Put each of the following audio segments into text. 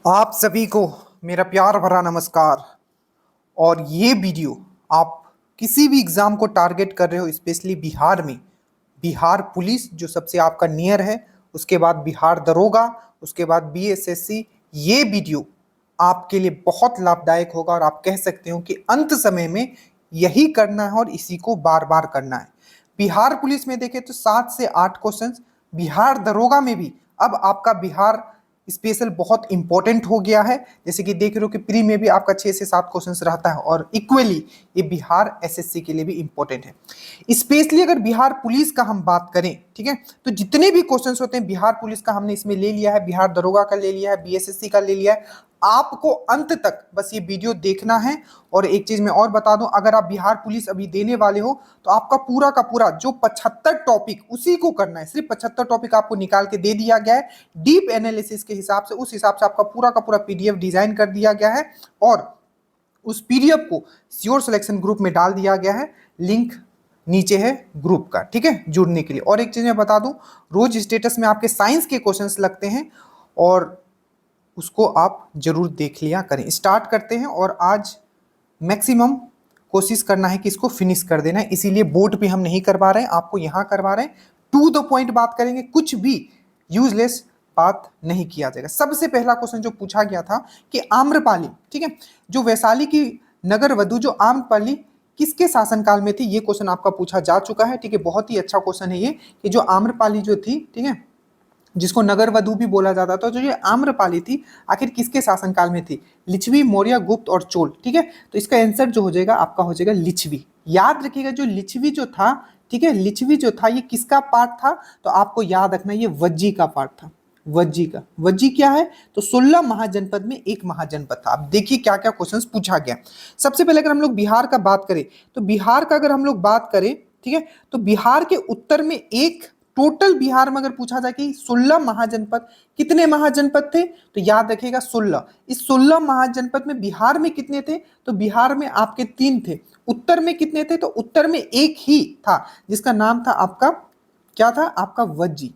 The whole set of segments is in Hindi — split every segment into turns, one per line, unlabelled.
आप सभी को मेरा प्यार भरा नमस्कार। और ये वीडियो आप किसी भी एग्ज़ाम को टारगेट कर रहे हो, स्पेशली बिहार में, बिहार पुलिस जो सबसे आपका नियर है, उसके बाद बिहार दरोगा, उसके बाद बीएसएससी। ये वीडियो आपके लिए बहुत लाभदायक होगा और आप कह सकते हो कि अंत समय में यही करना है और इसी को बार बार करना है। बिहार पुलिस में देखें तो 7 से 8 क्वेश्चंस, बिहार दरोगा में भी अब आपका बिहार स्पेशल बहुत इंपॉर्टेंट हो गया है। जैसे कि देख रहे हो कि प्री में भी आपका 6 से 7 क्वेश्चंस रहता है और इक्वली ये बिहार एसएससी के लिए भी इंपॉर्टेंट है। स्पेशली अगर बिहार पुलिस का हम बात करें, ठीक है, तो जितने भी क्वेश्चंस होते हैं बिहार पुलिस का हमने इसमें ले लिया है, बिहार दरोगा का ले लिया है, बीएसएससी का ले लिया है। आपको अंत तक बस ये वीडियो देखना है। और एक चीज मैं और बता दूं, अगर आप बिहार पुलिस अभी देने वाले हो तो आपका पूरा का पूरा जो 75 टॉपिक उसी को करना है। सिर्फ 75 टॉपिक आपको निकाल के दे दिया गया है डीप एनालिसिस के हिसाब से। उस हिसाब से आपका पूरा का पूरा पीडीएफ डिजाइन कर दिया गया है और उस पीडीएफ को श्योर सिलेक्शन ग्रुप में डाल दिया गया है। लिंक नीचे है ग्रुप का, ठीक है, जुड़ने के लिए। और एक चीज मैं बता दूं, रोज स्टेटस में आपके साइंस के क्वेश्चंस लगते हैं और उसको आप जरूर देख लिया करें। स्टार्ट करते हैं और आज मैक्सिमम कोशिश करना है कि इसको फिनिश कर देना है, इसीलिए बोर्ड पे हम नहीं करवा रहे हैं, आपको यहाँ करवा रहे हैं। टू द पॉइंट बात करेंगे, कुछ भी यूजलेस बात नहीं किया जाएगा। सबसे पहला क्वेश्चन जो पूछा गया था कि आम्रपाली, ठीक है, जो वैशाली की नगर वधु जो आम्रपाली किसके शासनकाल में थी, ये क्वेश्चन आपका पूछा जा चुका है, ठीक है। बहुत ही अच्छा क्वेश्चन है ये कि जो आम्रपाली जो थी, ठीक है, जिसको नगर वधु भी बोला जाता था, जो ये आम्रपाली थी आखिर किसके शासनकाल में थी? लिच्छवी, मौर्य, गुप्त और चोल, ठीक है। तो इसका आंसर जो हो जाएगा आपका हो जाएगा लिच्छवी। याद रखिएगा जो लिच्छवी जो था, ठीक है, लिच्छवी जो था ये किसका पार्ट था? तो आपको याद रखना ये वज्जी का पार्ट था। वज्जी का, वज्जी क्या है? तो 16 महाजनपद में एक महाजनपद था। अब देखिए क्या क्या क्वेश्चंस पूछा गया। सबसे पहले अगर हम लोग बिहार का बात करें तो बिहार का अगर हम लोग बात करें, ठीक है, तो बिहार के उत्तर में एक, टोटल बिहार में अगर पूछा जाए कि 16 महाजनपद, कितने महाजनपद थे? तो याद रखिएगा 16। इस 16 महाजनपद में बिहार में कितने थे? तो बिहार में आपके 3 थे। उत्तर में कितने थे? तो उत्तर में एक ही था जिसका नाम था आपका, क्या था आपका? वज्जी,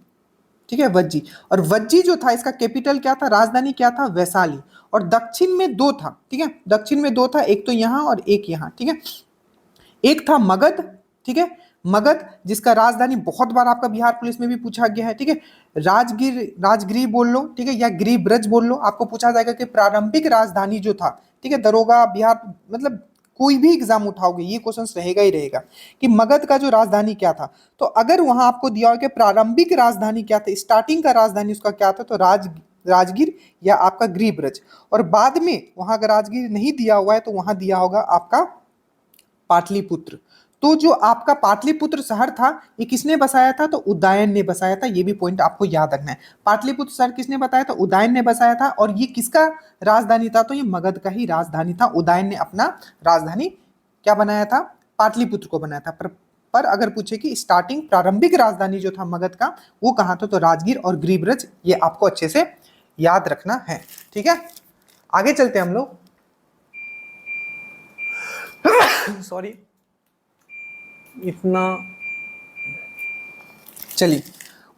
ठीक है, वज्जी। और वज्जी जो था इसका कैपिटल क्या था, राजधानी क्या था? वैशाली। और दक्षिण में 2 था, ठीक है, दक्षिण में 2 था, एक तो यहां और एक यहां, ठीक है। एक था मगध, ठीक है, मगध जिसका राजधानी बहुत बार आपका बिहार पुलिस में भी पूछा गया है, ठीक है। राजगीर, राजगिरी बोल लो, ठीक है, या गिरिब्रज बोल लो, आपको पूछा जाएगा कि प्रारंभिक राजधानी जो था, ठीक है, दरोगा बिहार, मतलब कोई भी एग्जाम उठाओगे ये क्वेश्चन रहेगा ही रहेगा कि मगध का जो राजधानी क्या था। तो अगर वहां आपको दिया हो कि प्रारंभिक राजधानी क्या था, स्टार्टिंग का राजधानी उसका क्या था, तो राजगीर या आपका गिरिब्रज। और बाद में वहां अगर राजगीर नहीं दिया हुआ है तो वहां दिया होगा आपका पाटलिपुत्र। तो जो आपका पाटलिपुत्र शहर था ये किसने बसाया था? तो उदयन ने बसाया था। ये भी पॉइंट आपको याद रखना है। पाटलिपुत्र शहर किसने बताया था? उदयन ने बसाया था। और ये किसका राजधानी था? तो ये मगध का ही राजधानी था। उदयन ने अपना राजधानी क्या बनाया था? पाटलिपुत्र को बनाया था। पर अगर पूछे कि स्टार्टिंग प्रारंभिक राजधानी जो था मगध का वो कहाँ था, तो राजगीर और गिरिब्रज। ये आपको अच्छे से याद रखना है, ठीक है। आगे चलते हैं हम लोग। सॉरी, इतना, चलिए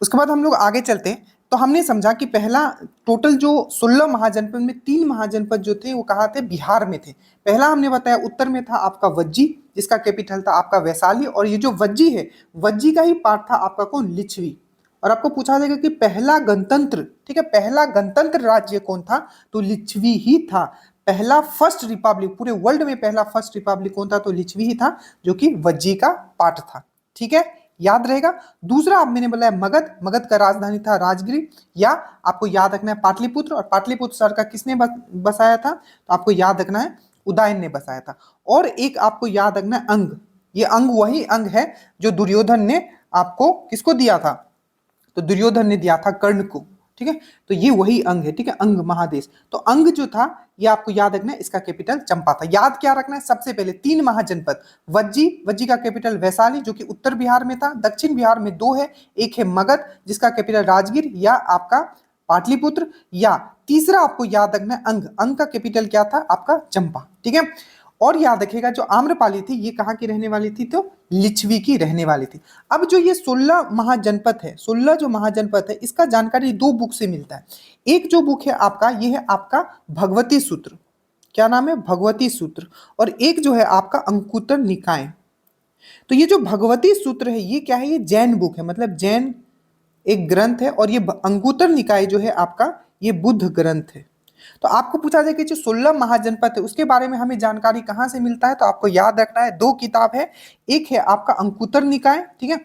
उसके बाद हम लोग आगे चलते हैं। तो हमने समझा कि पहला, टोटल जो 16 महाजनपद में 3 महाजनपद जो थे वो कहाँ थे? बिहार में थे। पहला हमने बताया उत्तर में था आपका वज्जी जिसका कैपिटल था आपका वैशाली। और ये जो वज्जी है, वज्जी का ही पार्ट था आपका कौन? लिच्छवी। और आपको पूछा जाएगा कि पहला गणतंत्र, ठीक है, पहला गणतंत्र राज्य कौन था? तो लिच्छवी ही था। पहला फर्स्ट रिपब्लिक, पूरे वर्ल्ड में पहला फर्स्ट रिपब्लिक कौन था? तो लिच्छवी ही था, जो कि वज्जी का पार्ट था, ठीक है, याद रहेगा। दूसरा आप मैंने बोला है मगध, मगध का राजधानी था राजगिरी, या आपको याद रखना है पाटलिपुत्र। और पाटलिपुत्र शहर का किसने बसाया था? तो आपको याद रखना है उदयन ने बसाया था। और एक आपको याद रखना है अंग। ये अंग वही अंग है जो दुर्योधन ने आपको किसको दिया था? तो दुर्योधन ने दिया था कर्ण को, ठीक है। तो ये वही अंग है, ठीक है, अंग महादेश। तो अंग जो था ये आपको याद रखना है, इसका कैपिटल चंपा था। याद क्या रखना है? सबसे पहले 3 महाजनपद, वज्जी, वज्जी का कैपिटल वैशाली जो कि उत्तर बिहार में था। दक्षिण बिहार में 2 है, एक है मगध जिसका कैपिटल राजगीर या आपका पाटलिपुत्र, या तीसरा आपको याद रखना है अंग, अंग का कैपिटल क्या था? आपका चंपा, ठीक है। और याद रखिएगा जो आम्रपाली थी ये कहाँ की रहने वाली थी, तो लिच्छवी की रहने वाली थी। अब जो ये 16 महाजनपद है, 16 जो महाजनपद है, इसका जानकारी दो बुक से मिलता है। एक जो बुक है आपका, ये है आपका भगवती सूत्र, क्या नाम है, भगवती सूत्र। और एक जो है आपका अंकुतर निकाय। तो ये जो भगवती सूत्र है ये क्या है, ये जैन बुक है, मतलब जैन एक ग्रंथ है। और ये अंकुतर निकाय जो है आपका, ये बुद्ध ग्रंथ है। तो आपको पूछा जाए कि जो 16 महाजनपद है उसके बारे में हमें जानकारी कहाँ से मिलता है, तो आपको याद रखना है दो किताब है। एक है आपका अंकुतर निकाय, ठीक है,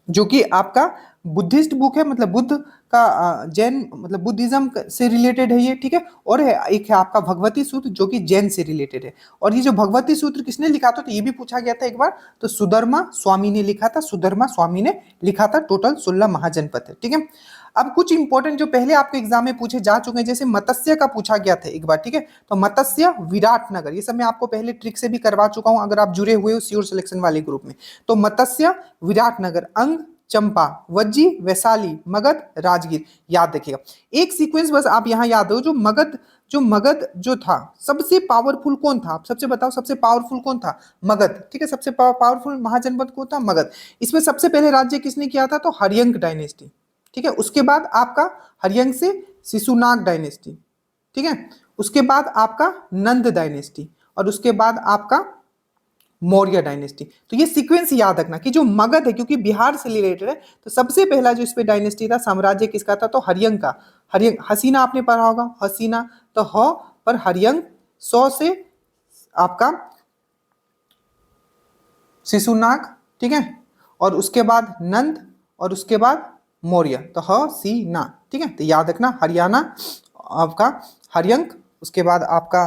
जो कि आपका बुद्धिस्ट बुक है, मतलब बुद्ध का जैन मतलब बुद्धिज्म से रिलेटेड है ये, ठीक है। और है एक है आपका भगवती सूत्र जो कि जैन से रिलेटेड है। और ये जो भगवती सूत्र किसने लिखा था, तो ये भी पूछा गया था एक बार, तो सुधर्मा स्वामी ने लिखा था, सुधर्मा स्वामी ने लिखा था। टोटल 16 महाजनपद है, ठीक है। अब कुछ इंपॉर्टेंट जो पहले आपके एग्जाम में पूछे जा चुके हैं, जैसे मत्स्य का पूछा गया था एक बार, ठीक है। तो मत्स्य विराटनगर, ये सब मैं आपको पहले ट्रिक से भी करवा चुका हूं अगर आप जुड़े हुए हो श्योर सिलेक्शन वाले ग्रुप में। तो मत्स्य विराटनगर, अंग चंपा, वज्जी वैशाली, मगध राजगीर, याद रखिएगा। एक सीक्वेंस बस आप यहां याद हो, जो मगध जो था सबसे पावरफुल कौन था, आप सबसे बताओ सबसे पावरफुल कौन था, मगध, ठीक है। सबसे पावरफुल महाजनपद कौन था, मगध। इसमें सबसे पहले राज्य किसने किया था, तो हर्यंक डायनेस्टी, ठीक है। उसके बाद आपका हर्यंक से शिशुनाग डायनेस्टी, ठीक है। उसके बाद आपका नंद डायनेस्टी, और उसके बाद आपका मौर्य डायनेस्टी। तो ये सीक्वेंस याद रखना कि जो मगध है क्योंकि बिहार से रिलेटेड है, तो सबसे पहला जो इस पे डायनेस्टी था, साम्राज्य किसका था, तो हर्यंक का। हर्यंक, हसीना आपने पढ़ा होगा, हसीना, तो ह पर हर्यंक, सौ से आपका शिशुनाग, ठीक है। और उसके बाद नंद, और उसके बाद मौर्य, तो ह सी ना, ठीक है। तो याद रखना हरियाणा आपका हर्यंक, उसके बाद आपका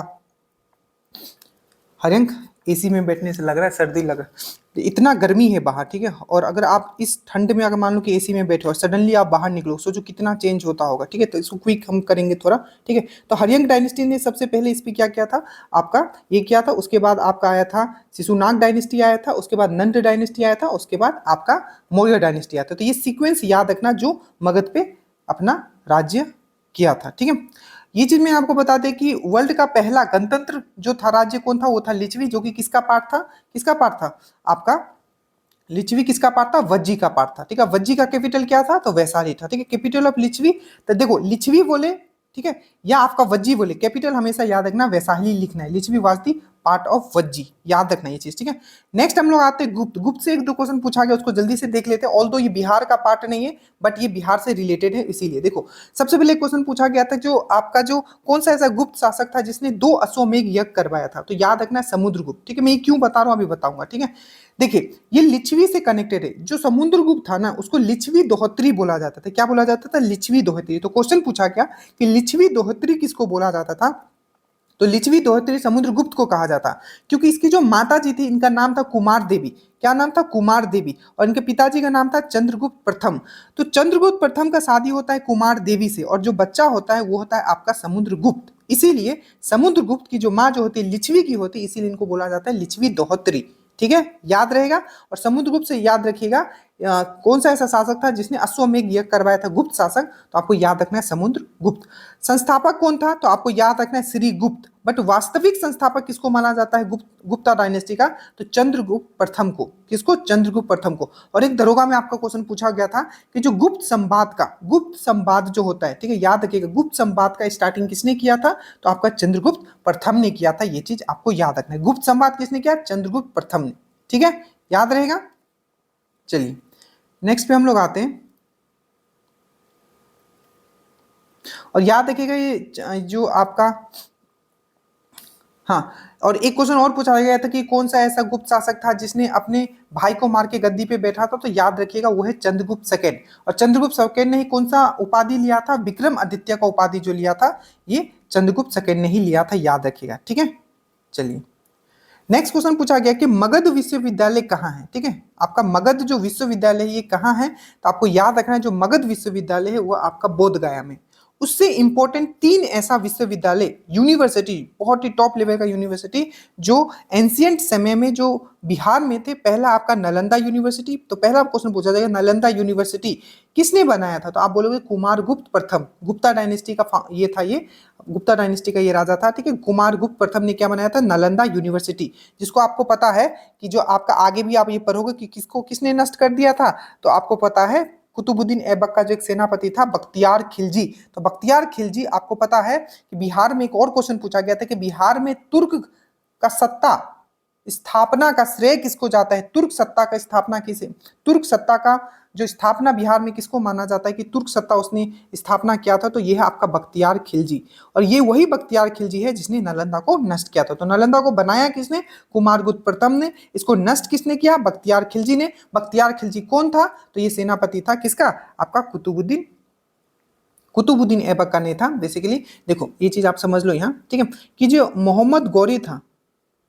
हर्यंक। एसी में बैठने से लग रहा है सर्दी लग रहा है, इतना गर्मी है बाहर, ठीक है। और अगर आप इस ठंड में अगर मान लो कि एसी में बैठे हो, सडनली आप बाहर निकलो, सोचो कितना चेंज होता होगा, ठीक है। तो इसको क्विक हम करेंगे थोड़ा, ठीक है। तो हर्यंक डायनेस्टी ने सबसे पहले इस पर क्या किया था, आपका ये किया था। उसके बाद आपका आया था शिशुनाग डायनेस्टी आया था, उसके बाद नंद डायनेस्टी आया था, उसके बाद आपका मौर्य डायनेस्टी आया था। तो ये सीक्वेंस याद रखना जो मगध पे अपना राज्य किया था, ठीक है। ये चीज मैं आपको बता दें कि वर्ल्ड का पहला गणतंत्र जो था राज्य कौन था, वो था लिच्छवी, जो कि किसका पार्ट था, किसका पार्ट था आपका, लिच्छवी किसका पार्ट था, वज्जी का पार्ट था, ठीक है। वज्जी का कैपिटल क्या था, तो वैशाली था, ठीक है। कैपिटल ऑफ लिच्छवी, तो देखो लिच्छवी बोले, ठीक है, या आपका वज्जी बोले, कैपिटल हमेशा याद रखना वैशाली लिखना है। Licchavi was the part of Vajji, याद रखना ये चीज, ठीक है। नेक्स्ट हम लोग आते हैं गुप्त। गुप्त से एक दो क्वेश्चन पूछा गया, उसको जल्दी से देख लेते हैं। ऑल्दो ये बिहार का पार्ट नहीं है, बट ये बिहार से रिलेटेड है, इसीलिए देखो सबसे पहले क्वेश्चन पूछा गया था जो आपका जो कौन सा ऐसा गुप्त शासक था जिसने 2 अश्वमेध यज्ञ करवाया था, तो याद रखना समुद्रगुप्त, ठीक है। मैं ये क्यों बता रहा हूं अभी बताऊंगा, ठीक है। देखिए ये लिच्छवी से कनेक्टेड है, जो समुद्रगुप्त था ना उसको लिच्छवी दोहत्री बोला जाता था। क्या बोला जाता था, लिच्छवी दोहत्री। तो क्वेश्चन पूछा गया कि लिच्छवी दोहत्री किसको बोला जाता था, तो लिच्छवी दोहत्री समुद्रगुप्त को कहा जाता, क्योंकि इसकी जो माता जी थी इनका नाम था कुमार देवी। क्या नाम था, कुमार देवी। और इनके पिताजी का नाम था चंद्रगुप्त प्रथम। तो चंद्रगुप्त प्रथम का शादी होता है कुमार देवी से, और जो बच्चा होता है वो होता है आपका समुद्रगुप्त। इसीलिए समुद्रगुप्त की जो माँ जो होती है लिच्छवी की होती है, इसीलिए इनको बोला जाता है लिच्छवी दोहत्री, ठीक है, याद रहेगा। और समुद्रगुप्त से याद रखिएगा कौन सा ऐसा शासक था जिसने अश्वमेध यज्ञ करवाया था, गुप्त शासक, तो आपको याद रखना है समुद्रगुप्त। संस्थापक कौन था, तो आपको याद रखना है श्रीगुप्त। बट वास्तविक संस्थापक किसको माना जाता है गुप्ता डायनेस्टी का, तो चंद्रगुप्त प्रथम को। किसको, चंद्रगुप्त प्रथम को। और एक दरोगा में आपका क्वेश्चन पूछा गया था कि जो गुप्त संवाद जो होता है, ठीक है, याद रखिएगा गुप्त संवाद का स्टार्टिंग किसने किया था, तो आपका चंद्रगुप्त प्रथम ने किया था। ये चीज आपको याद रखना है, गुप्त संवाद किसने किया, चंद्रगुप्त प्रथम ने, ठीक है, याद रहेगा। चलिए नेक्स्ट पे हम लोग आते हैं, और याद रखिएगा ये जो आपका, हाँ, और एक क्वेश्चन और पूछा गया था कि कौन सा ऐसा गुप्त शासक था जिसने अपने भाई को मार के गद्दी पे बैठा था, तो याद रखिएगा वो है चंद्रगुप्त सेकेंड। और चंद्रगुप्त सेकेंड ने ही कौन सा उपाधि लिया था, विक्रम आदित्य का उपाधि जो लिया था ये चंद्रगुप्त सेकेंड ने ही लिया था, याद रखिएगा, ठीक है। चलिए नेक्स्ट क्वेश्चन पूछा गया कि मगध विश्वविद्यालय कहाँ है, ठीक है। आपका मगध जो विश्वविद्यालय है ये कहाँ है, तो आपको याद रखना है जो मगध विश्वविद्यालय है वो आपका बोध गया में। उससे इंपॉर्टेंट 3 ऐसा विश्वविद्यालय, यूनिवर्सिटी, बहुत ही टॉप लेवल का यूनिवर्सिटी जो एंशियंट समय में जो बिहार में थे, पहला आपका नालंदा यूनिवर्सिटी। तो पहला क्वेश्चन पूछा जाएगा नालंदा यूनिवर्सिटी किसने बनाया था, तो आप बोलोगे कुमार गुप्त प्रथम, गुप्ता डायनेस्टी का ये था, ये गुप्ता डायनेस्टी का ये राजा था, ठीक है। कुमारगुप्त प्रथम ने क्या बनाया था, नालंदा यूनिवर्सिटी, जिसको आपको पता है कि जो आपका आगे भी आप ये पढ़ोगे कि किसने नष्ट कर दिया था, तो आपको पता है कुतुबुद्दीन ऐबक का जो एक सेनापति था बख्तियार खिलजी। तो बख्तियार खिलजी, आपको पता है कि बिहार में एक और क्वेश्चन पूछा गया था कि बिहार में तुर्क का सत्ता स्थापना का श्रेय किसको जाता है, तुर्क सत्ता का स्थापना किसे, तुर्क सत्ता का जो स्थापना बिहार में किसको माना जाता है कि तुर्क सत्ता उसने स्थापना किया था, तो यह है आपका बख्तियार खिलजी। और ये वही बख्तियार खिलजी है जिसने नालंदा को नष्ट किया था। तो नालंदा को बनाया किसने, कुमारगुप्त प्रथम ने। इसको नष्ट किसने किया, बख्तियार खिलजी ने। बख्तियार खिलजी कौन था, तो ये सेनापति था किसका, आपका कुतुबुद्दीन ऐबक का नहीं था बेसिकली। देखो ये चीज आप समझ लो यहाँ, ठीक है, कि जो मोहम्मद गौरी था,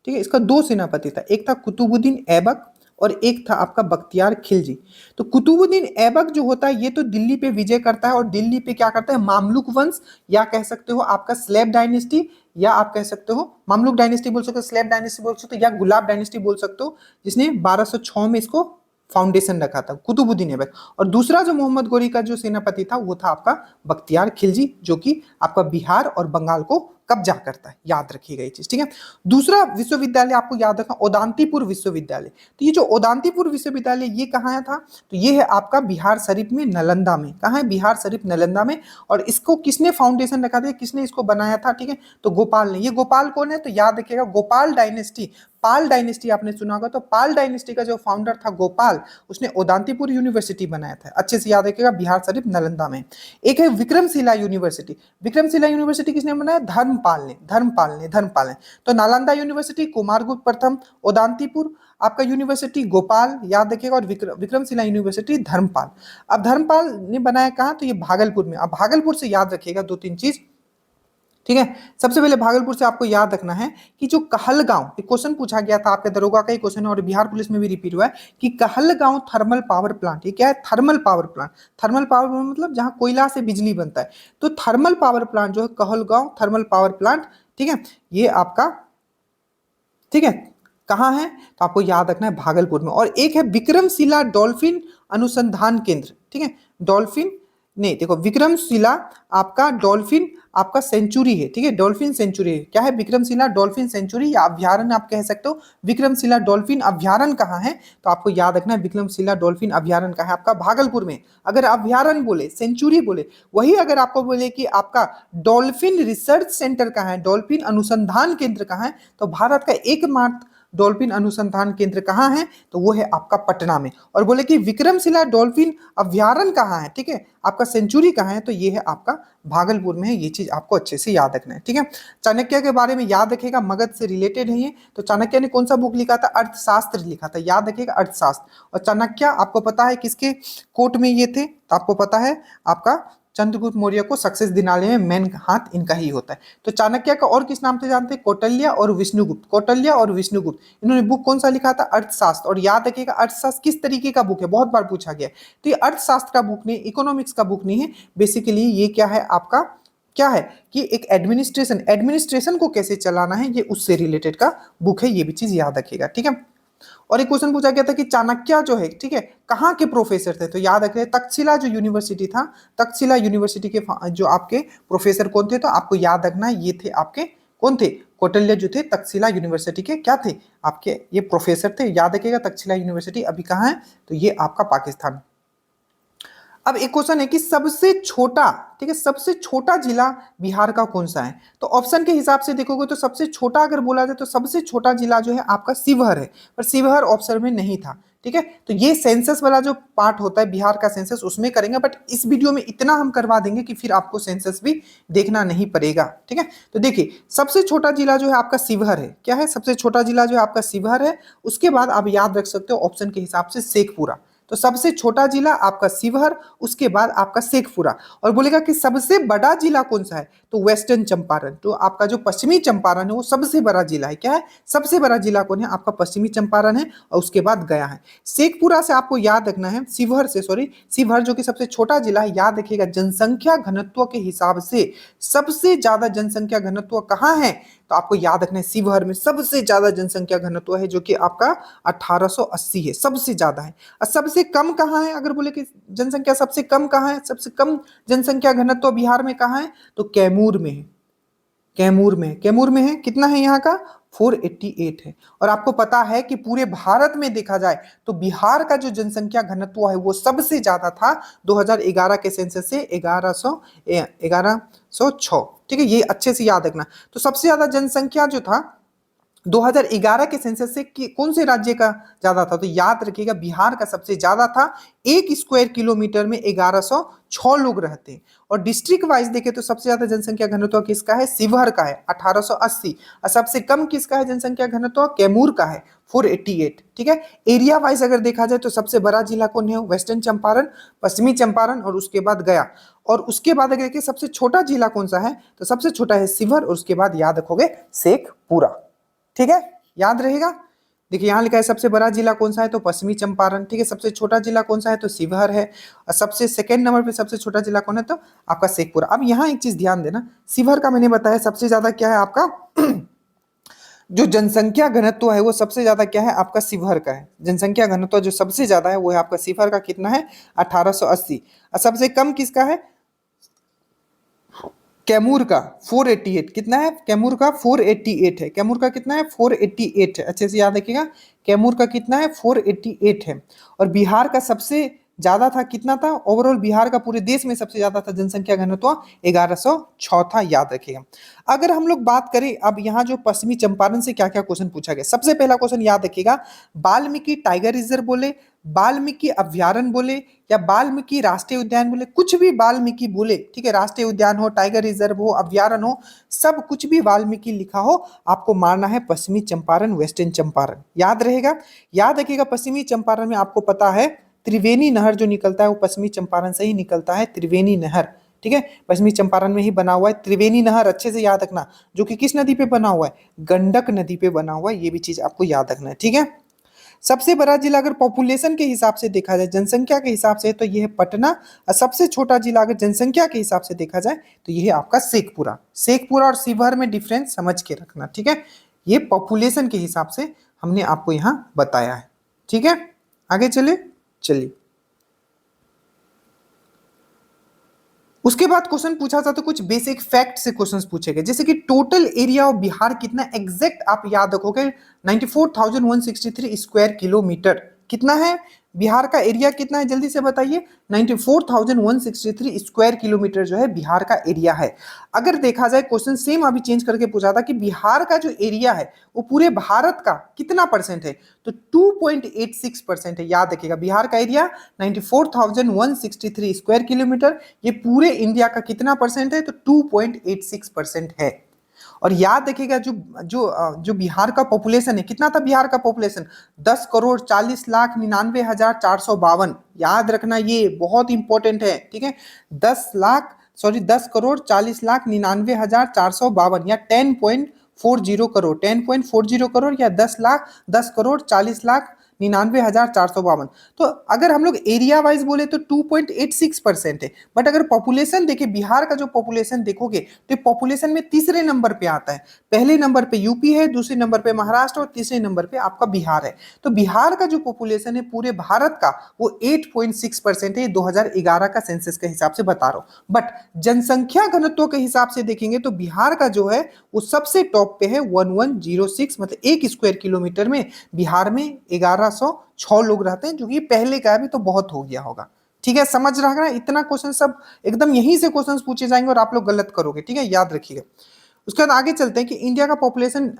ठीक है, इसका दो सेनापति था, एक था कुतुबुद्दीन ऐबक और एक था आपका बख्तियार खिलजी। तो कुतुबुद्दीन ऐबक जो होता है ये तो दिल्ली पे विजय करता है और दिल्ली पे क्या करता है, मामलुक वंश, या कह सकते हो आपका स्लेब डायनेस्टी, या आप कह सकते हो मामलुक डायनेस्टी बोल सकते हो, स्लेब डायनेस्टी बोल सकते हो, या गुलाब डायनेस्टी बोल सकते हो, जिसने 1206 में इसको फाउंडेशन रखा था, कुतुबुद्दीन ऐबक। और दूसरा जो मोहम्मद गौरी का जो सेनापति था वो था आपका बख्तियार खिलजी, जो कि आपका बिहार और बंगाल को कब्जा करता है, याद रखिएगा ये चीज, ठीक है। दूसरा विश्वविद्यालय आपको याद रखना, उदांतीपुर विश्वविद्यालय। तो ये जो उदांतीपुर विश्वविद्यालय ये कहाँ था, तो ये है आपका बिहार शरीफ में, नालंदा में। कहाँ है, बिहार शरीफ नालंदा में। और इसको किसने फाउंडेशन रखा था, किसने इसको बनाया था, ठीक है, तो गोपाल ने। ये गोपाल कौन है, तो याद रखिएगा गोपाल डायनेस्टी, पाल डायनेस्टी आपने सुना होगा, तो पाल डायनेस्टी का जो फाउंडर था गोपाल, उसने उदांतीपुर यूनिवर्सिटी बनाया था। अच्छे से याद रखिएगा, बिहार शरीफ नालंदा में। एक है विक्रमशिला यूनिवर्सिटी। विक्रमशिला यूनिवर्सिटी किसने बनाया, धर्मपाल ने। तो नालंदा यूनिवर्सिटी कुमारगुप्त प्रथम, उदांतीपुर आपका यूनिवर्सिटी गोपाल, याद रखिएगा, और विक्रमशिला यूनिवर्सिटी धर्मपाल। अब धर्मपाल ने बनाया कहाँ, तो ये भागलपुर में। अब भागलपुर से याद रखिएगा दो तीन चीज, ठीक है। सबसे पहले भागलपुर से आपको याद रखना है कि जो कहलगांव, एक क्वेश्चन पूछा गया था आपके दरोगा का ही क्वेश्चन और बिहार पुलिस में भी रिपीट हुआ है कि कहलगांव थर्मल पावर प्लांट, ये क्या है, thermal power plant. Thermal power plant मतलब जहां कोयला से बिजली बनता है। तो थर्मल पावर प्लांट जो है कहलगांव थर्मल पावर प्लांट, ठीक है, ये आपका, ठीक है, कहाँ है, तो आपको याद रखना है भागलपुर में। और एक है विक्रमशिला डॉल्फिन अनुसंधान केंद्र, ठीक है, डॉल्फिन नहीं, देखो विक्रमशिला आपका डॉल्फिन आपका सेंचुरी है, ठीक है, डॉल्फिन सेंचुरी है। क्या है, विक्रमशिला डॉल्फिन सेंचुरी या अभ्यारण्य आप कह सकते हो। विक्रमशिला डॉल्फिन अभ्यारण्य कहाँ है, तो आपको याद रखना है विक्रमशिला डॉल्फिन अभ्यारण्य कहाँ है, आपका भागलपुर में। अगर अभ्यारण्य बोले, सेंचुरी बोले, वही अगर आपको बोले कि आपका डॉल्फिन रिसर्च सेंटर कहाँ है, डॉल्फिन अनुसंधान केंद्र कहाँ है, तो भारत का एकमात्र डॉल्फिन अनुसंधान केंद्र कहाँ है, तो वो है आपका पटना में। और बोले कि विक्रमशिला डॉल्फिन अभ्यारण्य कहाँ है, ठीक है, आपका सेंचुरी कहाँ है, तो ये है आपका भागलपुर में है। ये चीज आपको अच्छे से याद रखना है, ठीक है। चाणक्य के बारे में याद रखिएगा, मगध से रिलेटेड है ये। तो चाणक्य ने कौन सा बुक लिखा था, अर्थशास्त्र लिखा था, याद रखिएगा अर्थशास्त्र। और चाणक्य आपको पता है किसके कोर्ट में ये थे, तो आपको पता है आपका चंद्रगुप्त मौर्य को सक्सेस दिलाने में मेन हाथ इनका ही होता है। तो चाणक्य का और किस नाम से जानते हैं, कौटिल्य और विष्णुगुप्त। कौटिल्य और विष्णुगुप्त इन्होंने बुक कौन सा लिखा था, अर्थशास्त्र। और याद रखिएगा अर्थशास्त्र किस तरीके का बुक है, बहुत बार पूछा गया। तो ये अर्थशास्त्र का बुक नहीं, इकोनॉमिक्स का बुक नहीं है। बेसिकली ये क्या है आपका, क्या है कि एक एडमिनिस्ट्रेशन को कैसे चलाना है, ये उससे रिलेटेड का बुक है। ये भी चीज याद रखिएगा, ठीक है। और एक क्वेश्चन पूछा गया था कि चाणक्य जो है, ठीक है, कहाँ के प्रोफेसर थे, तो याद रखिए तक्षशिला जो यूनिवर्सिटी था, तक्षशिला यूनिवर्सिटी के जो आपके प्रोफेसर कौन थे, तो आपको याद रखना ये थे आपके कौन थे, कौटिल्य जो थे तक्षशिला यूनिवर्सिटी के क्या थे, आपके ये प्रोफेसर थे। याद रखिएगा तक्षशिला यूनिवर्सिटी अभी कहाँ है, तो ये आपका पाकिस्तान। अब एक क्वेश्चन है कि सबसे छोटा, ठीक है, सबसे छोटा जिला बिहार का कौन सा है, तो ऑप्शन के हिसाब से देखोगे तो सबसे छोटा अगर बोला जाए तो सबसे छोटा जिला जो है आपका शिवहर है, पर शिवहर ऑप्शन में नहीं था, ठीक है। तो ये सेंसस वाला जो पार्ट होता है बिहार का सेंसस उसमें करेंगे, बट इस वीडियो में इतना हम करवा देंगे कि फिर आपको सेंसस भी देखना नहीं पड़ेगा, ठीक है। तो देखिए सबसे छोटा जिला जो है आपका शिवहर है, क्या है, सबसे छोटा जिला जो है आपका शिवहर है। उसके बाद आप याद रख सकते हो ऑप्शन के हिसाब से शेखपुरा। तो सबसे छोटा जिला आपका शिवहर, उसके बाद आपका शेखपुरा। और बोलेगा कि सबसे बड़ा जिला कौन सा है, तो वेस्टर्न चंपारण। तो आपका जो पश्चिमी चंपारण है वो सबसे बड़ा जिला है, क्या है, सबसे बड़ा जिला कौन है, आपका पश्चिमी चंपारण है। और उसके बाद गया है। शेखपुरा से आपको याद रखना है, शिवहर जो कि सबसे छोटा जिला है, याद रखिएगा जनसंख्या घनत्व के हिसाब से सबसे ज्यादा जनसंख्या घनत्व कहाँ है, तो आपको याद रखना है शिवहर में सबसे ज्यादा जनसंख्या घनत्व है, जो कि आपका 1880 है, सबसे ज्यादा है। और सबसे कम कहाँ है, अगर बोले कि जनसंख्या सबसे कम कहाँ है, सबसे कम जनसंख्या घनत्व बिहार में कहाँ है, तो कैमूर में है। कैमूर में है, कितना है यहाँ का 488 है। और आपको पता है कि पूरे भारत में देखा जाए तो बिहार का जो जनसंख्या घनत्व है वो सबसे ज्यादा था 2011 के सेंसस से 1106। ठीक है, ये अच्छे से याद रखना। तो सबसे ज्यादा जनसंख्या जो था 2011 के सेंसस से कौन से राज्य का ज्यादा था, तो याद रखिएगा बिहार का सबसे ज्यादा था। 1 स्क्वायर किलोमीटर में 1106 लोग रहते हैं। और डिस्ट्रिक्ट वाइज देखे तो सबसे ज्यादा जनसंख्या घनत्व किसका है, शिवहर का है 1880। और सबसे कम किसका है जनसंख्या घनत्व, कैमूर का है 488। ठीक है, एरिया वाइज अगर देखा जाए तो सबसे बड़ा जिला कौन है, वेस्टर्न चंपारण, पश्चिमी चंपारण और उसके बाद गया। और उसके बाद अगर देखिए सबसे छोटा जिला कौन सा है, तो सबसे छोटा है शिवहर और उसके बाद याद रखोगे शेखपुरा। ठीक है, याद रहेगा। देखिए यहाँ लिखा है सबसे बड़ा जिला कौन सा है, तो पश्चिमी चंपारण। ठीक है, सबसे छोटा जिला कौन सा है, तो शिवहर है। और सबसे सेकंड नंबर पे सबसे छोटा जिला कौन है, तो आपका शेखपुरा। अब यहाँ एक चीज ध्यान देना, शिवहर का मैंने बताया सबसे ज्यादा क्या है आपका जो जनसंख्या घनत्व है वो सबसे ज्यादा क्या है आपका शिवहर का है। जनसंख्या घनत्व जो सबसे ज्यादा है वो है आपका शिवहर का, कितना है 1880। और सबसे कम किसका है, कैमूर का 488। कितना है कैमूर का 488 है। कैमूर का कितना है 488 है, अच्छे से याद रखिएगा। कैमूर का कितना है 488 है। और बिहार का सबसे ज्यादा था, कितना था ओवरऑल बिहार का पूरे देश में सबसे ज्यादा था जनसंख्या घनत्व 1106 था, याद रखिएगा। अगर हम लोग बात करें अब यहाँ जो पश्चिमी चंपारण से क्या क्या क्वेश्चन पूछा गया, सबसे पहला क्वेश्चन याद रखिएगा, वाल्मीकि टाइगर रिजर्व बोले, वाल्मीकि अभ्यारण्य बोले या वाल्मीकि राष्ट्रीय उद्यान बोले, कुछ भी वाल्मीकि बोले, ठीक है, राष्ट्रीय उद्यान हो, टाइगर रिजर्व हो, अभ्यारण्य हो, सब कुछ भी वाल्मीकि लिखा हो, आपको मारना है पश्चिमी चंपारण, वेस्टर्न चंपारण, याद रहेगा। याद रखिएगा पश्चिमी चंपारण में आपको पता है त्रिवेणी नहर जो निकलता है वो पश्चिमी चंपारण से ही निकलता है, त्रिवेणी नहर। ठीक है, पश्चिमी चंपारण में ही बना हुआ है त्रिवेणी नहर, अच्छे से याद रखना, जो कि किस नदी पे बना हुआ है, गंडक नदी पे बना हुआ है, ये भी चीज आपको याद रखना है। ठीक है, सबसे बड़ा जिला अगर पॉपुलेशन के हिसाब से देखा जाए, जनसंख्या के हिसाब से, तो ये है पटना। और सबसे छोटा जिला अगर जनसंख्या के हिसाब से देखा जाए तो ये है आपका शेखपुरा। शेखपुरा और शिवहर में डिफरेंस समझ के रखना। ठीक है, ये पॉपुलेशन के हिसाब से हमने आपको यहाँ बताया है। ठीक है, आगे चलिए। उसके बाद क्वेश्चन पूछा था तो कुछ बेसिक फैक्ट से क्वेश्चंस पूछे गए, जैसे कि टोटल एरिया ऑफ बिहार कितना, एग्जैक्ट आप याद रखोगे 94,163 स्क्वायर किलोमीटर। कितना है बिहार का एरिया, कितना है जल्दी से बताइए, 94,163 स्क्वायर किलोमीटर जो है बिहार का एरिया है। अगर देखा जाए क्वेश्चन सेम अभी चेंज करके पूछा था कि बिहार का जो एरिया है वो पूरे भारत का कितना परसेंट है, तो 2.86% है। याद रखिएगा बिहार का एरिया 94,163 स्क्वायर किलोमीटर, ये पूरे इंडिया का कितना परसेंट है, तो 2.86% है। और याद रखिएगा जो जो जो बिहार का पॉपुलेशन है, कितना था बिहार का पॉपुलेशन, 10,40,99,452। याद रखना, ये बहुत इंपॉर्टेंट है। ठीक है, 10,40,99,452 या 10.40 करोड़, 10.40 करोड़ या 10,40,40,99,452। तो अगर हम लोग एरिया वाइज बोले तो 2.86% है। बट अगर पॉपुलेशन देखे, बिहार का जो पॉपुलेशन देखोगे तो पॉपुलेशन में तीसरे नंबर पे आता है। पहले नंबर पे यूपी है, दूसरे नंबर पे महाराष्ट्र और तीसरे नंबर पे आपका बिहार है। तो बिहार का जो पॉपुलेशन है पूरे भारत का वो 8.6% है, 2011 का सेंसस के हिसाब से बता रहा हूं। बट जनसंख्या घनत्व के हिसाब से देखेंगे तो बिहार का जो है वो सबसे टॉप पे है 1106, मतलब 1 स्क्वायर किलोमीटर में बिहार में 1106 लोग रहते हैं, जो कि पहले का अभी तो बहुत हो गया होगा। ठीक है, समझ रहा है, इतना क्वेश्चन सब एकदम यहीं से क्वेश्चंस पूछे जाएंगे और आप लोग गलत करोगे। ठीक है, याद रखिएगा। उसके बाद आगे चलते हैं कि इंडिया का पॉपुलेशन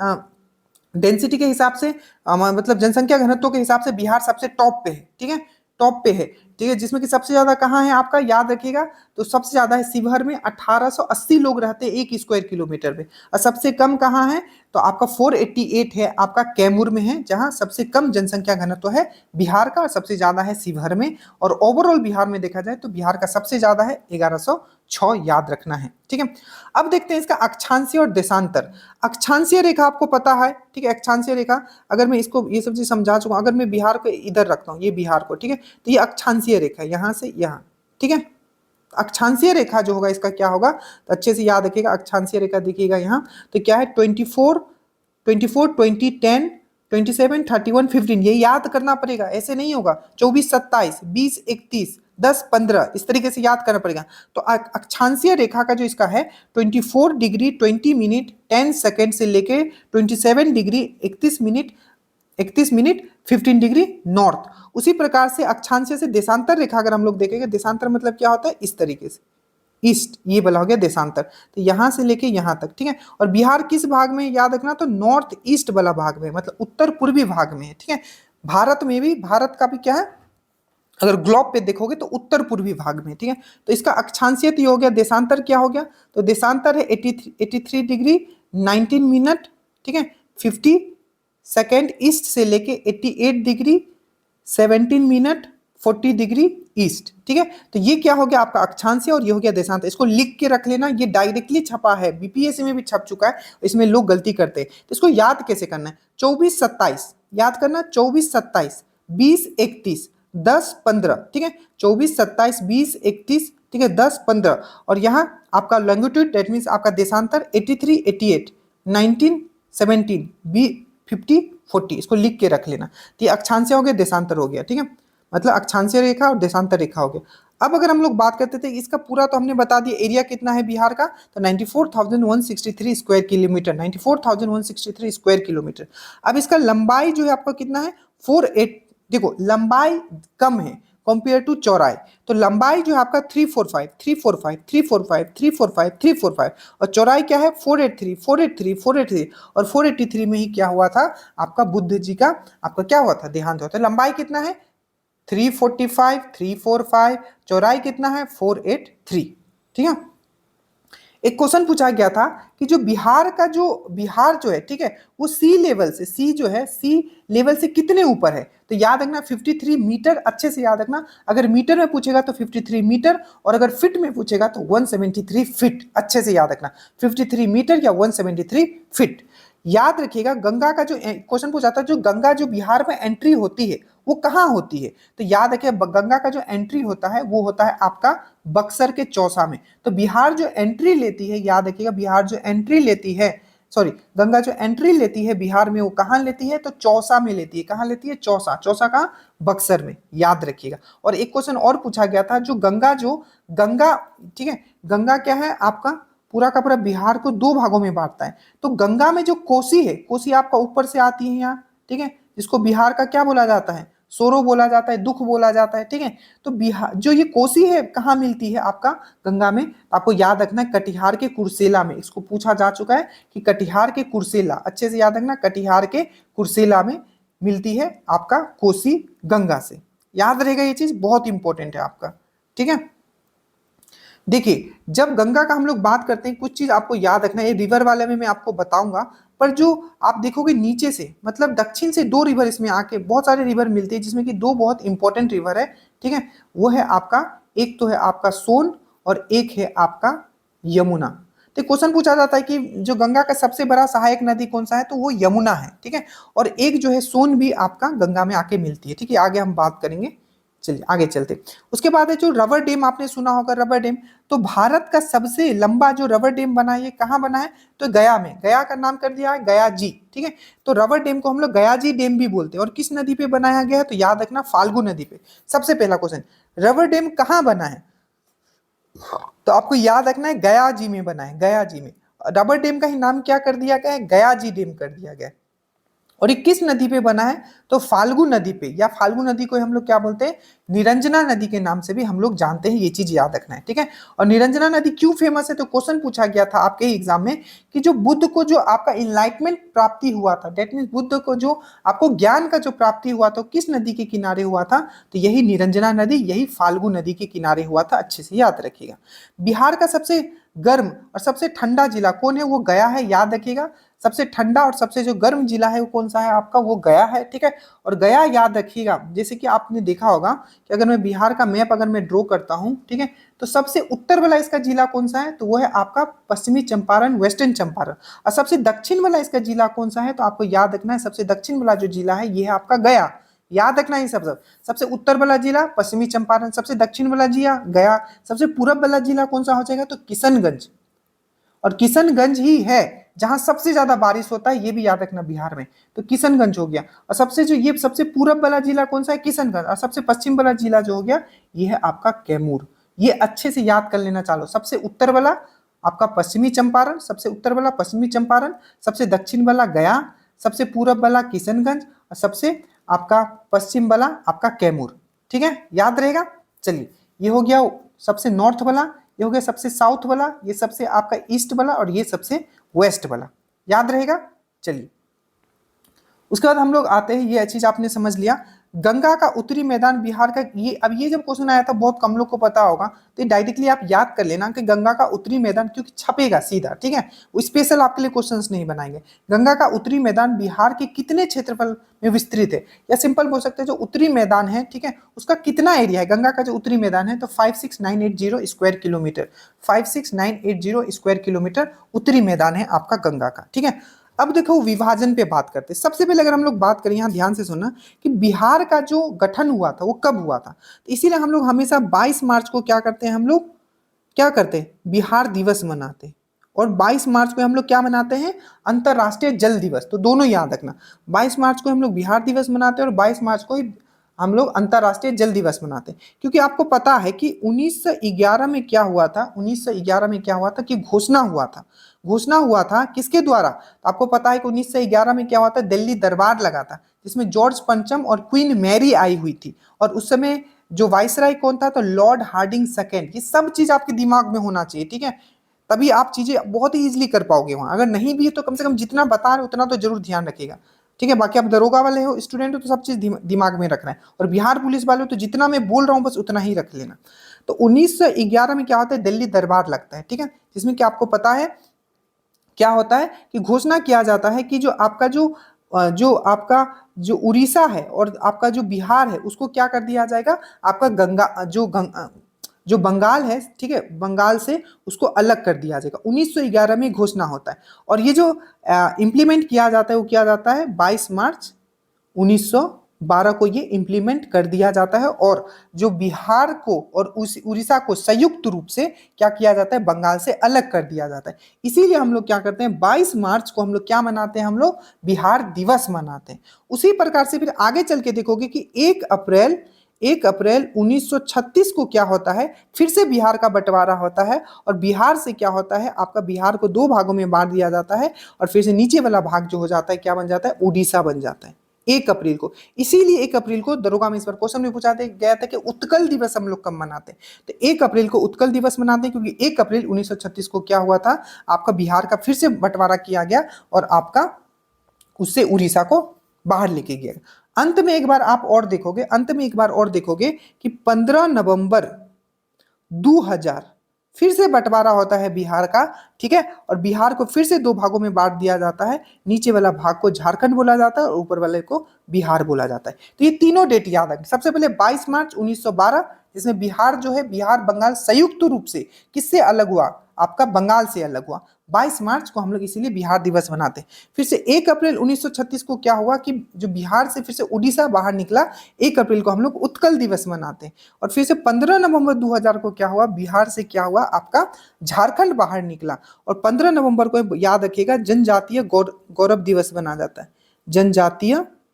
डेंसिटी के हिसाब से, मतलब जनसंख्या घनत्व के हिसाब से बिहार सबसे टॉप पे है। ठीक है, टॉप पे है। ठीक है, जिसमें कि सबसे ज्यादा कहाँ है आपका, याद रखिएगा, तो सबसे ज्यादा है शिवहर में 1880 लोग रहते हैं 1 स्क्वायर किलोमीटर में। और सबसे कम कहाँ है, तो आपका 488 है, आपका कैमूर में है, जहां सबसे कम जनसंख्या घनत्व है बिहार का, और सबसे ज्यादा है शिवहर में। और ओवरऑल बिहार में देखा जाए तो बिहार का सबसे ज्यादा है 1106, याद रखना है। ठीक है, अब देखते हैं इसका अक्षांशीय और देशांतर। अक्षांशीय रेखा आपको पता है, ठीक है, अक्षांशीय रेखा, अगर मैं इसको ये सब चीज समझा चुका हूं, अगर मैं बिहार को इधर रखता हूँ, ये बिहार को, ठीक है, तो ये अक्षांशीय रेखा है, यहाँ से यहाँ। ठीक है, अक्षांशीय रेखा जो होगा इसका क्या होगा, तो अच्छे से याद रखिएगा। अक्षांशीय रेखा देखिएगा यहाँ, तो क्या है 24, 24, 20, 10, 27, 31, 15, ये याद करना पड़ेगा, ऐसे नहीं होगा। 24, 27, 20, 31, 10, 15, इस तरीके से याद करना पड़ेगा। तो अक्षांशीय रेखा का जो इसका है 24 डिग्री 20 मिनट 10 सेकेंड से लेके 27 डिग्री 31 मिनट 15 डिग्री नॉर्थ। उसी प्रकार से अक्षांशीय से देशांतर रेखा अगर हम लोग देखेंगे, देशांतर मतलब क्या होता है, इस तरीके से ईस्ट, ये बोला हो गया देशांतर। तो यहां से लेके यहां तक, ठीक है। और बिहार किस भाग में याद रखना, तो नॉर्थ ईस्ट वाला भाग में, मतलब उत्तर पूर्वी भाग में है, ठीक है। भारत में भी, भारत का भी क्या है, अगर ग्लोब पे देखोगे तो उत्तर पूर्वी भाग में, ठीक है। तो इसका अक्षांशीय तो हो गया, देशांतर क्या हो गया, तो देशांतर है 83 डिग्री 19 मिनट, ठीक है, 50 सेकेंड ईस्ट से लेके 88 डिग्री 17 मिनट 40 डिग्री ईस्ट, ठीक है। तो ये क्या हो गया आपका अक्षांशीय और ये हो गया देशांतर। इसको लिख के रख लेना, ये डायरेक्टली छपा है, बीपीएससी में भी छप चुका है, इसमें लोग गलती करते हैं। तो इसको याद कैसे करना है, 24, 27 याद करना, 24, 27, 20, 31, 10, 15, ठीक है। 24, 27, 20, 31, ठीक है, 10, 15, और यहाँ आपका लॉन्गिट्यूड दैट मीन्स आपका देशांतर 83, 88, 19, 17, 50, 40, इसको लिख के रख लेना। तो ये अक्षांशीय हो गया, देशांतर हो गया, ठीक है, मतलब अक्षांशीय रेखा और देशांतर रेखा हो गया। अब अगर हम लोग बात करते थे इसका पूरा, तो हमने बता दिया एरिया कितना है बिहार का, तो 94,163 स्क्वायर किलोमीटर, 94,163 स्क्वायर किलोमीटर। अब इसका लंबाई जो है आपका कितना है, 48, देखो लंबाई कम है कंपेयर टू चौड़ाई, तो लंबाई जो है आपका 345, 345, 345, 345, 345, और चौड़ाई क्या है 483, 483, 483, और 483 में ही क्या हुआ था आपका बुद्ध जी का आपका क्या हुआ था, देहांत हुआ था। लंबाई कितना है 345, 345, चौड़ाई कितना है 483, ठीक है। एक क्वेश्चन पूछा गया था कि जो बिहार जो है, ठीक है, वो सी लेवल से, सी जो है सी लेवल से कितने ऊपर है, तो याद रखना 53 मीटर, अच्छे से याद रखना। अगर मीटर में पूछेगा तो 53 मीटर, और अगर फीट में पूछेगा तो 173 फीट, अच्छे से याद रखना 53 मीटर या 173 फीट। याद रखिएगा गंगा का जो क्वेश्चन पूछा था, जो गंगा जो बिहार में एंट्री होती है वो कहाँ होती है, तो याद रखिए गंगा का जो एंट्री होता है वो होता है आपका बक्सर के चौसा में। तो बिहार जो एंट्री लेती है, याद रखिएगा बिहार जो एंट्री लेती है, सॉरी गंगा जो एंट्री लेती है बिहार में वो कहाँ लेती है, तो चौसा में लेती है। कहाँ लेती है, चौसा, चौसा कहाँ, बक्सर में, याद रखिएगा। और एक क्वेश्चन और पूछा गया था, जो गंगा, ठीक है, गंगा क्या है आपका पूरा का पूरा बिहार को दो भागों में बांटता है। तो गंगा में जो कोसी है, कोसी आपका ऊपर से आती है यहाँ, ठीक है, जिसको बिहार का क्या बोला जाता है, सोरो बोला जाता है, दुख बोला जाता है, ठीक है। तो बिहार जो ये कोसी है कहाँ मिलती है आपका गंगा में, आपको याद रखना है कटिहार के कुर्सेला में। इसको पूछा जा चुका है कि कटिहार के कुर्सेला, अच्छे से याद रखना, कटिहार के कुर्सेला में मिलती है आपका कोसी गंगा से। याद रहेगा ये चीज, बहुत इंपॉर्टेंट है आपका, ठीक है। देखिए जब गंगा का हम लोग बात करते हैं, कुछ चीज आपको याद रखना है, ये रिवर वाले में मैं आपको बताऊंगा, पर जो आप देखोगे नीचे से, मतलब दक्षिण से दो रिवर इसमें आके, बहुत सारे रिवर मिलते हैं जिसमें कि दो बहुत इंपॉर्टेंट रिवर है, ठीक है। वो है आपका, एक तो है आपका सोन और एक है आपका यमुना। तो क्वेश्चन पूछा जाता है कि जो गंगा का सबसे बड़ा सहायक नदी कौन सा है, तो वो यमुना है, ठीक है। और एक जो है सोन भी आपका गंगा में आके मिलती है, ठीक है, आगे हम बात करेंगे। चलिए आगे चलते। उसके बाद है जो रबर डैम, आपने सुना होगा रबर डैम, तो भारत का सबसे लंबा जो रबर डैम बना है ये कहाँ बना है, तो गया में, गया का नाम कर दिया है गया जी, ठीक है। तो रबर डैम को हम लोग गया जी डैम भी बोलते हैं। और किस नदी पे बनाया गया है, तो याद रखना फाल्गु नदी पे। सबसे पहला क्वेश्चन, रबर डैम कहाँ बना है, तो आपको याद रखना है गया जी में बना है, गया जी में। रबर डैम का ही नाम क्या कर दिया गया है, गया जी डैम कर दिया गया है। और ये किस नदी पे बना है, तो फाल्गु नदी पे, या फाल्गु नदी को हम लोग क्या बोलते हैं, निरंजना नदी के नाम से भी हम लोग जानते हैं, ये चीज याद रखना है, ठीक है। और निरंजना नदी क्यों फेमस है, तो क्वेश्चन पूछा गया था आपके एग्जाम में कि जो बुद्ध को जो आपका इनलाइटमेंट प्राप्ति हुआ था, डेट मीन बुद्ध को जो आपको ज्ञान का जो प्राप्ति हुआ था, किस नदी के किनारे हुआ था, तो यही निरंजना नदी, यही फाल्गु नदी के किनारे हुआ था, अच्छे से याद रखिएगा। बिहार का सबसे गर्म और सबसे ठंडा जिला कौन है, वो गया है, याद रखिएगा। सबसे ठंडा और सबसे जो गर्म जिला है वो कौन सा है आपका, वो गया है, ठीक है। और गया याद रखिएगा, जैसे कि आपने देखा होगा कि अगर मैं बिहार का मैप अगर मैं ड्रॉ करता हूं, ठीक है, तो सबसे उत्तर वाला इसका जिला कौन सा है, तो वो है आपका पश्चिमी चंपारण, वेस्टर्न चंपारण। और सबसे दक्षिण वाला इसका जिला कौन सा है, तो आपको याद रखना है सबसे दक्षिण वाला जो जिला है ये है आपका गया, याद रखना है सब। सबसे उत्तर वाला जिला पश्चिमी चंपारण, सबसे दक्षिण वाला जिला गया, सबसे पूरब वाला जिला कौन सा हो जाएगा, तो किशनगंज। और किशनगंज ही है जहां सबसे ज्यादा बारिश होता है, ये भी याद रखना बिहार में, तो किशनगंज हो गया। और सबसे जो ये सबसे पूरब वाला जिला कौन सा है, किशनगंज। और सबसे पश्चिम वाला जिला जो हो गया ये है आपका कैमूर। ये अच्छे से याद कर लेना चालो। सबसे उत्तर वाला आपका पश्चिमी चंपारण, सबसे उत्तर वाला पश्चिमी चंपारण, सबसे दक्षिण वाला गया, सबसे पूरब वाला किशनगंज, और सबसे आपका पश्चिम वाला आपका कैमूर। ठीक है, याद रहेगा। चलिए, ये हो गया सबसे नॉर्थ वाला, ये हो गया सबसे साउथ वाला, ये सबसे आपका ईस्ट वाला, और ये सबसे वेस्ट वाला। याद रहेगा। चलिए, उसके बाद हम लोग आते हैं, ये चीज आपने समझ लिया। गंगा का उत्तरी मैदान बिहार का, ये अब ये जब क्वेश्चन आया था बहुत कम लोग को पता होगा, तो डायरेक्टली आप याद कर लेना कि गंगा का उत्तरी मैदान, क्योंकि छपेगा सीधा। ठीक है, वो स्पेशल आपके लिए क्वेश्चंस नहीं बनाएंगे। गंगा का उत्तरी मैदान बिहार के कितने क्षेत्रफल में विस्तृत है, या सिंपल बोल सकते हैं जो उत्तरी मैदान है, ठीक है, उसका कितना एरिया है। गंगा का जो उत्तरी मैदान है तो 56980 स्क्वायर किलोमीटर, 56980 स्क्वायर किलोमीटर उत्तरी मैदान है आपका गंगा का। ठीक है, अब देखो विभाजन पे बात करते हैं। सबसे पहले अगर हम लोग बात करें, यहाँ ध्यान से सुनना, कि बिहार का जो गठन हुआ था वो कब हुआ था। तो इसीलिए हम लोग हमेशा 22 मार्च को क्या करते हैं, हम लोग क्या करते हैं, बिहार दिवस मनाते हैं। और 22 मार्च को हम लोग क्या मनाते हैं, अंतरराष्ट्रीय जल दिवस। तो दोनों याद रखना, 22 मार्च को हम लोग बिहार दिवस मनाते हैं और 22 मार्च को ही हम लोग अंतरराष्ट्रीय जल दिवस मनाते हैं। क्योंकि आपको पता है कि 1911 में क्या हुआ था, 1911 में क्या हुआ था कि घोषणा हुआ था। घोषणा हुआ था किसके द्वारा, तो आपको पता है कि 1911 में क्या हुआ था, दिल्ली दरबार लगा था, जिसमें जॉर्ज पंचम और क्वीन मैरी आई हुई थी। और उस समय जो वाइसराय कौन था, तो लॉर्ड हार्डिंग सेकेंड। ये सब चीज आपके दिमाग में होना चाहिए। ठीक है, तभी आप चीजें बहुत ही इजीली कर पाओगे वहां। अगर नहीं भी है तो कम से कम जितना बता रहे उतना तो जरूर ध्यान रखिएगा। ठीक है, बाकी आप दरोगा वाले हो, स्टूडेंट हो, तो सब चीज दिमाग में रखना है। और बिहार पुलिस वाले हो तो जितना मैं बोल रहा हूँ बस उतना ही रख लेना। तो 1911 में क्या होता है, दिल्ली दरबार लगता है। ठीक है, जिसमें कि आपको पता है क्या होता है कि घोषणा किया जाता है कि जो आपका जो आपका जो उड़ीसा है और आपका जो बिहार है उसको क्या कर दिया जाएगा, आपका जो बंगाल है, ठीक है, बंगाल से उसको अलग कर दिया जाएगा। 1911 में घोषणा होता है। और ये जो इम्प्लीमेंट किया जाता है वो किया जाता है 22 मार्च 1912 को ये इम्प्लीमेंट कर दिया जाता है। और जो बिहार को और उड़ीसा को संयुक्त रूप से क्या किया जाता है, बंगाल से अलग कर दिया जाता है। इसीलिए हम लोग क्या करते हैं, 22 मार्च को हम लोग क्या मनाते हैं, हम लोग बिहार दिवस मनाते हैं। उसी प्रकार से फिर आगे चल के देखोगे कि 1 अप्रैल 1936 को क्या होता है, फिर से बिहार का बंटवारा होता है। और बिहार से क्या होता है, आपका बिहार को 2 भागों में बांट दिया जाता है। और फिर से नीचे वाला भाग जो हो जाता है क्या बन जाता है, उड़ीसा बन जाता है 1 अप्रैल को। इसीलिए 1 अप्रैल को दरोगा में इस बार क्वेश्चन में पूछा गया था कि उत्कल दिवस हम लोग कब मनाते हैं। तो 1 अप्रैल को उत्कल दिवस मनाते हैं, क्योंकि 1 अप्रैल 1936 को क्या हुआ था, आपका बिहार का फिर से बंटवारा किया गया और आपका उससे उड़ीसा को बाहर लेके गया। अंत में एक बार आप और देखोगे, अंत में एक बार और देखोगे कि 15 नवंबर 2000 फिर से बंटवारा होता है बिहार का। ठीक है, और बिहार को फिर से 2 भागों में बांट दिया जाता है। नीचे वाला भाग को झारखंड बोला जाता है और ऊपर वाले को बिहार बोला जाता है। तो ये तीनों डेट याद रखें। सबसे पहले 22 मार्च 1912, जिसमें बिहार जो है, बिहार बंगाल संयुक्त रूप से किससे अलग हुआ, आपका बंगाल से अलग हुआ। 22 मार्च को हम लोग इसीलिए बिहार दिवस मनाते हैं। फिर से 1 अप्रैल 1936 को क्या हुआ कि जो बिहार से फिर से उड़ीसा बाहर निकला, 1 अप्रैल को हम लोग उत्कल दिवस मनाते हैं। और फिर से 15 नवंबर 2000 को क्या हुआ, बिहार से क्या हुआ, आपका झारखंड बाहर निकला। और 15 नवंबर को याद रखिएगा जनजातीय गौरव दिवस मनाया जाता है।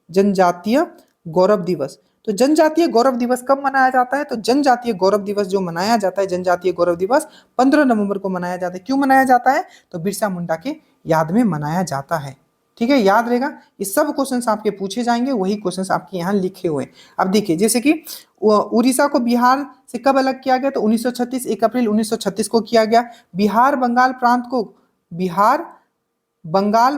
जनजातीय गौरव दिवस। तो जनजातीय गौरव दिवस कब मनाया जाता है, तो जनजातीय गौरव दिवस जो मनाया जाता है, जनजातीय गौरव दिवस 15 नवंबर को मनाया जाता है। क्यों मनाया जाता है, तो बिरसा मुंडा के याद में मनाया जाता है। ठीक है, याद रहेगा। ये सब क्वेश्चंस आपके पूछे जाएंगे, वही क्वेश्चंस आपके यहाँ लिखे हुए हैं। अब देखिए, जैसे कि उड़ीसा को बिहार से कब अलग किया गया, तो 1936, 1 अप्रैल 1936 को किया गया। बिहार बंगाल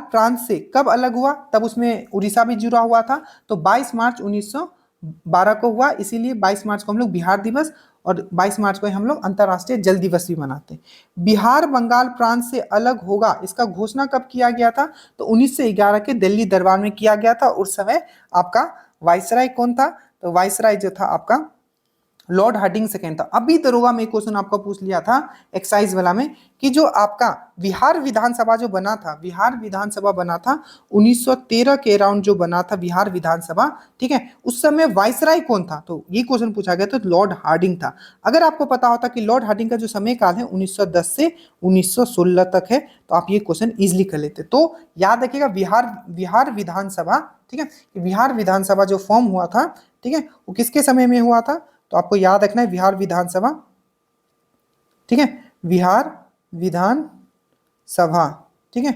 प्रांत से कब अलग हुआ, तब उसमें उड़ीसा भी जुड़ा हुआ था, तो 22 मार्च 1912 को हुआ। इसीलिए 22 मार्च को हम लोग बिहार दिवस और 22 मार्च को हम लोग अंतर्राष्ट्रीय जल दिवस भी मनाते हैं। बिहार बंगाल प्रांत से अलग होगा, इसका घोषणा कब किया गया था, तो 1911 के दिल्ली दरबार में किया गया था। उस समय आपका वाइसराय कौन था, तो वाइसराय जो था आपका लॉर्ड हार्डिंग सेकेंड था। अभी दरोगा में क्वेश्चन आपका पूछ लिया था एक्साइज वाला में कि जो आपका बिहार विधानसभा जो बना था, बिहार विधानसभा बना था 1913 के अराउंड जो बना था बिहार विधानसभा, ठीक है, उस समय वाइसराय कौन था, तो ये क्वेश्चन पूछा गया, तो लॉर्ड हार्डिंग था। अगर आपको पता होता कि लॉर्ड हार्डिंग का जो समय काल है 1910 से 1916 तक है, तो आप ये क्वेश्चन इजिली कर लेते। तो याद रखिएगा बिहार विधानसभा, ठीक है, बिहार विधानसभा जो फॉर्म हुआ था, ठीक है, वो किसके समय में हुआ था, तो आपको याद रखना है बिहार विधानसभा, ठीक है, बिहार विधान सभा, ठीक है,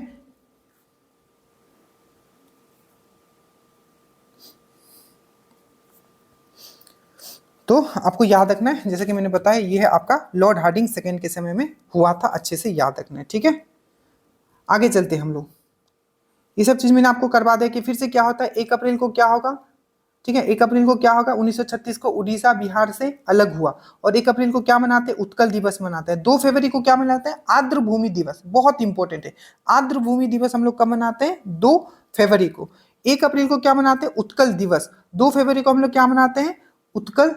तो आपको याद रखना है, जैसे कि मैंने बताया ये है आपका लॉर्ड हार्डिंग सेकेंड के समय में हुआ था, अच्छे से याद रखना है, ठीक है। आगे चलते हम लोग, ये सब चीज मैंने आपको करवा दिया कि फिर से क्या होता है 1 अप्रैल को क्या होगा, ठीक है, 1 अप्रैल को क्या होगा, 1936 को उड़ीसा बिहार से अलग हुआ, और 1 अप्रैल को क्या मनाते हैं, उत्कल दिवस मनाते हैं। 2 फरवरी को क्या मनाते हैं, आर्द्र भूमि दिवस, बहुत इंपॉर्टेंट है, आर्द्र भूमि दिवस हम लोग कब मनाते हैं, 2 फरवरी को। 1 अप्रैल को क्या मनाते हैं, उत्कल दिवस। 2 फरवरी को हम लोग क्या मनाते हैं, उत्कल,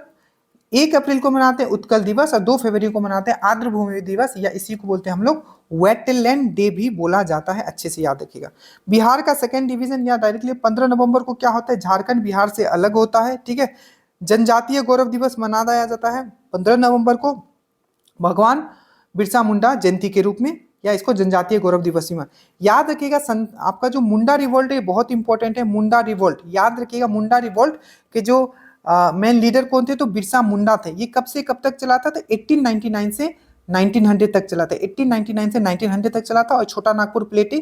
1 अप्रैल को मनाते हैं उत्कल दिवस, और 2 फरवरी को मनाते हैं आर्द्र भूमि दिवस, या इसी को बोलते हैं हम लोग वेटलैंड डे भी बोला जाता है, अच्छे से याद रखिएगा। बिहार का सेकेंड डिवीजन या डायरेक्टली 15 नवंबर को क्या होता है, झारखंड बिहार से अलग होता है, ठीक है। जनजातीय गौरव दिवस मनाया जाता है 15 नवंबर को भगवान बिरसा मुंडा जयंती के रूप में, या इसको जनजातीय गौरव दिवस में याद रखिएगा। आपका जो मुंडा रिवोल्ट है बहुत इंपॉर्टेंट है, मुंडा रिवोल्ट याद रखिएगा। मुंडा रिवोल्ट के जो मेन लीडर कौन थे, तो बिरसा मुंडा थे। ये कब से कब तक चला था, तो 1899 से 1900 तक चला था, 1899 से 1900 तक चला था। और छोटा नागपुर प्लेटू,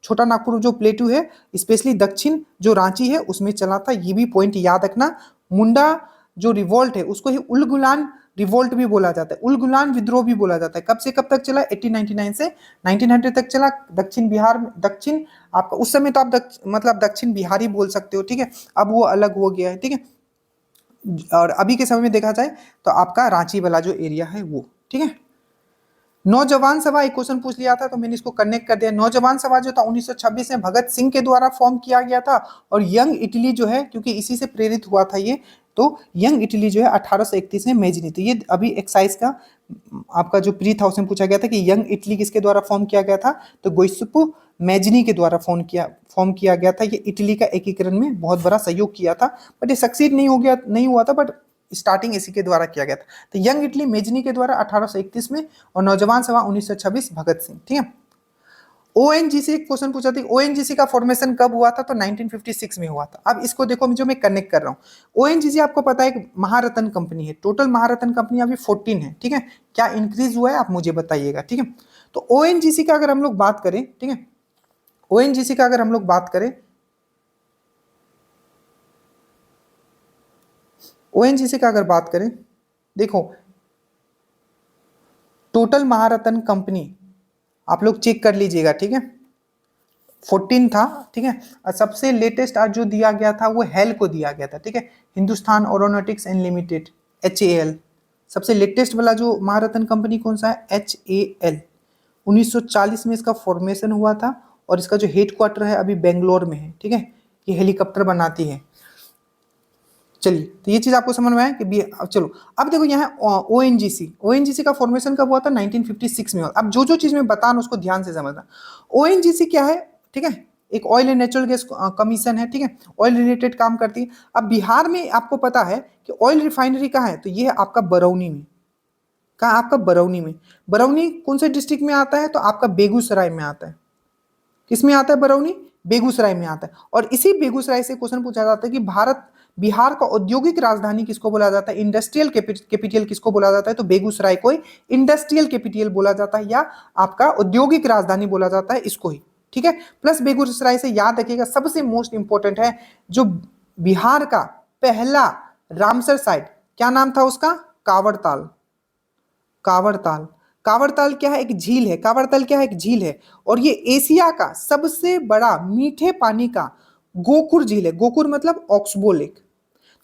छोटा नागपुर जो प्लेटू है स्पेशली दक्षिण जो रांची है उसमें चला था, ये भी पॉइंट याद रखना। मुंडा जो रिवोल्ट है उसको ही उलगुलान रिवोल्ट भी बोला जाता है, उलगुलान विद्रोह भी बोला जाता है। कब से कब तक चला, 1899 से 1900 तक चला। दक्षिण बिहार में, दक्षिण आपका उस समय तो आप मतलब दक्षिण बिहारी बोल सकते हो, ठीक है, अब वो अलग हो गया है, ठीक है। और अभी के समय में देखा जाए तो आपका रांची वाला जो एरिया है वो, ठीक है। नौजवान सभा एक क्वेश्चन पूछ लिया था तो मैंने इसको कनेक्ट कर दिया। नौजवान सभा जो था 1926 में भगत सिंह के द्वारा फॉर्म किया गया था, और यंग इटली जो है क्योंकि इसी से प्रेरित हुआ था ये, तो यंग इटली जो है 1831 में मेजनी, तो ये अभी एक्साइज का आपका जो प्री था उसमें पूछा गया था कि यंग इटली किसके द्वारा फॉर्म किया गया था, तो गोइसुपु मैजनी के द्वारा फॉर्म किया गया था। ये इटली का एकीकरण में बहुत बड़ा सहयोग किया था, बट ये सक्सीड नहीं हुआ था, बट स्टार्टिंग इसी के द्वारा किया गया था। तो यंग इटली मेजनी के द्वारा 1831 में, और नौजवान सभा 1926 भगत सिंह, ठीक है। ओएनजीसी क्वेश्चन पूछा था, ओएनजीसी का फॉर्मेशन कब हुआ था, तो 1956 में हुआ था। अब इसको देखो जो मैं कनेक्ट कर रहा हूँ, ओएनजीसी आपको पता है एक महारत्न कंपनी है, टोटल महारत्न कंपनी अभी 14 है, ठीक है। क्या इंक्रीज हुआ है आप मुझे बताइएगा, ठीक है। तो ओएनजीसी का अगर हम लोग बात करें, ठीक है, ओएनजीसी का अगर हम लोग बात करें, ओएनजीसी का अगर बात करें, देखो टोटल महारत्न कंपनी आप लोग चेक कर लीजिएगा, ठीक है, 14 था, ठीक है। और सबसे लेटेस्ट आज जो दिया गया था वो हेल को दिया गया था, ठीक है, Hindustan aeronautics and limited, HAL। सबसे लेटेस्ट वाला जो महारत्न कंपनी कौन सा है, HAL। 1940 में इसका फॉर्मेशन हुआ था, और इसका जो हेड क्वार्टर है अभी बेंगलोर में है, ठीक है। ये हेलीकॉप्टर बनाती है। चलिए, तो ये चीज आपको समझ में आया कि चलो अब देखो यहाँ ओएनजीसी का फॉर्मेशन कब हुआ था, 1956 में हुआ। अब जो चीज मैं बता रहा उसको ध्यान से समझना। ओएनजीसी क्या है, ठीक है, एक oil and natural gas commission है, ठीक है, ऑयल रिलेटेड काम करती है। अब बिहार में आपको पता है कि ऑयल रिफाइनरी कहाँ है, तो ये है आपका बरौनी में। कहाँ, आपका बरौनी में। बरौनी कौन से डिस्ट्रिक्ट में आता है, तो आपका बेगूसराय में आता है। किस में आता है बरौनी, बेगूसराय में आता है। और इसी बेगूसराय से क्वेश्चन पूछा जाता है कि बिहार का औद्योगिक राजधानी किसको बोला जाता है, इंडस्ट्रियल कैपिटल किसको बोला जाता है, तो बेगूसराय को इंडस्ट्रियल कैपिटल बोला जाता है, या आपका औद्योगिक राजधानी बोला जाता है इसको ही, ठीक है। प्लस बेगूसराय से याद रखिएगा सबसे मोस्ट इंपॉर्टेंट है जो बिहार का पहला रामसर साइट, क्या नाम था उसका, कांवड़ताल। कांवड़ताल, कांवड़ताल क्या है, एक झील है। कांवड़ताल क्या है, एक झील है, और ये एशिया का सबसे बड़ा मीठे पानी का गोकुर झील है। गोकुर मतलब ऑक्सबो लेक।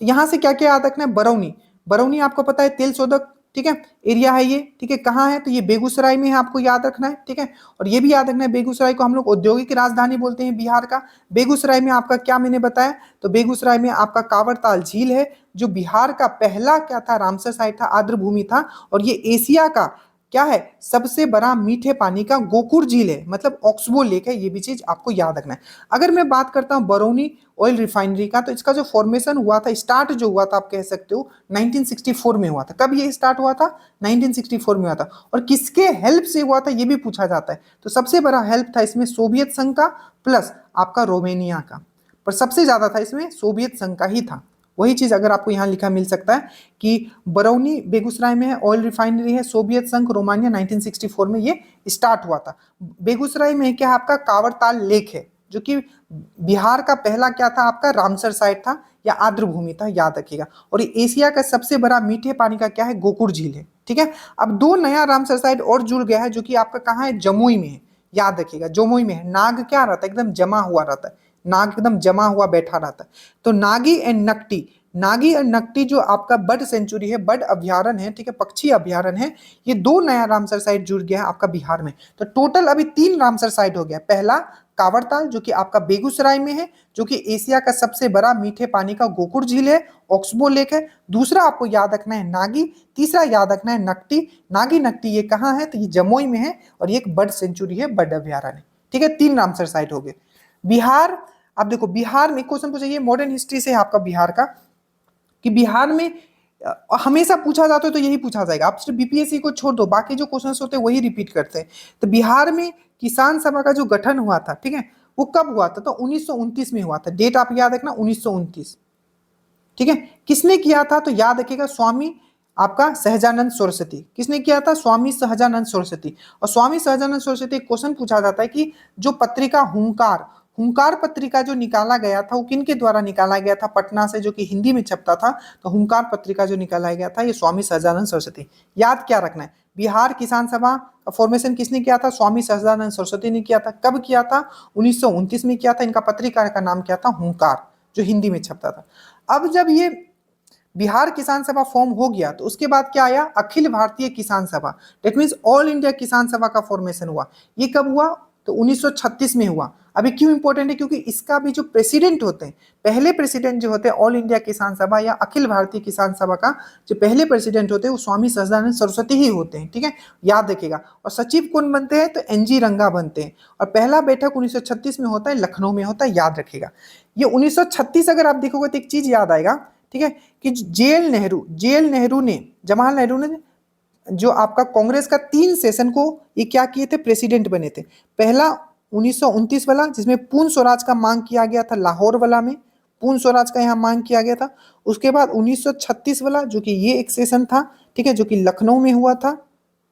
तो यहां से क्या क्या याद रखना है, बरौनी। बरौनी आपको पता है तेल शोधक ठीक है, एरिया है ये, ठीक है, कहाँ है, तो ये बेगूसराय में है, आपको याद रखना है, ठीक है। और ये भी याद रखना है, बेगूसराय को हम लोग औद्योगिक राजधानी बोलते हैं बिहार का। बेगूसराय में आपका क्या मैंने बताया, तो बेगूसराय में आपका कांवरताल झील है, जो बिहार का पहला क्या था, रामसर साइट था, आर्द्र भूमि था, और ये एशिया का क्या है, सबसे बड़ा मीठे पानी का गोकुर झील है, मतलब ऑक्सबो लेक है, ये भी चीज आपको याद रखना है। अगर मैं बात करता हूं बरौनी ऑयल रिफाइनरी का, तो इसका जो फॉर्मेशन हुआ था, स्टार्ट जो हुआ था, आप कह सकते हो 1964 में हुआ था। कब ये स्टार्ट हुआ था, 1964 में हुआ था। और किसके हेल्प से हुआ था, ये भी पूछा जाता है। तो सबसे बड़ा हेल्प था इसमें सोवियत संघ का, प्लस आपका रोमेनिया का, पर सबसे ज्यादा था इसमें सोवियत संघ का ही था। वही चीज अगर आपको यहाँ लिखा मिल सकता है कि बरौनी बेगूसराय में है, ऑयल रिफाइनरी है, सोवियत संघ रोमानिया, 1964 में ये स्टार्ट हुआ था। बेगूसराय में क्या है, आपका कांवरताल लेक है, जो कि बिहार का पहला क्या था, आपका रामसर साइट था या आर्द्र भूमि था, याद रखिएगा। और ये एशिया का सबसे बड़ा मीठे पानी का क्या है, गोकुर झील है, ठीक है। अब दो नया रामसर साइट और जुड़ गया है, जो कि आपका कहाँ है, जमुई में है, याद रखिएगा, जमुई में है। नाग क्या रहता है, एकदम जमा हुआ रहता है, नाग एकदम जमा हुआ बैठा रहता है। तो नागी एंड नकटी, नागी और नकटी जो आपका बर्ड सेंचुरी है, बर्ड अभ्यारण है, ठीक है, पक्षी अभ्यारण है, ये दो नया रामसर साइट जुड़ गया है आपका बिहार में। तो टोटल अभी 3 रामसर साइट हो गया। पहला कांवरताल, जो कि आपका बेगूसराय में है, जो कि एशिया का सबसे बड़ा मीठे पानी का गोकुर झील है, ऑक्सबो लेक है। दूसरा आपको याद रखना है नागी, तीसरा याद रखना है नकटी। नागी नकटी ये कहाँ है, तो ये जमुई में है, और ये एक बर्ड सेंचुरी है, बर्ड अभ्यारण है, ठीक है। 3 रामसर साइट हो गए। बिहार, अब देखो बिहार में क्वेश्चन पूछा, ये मॉडर्न हिस्ट्री से है आपका बिहार का, कि बिहार में हमेशा पूछा जाता है, तो यही पूछा जाएगा। आप सिर्फ बीपीएससी को छोड़ दो, बाकी जो क्वेश्चंस होते हैं वही रिपीट करते हैं। तो बिहार में किसान सभा का जो गठन हुआ था, ठीक है, वो कब हुआ था, तो 1929 में हुआ था। डेट आप याद रखना, 1929, ठीक है। किसने किया था, तो याद रखिएगा, स्वामी आपका सहजानंद सरस्वती। किसने किया था, स्वामी सहजानंद सरस्वती। और स्वामी सहजानंद सरस्वती, एक क्वेश्चन पूछा जाता है कि जो पत्रिका हुंकार, हुंकार पत्रिका जो निकाला गया था, वो किन के द्वारा निकाला गया था, पटना से, जो कि हिंदी में छपता था। तो हुंकार पत्रिका जो निकाला गया था, ये स्वामी सहजानंद सरस्वती। याद क्या रखना है, बिहार किसान सभा का फॉर्मेशन किसने किया था, स्वामी सहजानंद सरस्वती ने किया था। कब किया था, 1929 में किया था। इनका पत्रिका का नाम क्या था, हुंकार, जो हिंदी में छपता था। अब जब ये बिहार किसान सभा फॉर्म हो गया, तो उसके बाद क्या आया, अखिल भारतीय किसान सभा, डेट मीन्स ऑल इंडिया किसान सभा का फॉर्मेशन हुआ। ये कब हुआ, तो 1936 में हुआ। अभी क्यों इंपॉर्टेंट है, क्योंकि इसका भी जो प्रेसिडेंट होते हैं, पहले प्रेसिडेंट जो होते हैं ऑल इंडिया किसान सभा या अखिल भारतीय किसान सभा का, जो पहले प्रेसिडेंट होते हैं वो स्वामी सहजानंद सरस्वती ही होते हैं, ठीक है, याद रखिएगा। और सचिव कौन बनते हैं, तो एनजी रंगा बनते हैं। और पहला बैठक 1936 में होता है, लखनऊ में होता है, याद रखिएगा। ये 1936 अगर आप देखोगे तो एक चीज याद आएगा, ठीक है, कि जेएल नेहरू ने, जवाहरलाल नेहरू ने, जो आपका कांग्रेस का 3 सेशन को ये क्या किए थे, प्रेसिडेंट बने थे। पहला 1929 वाला, जिसमें पूर्ण स्वराज का मांग किया गया था, लाहौर वाला में पूर्ण स्वराज का यहाँ मांग किया गया था। उसके बाद 1936 वाला, जो कि ये एक सेशन था, ठीक है, जो कि लखनऊ में हुआ था,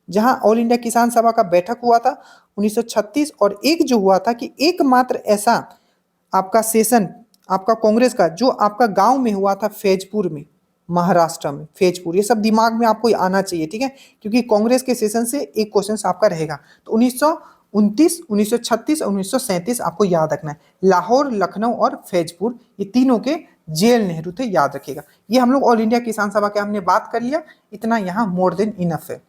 जहां ऑल इंडिया किसान सभा का बैठक हुआ था 1936। और एक जो हुआ था कि एकमात्र ऐसा आपका सेशन आपका कांग्रेस का, जो आपका गांव में हुआ था, फैजपुर में, महाराष्ट्र में, फैजपुर। ये सब दिमाग में आपको आना चाहिए, ठीक है, क्योंकि कांग्रेस के सेशन से एक क्वेश्चन आपका रहेगा। तो 1929, 1936 और 1937 आपको याद रखना है। लाहौर, लखनऊ और फैजपुर, ये तीनों के जेएल नेहरू थे, याद रखिएगा। ये हम लोग ऑल इंडिया किसान सभा के हमने बात कर लिया, इतना यहाँ मोर देन इनफ है।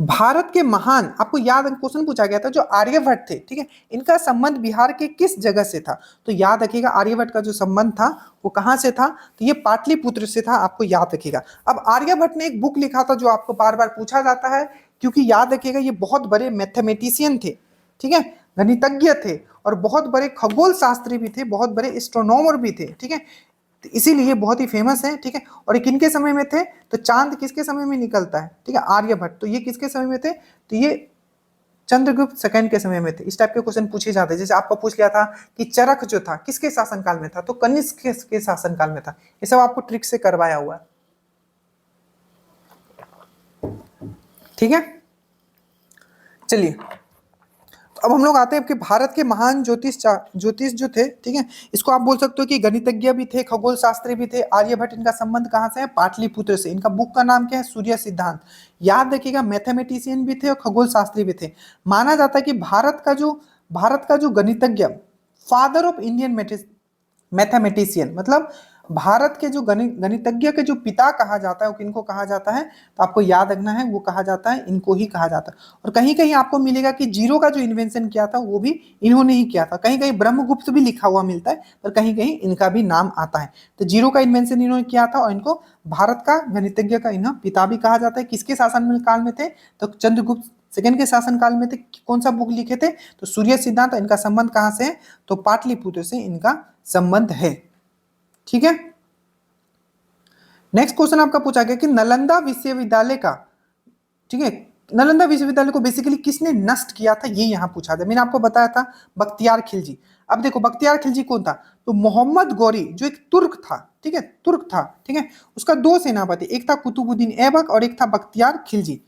भारत के महान, आपको याद क्वेश्चन पूछा गया था, जो आर्यभट्ट थे, ठीक है, इनका संबंध बिहार के किस जगह से था, तो याद रखिएगा आर्यभट्ट का जो संबंध था वो कहां से था, तो ये पाटलिपुत्र से था, आपको याद रखिएगा। अब आर्यभट्ट ने एक बुक लिखा था, जो आपको बार बार पूछा जाता है, क्योंकि याद रखिएगा ये बहुत बड़े मैथमेटिशियन थे, ठीक है, गणितज्ञ थे, और बहुत बड़े खगोल शास्त्री भी थे, बहुत बड़े एस्ट्रोनॉमर भी थे, ठीक है, तो इसीलिए बहुत ही फेमस है, ठीक है। और ये किनके समय में थे, तो चांद किसके समय में निकलता है, ठीक है, आर्यभट्ट, तो ये किसके समय में थे, तो ये चंद्रगुप्त सेकंड के समय में थे। इस टाइप के क्वेश्चन पूछे जाते हैं। जैसे आपको पूछ लिया था कि चरक जो था किसके शासनकाल में था, तो कनिष्क के शासनकाल में था। ये सब आपको ट्रिक से करवाया हुआ है, ठीक है। चलिए अब हम लोग आते हैं कि भारत के महान ज्योतिष जो थे, ठीक है, इसको आप बोल सकते हो कि गणितज्ञ भी थे, खगोल शास्त्री भी थे। आर्यभट्ट, इनका संबंध कहाँ से है, पाटलिपुत्र से। इनका बुक का नाम क्या है, सूर्य सिद्धांत। याद रखिएगा, मैथमेटिशियन भी थे और खगोल शास्त्री भी थे। माना जाता है कि भारत का जो गणितज्ञ, फादर ऑफ इंडियन मैथमेटिशियन, मतलब भारत के जो गणितज्ञ के जो पिता कहा जाता है वो किनको कहा जाता है, तो आपको याद रखना है वो कहा जाता है, इनको ही कहा जाता है। और कहीं कहीं आपको मिलेगा कि जीरो का जो इन्वेंशन किया था वो भी इन्होंने ही किया था, कहीं कहीं ब्रह्मगुप्त भी लिखा हुआ मिलता है, पर कहीं कहीं इनका भी नाम आता है। तो जीरो का इन्वेंशन इन्होंने किया था और इनको भारत का गणितज्ञ का इन्हें पिता भी कहा जाता है। किसके शासन काल में थे, तो चंद्रगुप्त सेकंड के शासन काल में थे। कौन सा बुक लिखे थे, तो सूर्य सिद्धांत। इनका संबंध कहां से है, तो पाटलिपुत्र से इनका संबंध है। ठीक है, नेक्स्ट क्वेश्चन आपका पूछा गया कि नालंदा विश्वविद्यालय का, ठीक है, नालंदा विश्वविद्यालय को बेसिकली किसने नष्ट किया था, ये यहां पूछा था। मैंने आपको बताया था बख्तियार खिलजी। अब देखो बख्तियार खिलजी कौन था, तो मोहम्मद गौरी जो एक तुर्क था, ठीक है, तुर्क था, ठीक है, उसका दो सेनापति, एक था कुतुबुद्दीन ऐबक और एक था बख्तियार खिलजी।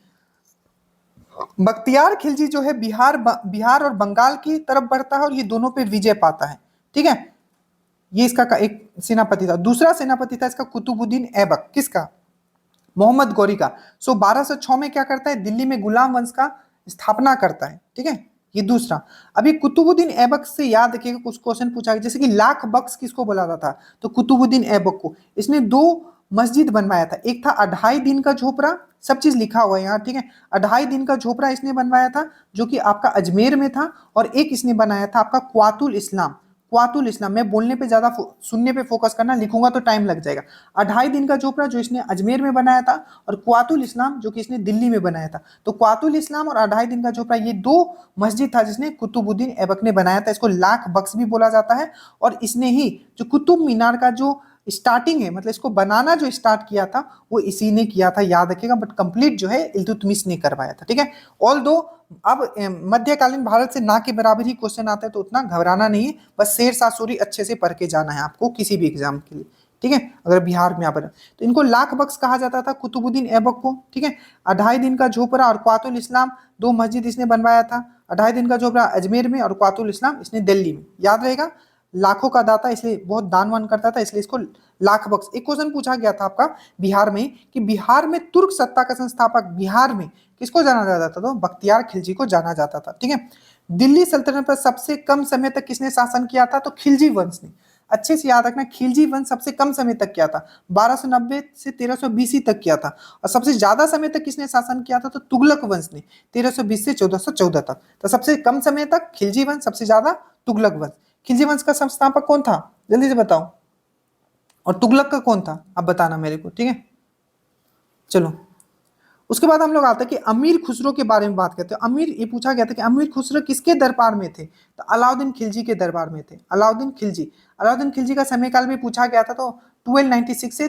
बख्तियार खिलजी जो है बिहार और बंगाल की तरफ बढ़ता है और ये दोनों पे विजय पाता है। ठीक है, ये इसका एक सेनापति था। दूसरा सेनापति था इसका कुतुबुद्दीन ऐबक, किसका, मोहम्मद गौरी का। सो 1206 में क्या करता है, दिल्ली में गुलाम वंश का स्थापना करता है। ठीक है, ये दूसरा। अभी कुतुबुद्दीन ऐबक से याद रखिएगा कुछ क्वेश्चन पूछा गया, जैसे कि लाख बख्श किसको बोला जाता था, तो कुतुबुद्दीन ऐबक को। इसने दो मस्जिद बनवाया था, एक था 2.5 दिन का झोपड़ा, सब चीज लिखा हुआ है यहाँ, ठीक है। 2.5 दिन का झोपड़ा इसने बनवाया था जो कि आपका अजमेर में था, और एक इसने बनाया था आपका क्वातुल इस्लाम। क्वातुल इस्लाम, मैं बोलने पे ज्यादा सुनने पे फोकस करना, लिखूंगा तो टाइम लग जाएगा। 2.5 दिन का झोपड़ा जो इसने अजमेर में बनाया था, और क्वातुल इस्लाम जो कि इसने दिल्ली में बनाया था। तो क्वातुल इस्लाम और 2.5 दिन का झोपड़ा, ये दो मस्जिद था जिसने कुतुबुद्दीन ऐबक ने बनाया था। इसको लाख बख्श भी बोला जाता है। और इसने ही जो कुतुब मीनार का जो स्टार्टिंग है, मतलब इसको बनाना जो स्टार्ट किया था वो इसी ने किया था, याद रखिएगा। बट कंप्लीट जो है इल्तुतमिश ने करवाया था। ठीक है, ऑल दो अब मध्यकालीन भारत से ना के बराबर ही क्वेश्चन आता है, तो उतना घबराना नहीं है, बस शेर शाह सूरी अच्छे से पढ़ के जाना है आपको किसी भी एग्जाम के लिए। ठीक है, अगर बिहार में यहाँ पर, तो इनको लाख बख्श कहा जाता था कुतुबुद्दीन ऐबक को। ठीक है, 2.5 दिन का झोपड़ा और क्वातुल इस्लाम, दो मस्जिद इसने बनवाया था। 2.5 दिन का झोपड़ा अजमेर में और क्वातुल इस्लाम इसने दिल्ली में, याद रहेगा। लाखों का दाता, इसलिए बहुत दान वान करता था, इसलिए इसको लाख बख्श। एक क्वेश्चन पूछा गया था आपका बिहार में कि बिहार में तुर्क सत्ता का संस्थापक बिहार में किसको जाना जाता था, तो बख्तियार खिलजी को जाना जाता था। ठीक है, दिल्ली सल्तनत पर सबसे कम समय तक किसने शासन किया था, तो खिलजी वंश ने। अच्छे से याद रखना, खिलजी वंश सबसे कम समय तक किया था, 1290 से 1320 तक किया था। और सबसे ज्यादा समय तक किसने शासन किया था, तो तुगलक वंश ने, 1320 से 1414 तक। तो सबसे कम समय तक खिलजी वंश, सबसे ज्यादा तुगलक वंश। खिलजी वंश का संस्थापक कौन था, जल्दी से बताओ, और तुगलक का कौन था, अब बताना मेरे को। ठीक है, चलो उसके बाद हम लोग आते हैं कि अमीर खुसरो के बारे में बात करते हैं। अमीर, ये पूछा गया था कि अमीर खुसरो किसके दरबार में थे, तो अलाउद्दीन खिलजी के दरबार में थे। अलाउद्दीन खिलजी, अलाउद्दीन खिलजी का समय काल भी पूछा गया था, तो 1296 से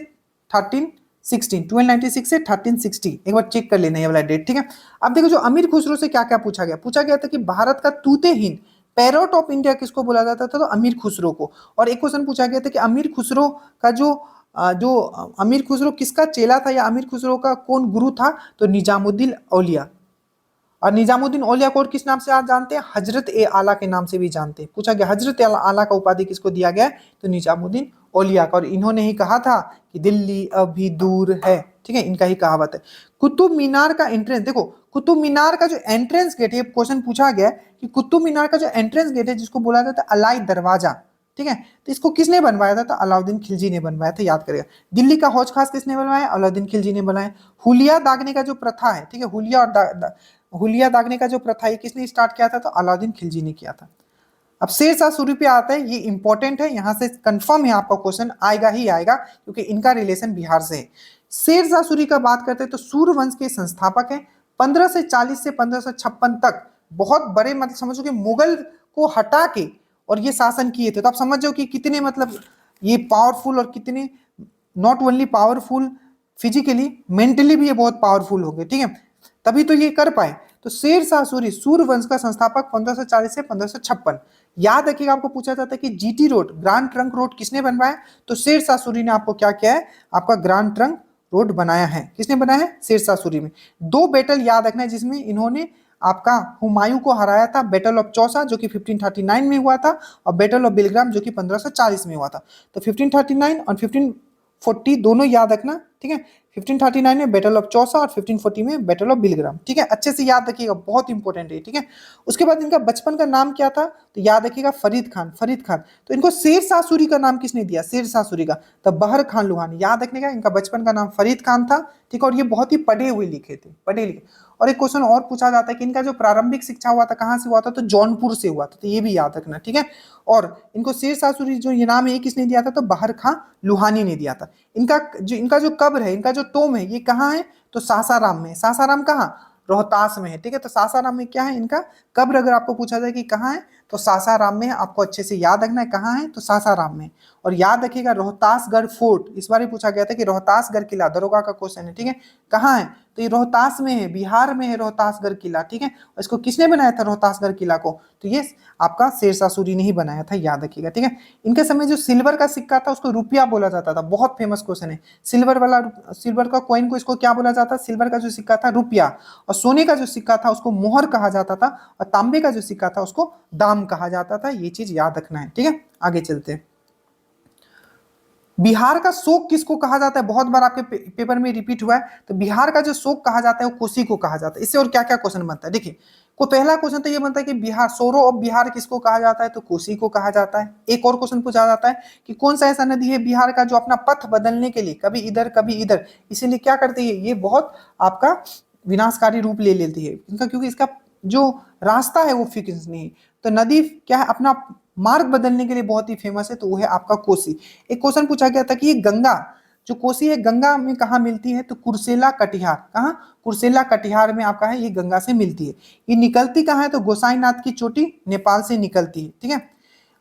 1316, 1296 से 1360, एक बार चेक कर लेना ये वाला डेट। ठीक है, अब देखो जो अमीर खुसरो से क्या क्या पूछा गया, पूछा गया था कि भारत का तूतेहीन पैरोट ऑफ इंडिया किसको बोला जाता था, तो अमीर खुसरो को। और एक क्वेश्चन पूछा गया था कि अमीर खुसरो का जो अमीर खुसरो किसका चेला था, या अमीर खुसरो का कौन गुरु था, तो निजामुद्दीन औलिया। और निजामुद्दीन औलिया को और किस नाम से आप जानते हैं, हजरत ए आला के नाम से भी जानते हैं। पूछा गया हजरत आला का उपाधि किसको दिया गया, तो निजामुद्दीन औलिया का। और इन्होंने ही कहा था कि दिल्ली अभी दूर है। ठीक है, इनका ही कहावत है। कुतुब मीनार का एंट्रेंस, देखो कुतुब मीनार का जो एंट्रेंस गेट है, क्वेश्चन पूछा गया कि कुतुब मीनार का जो एंट्रेंस गेट है जिसको बोला जाता है अलाई दरवाजा, ठीक है, तो इसको किसने बनवाया था, तो अलाउद्दीन खिलजी ने बनवाया था, याद करेगा। दिल्ली का हौज खास किसने बनवाया, अलाउद्दीन खिलजी ने बनाया। हुलिया दागने का जो प्रथा है, ठीक है, हुलिया और हुलिया दागने का जो प्रथा है किसने स्टार्ट किया था, तो अलाउद्दीन खिलजी ने किया था। अब शेर शाह सूरी पे आता है, ये इंपॉर्टेंट है, यहां से कंफर्म है आपका क्वेश्चन आएगा ही आएगा, क्योंकि इनका रिलेशन बिहार से है। शेर शाह सूरी का बात करते हैं तो सूर्यवंश के संस्थापक है। 1540 से 1556 तक बहुत बड़े, मतलब समझो कि मुगल को हटा के और ये शासन किए थे। तो आप समझ जाओ कि कितने मतलब ये पावरफुल, और कितने not only powerful physically, mentally भी ये बहुत पावरफुल हो गए। ठीक है, तभी तो ये कर पाए। तो शेर शाह सूरी सूर्यवंश का संस्थापक 1540 से 1556। याद रखिएगा, आपको पूछा जाता है कि GT road, grand trunk road किसने बनवाया, तो शेर शाह सूरी ने आपको क्या किया है, आपका ग्रांड ट्रंक रोड बनाया है। किसने बनाया है, शेर शाह सूरी में। दो बैटल याद रखना है जिसमें इन्होंने आपका हुमायूं को हराया था, बैटल ऑफ चौसा जो कि 1539 में हुआ था, और बैटल ऑफ बिलग्राम जो कि 1540 में हुआ था। तो 1539 और 1540 दोनों याद रखना। ठीक है, 1539 में बैटल ऑफ चौसा और 1540 में बैटल ऑफ बिलग्राम। ठीक है, अच्छे से याद रखिएगा, बहुत इंपॉर्टेंट है। ठीक है, उसके बाद इनका बचपन का नाम क्या था, तो याद रखिएगा फरीद खान, फरीद खान। तो इनको शेर शाह सूरी का नाम किसने दिया, शेर शाह सूरी का, तो बहर खान लुहानी। याद रखने का, इनका बचपन का नाम फरीद खान था। ठीक है, और ये बहुत ही पढ़े हुए लिखे थे, पढ़े लिखे। और एक क्वेश्चन और पूछा जाता है कि इनका जो प्रारंभिक शिक्षा हुआ था कहाँ से हुआ था, तो जौनपुर से हुआ था, तो ये भी याद रखना। ठीक है, और इनको शेर शाह सूरी जो ये नाम है, ये किसने दिया था, तो बहर खां लुहानी ने दिया था। इनका जो कब्र है, इनका जो टोम है, ये कहाँ है, तो सासाराम में। सासाराम कहाँ, रोहतास में है। ठीक है, तो सासाराम में क्या है इनका कब्र, अगर आपको पूछा जाए कि कहाँ है, तो सासाराम में है। आपको अच्छे से याद रखना है कहाँ है, तो सासाराम में। और याद रखिएगा रोहतासगढ़ फोर्ट, इस बार ही पूछा गया था कि रोहतासगढ़ किला, दरोगा का क्वेश्चन है। ठीक है, कहाँ है, तो ये रोहतास में है, बिहार में है रोहतासगढ़ किला। ठीक है, और इसको किसने बनाया था रोहतासगढ़ किला को, तो ये आपका शेरशाह सूरी ने ही बनाया था, याद रखिएगा। ठीक है, इनके समय जो सिल्वर का सिक्का था उसको रुपया बोला जाता था, बहुत फेमस क्वेश्चन है। सिल्वर का कॉइन को इसको क्या बोला जाता, सिल्वर का जो सिक्का था रुपया, और सोने का जो सिक्का था उसको मोहर कहा जाता था, और तांबे का जो सिक्का था उसको दाम कहा जाता था। ये चीज याद रखना है। ठीक है, आगे चलते हैं। बिहार का शोक किसको कहा जाता है, बहुत बार आपके पेपर में रिपीट हुआ है। तो बिहार का जो शोक कहा जाता है वो कोसी को कहा जाता है। इससे और क्या क्या क्वेश्चन बनता है, देखिए, को पहला क्वेश्चन तो ये बनता है कि बिहार, सोरो ऑफ बिहार किसको कहा जाता है, तो कोसी को कहा जाता है। एक और क्वेश्चन पूछा जाता है कि कौन सा ऐसा नदी है बिहार का जो अपना पथ बदलने के लिए कभी इधर कभी इधर, इसीलिए क्या करती है, ये बहुत आपका विनाशकारी रूप ले लेती है इनका, क्योंकि इसका जो रास्ता है वो फिक्स नहीं। तो नदी क्या है, अपना मार्ग बदलने के लिए बहुत ही फेमस है, तो वो है आपका कोसी। एक क्वेश्चन पूछा गया था कि ये गंगा जो कोसी है, गंगा में कहाँ मिलती है, तो कुर्सेला कटिहार, कहाँ, कुर्सेला कटिहार में आपका है, ये गंगा से मिलती है। ये निकलती कहाँ है, तो गोसाईनाथ की चोटी नेपाल से निकलती है। ठीक है,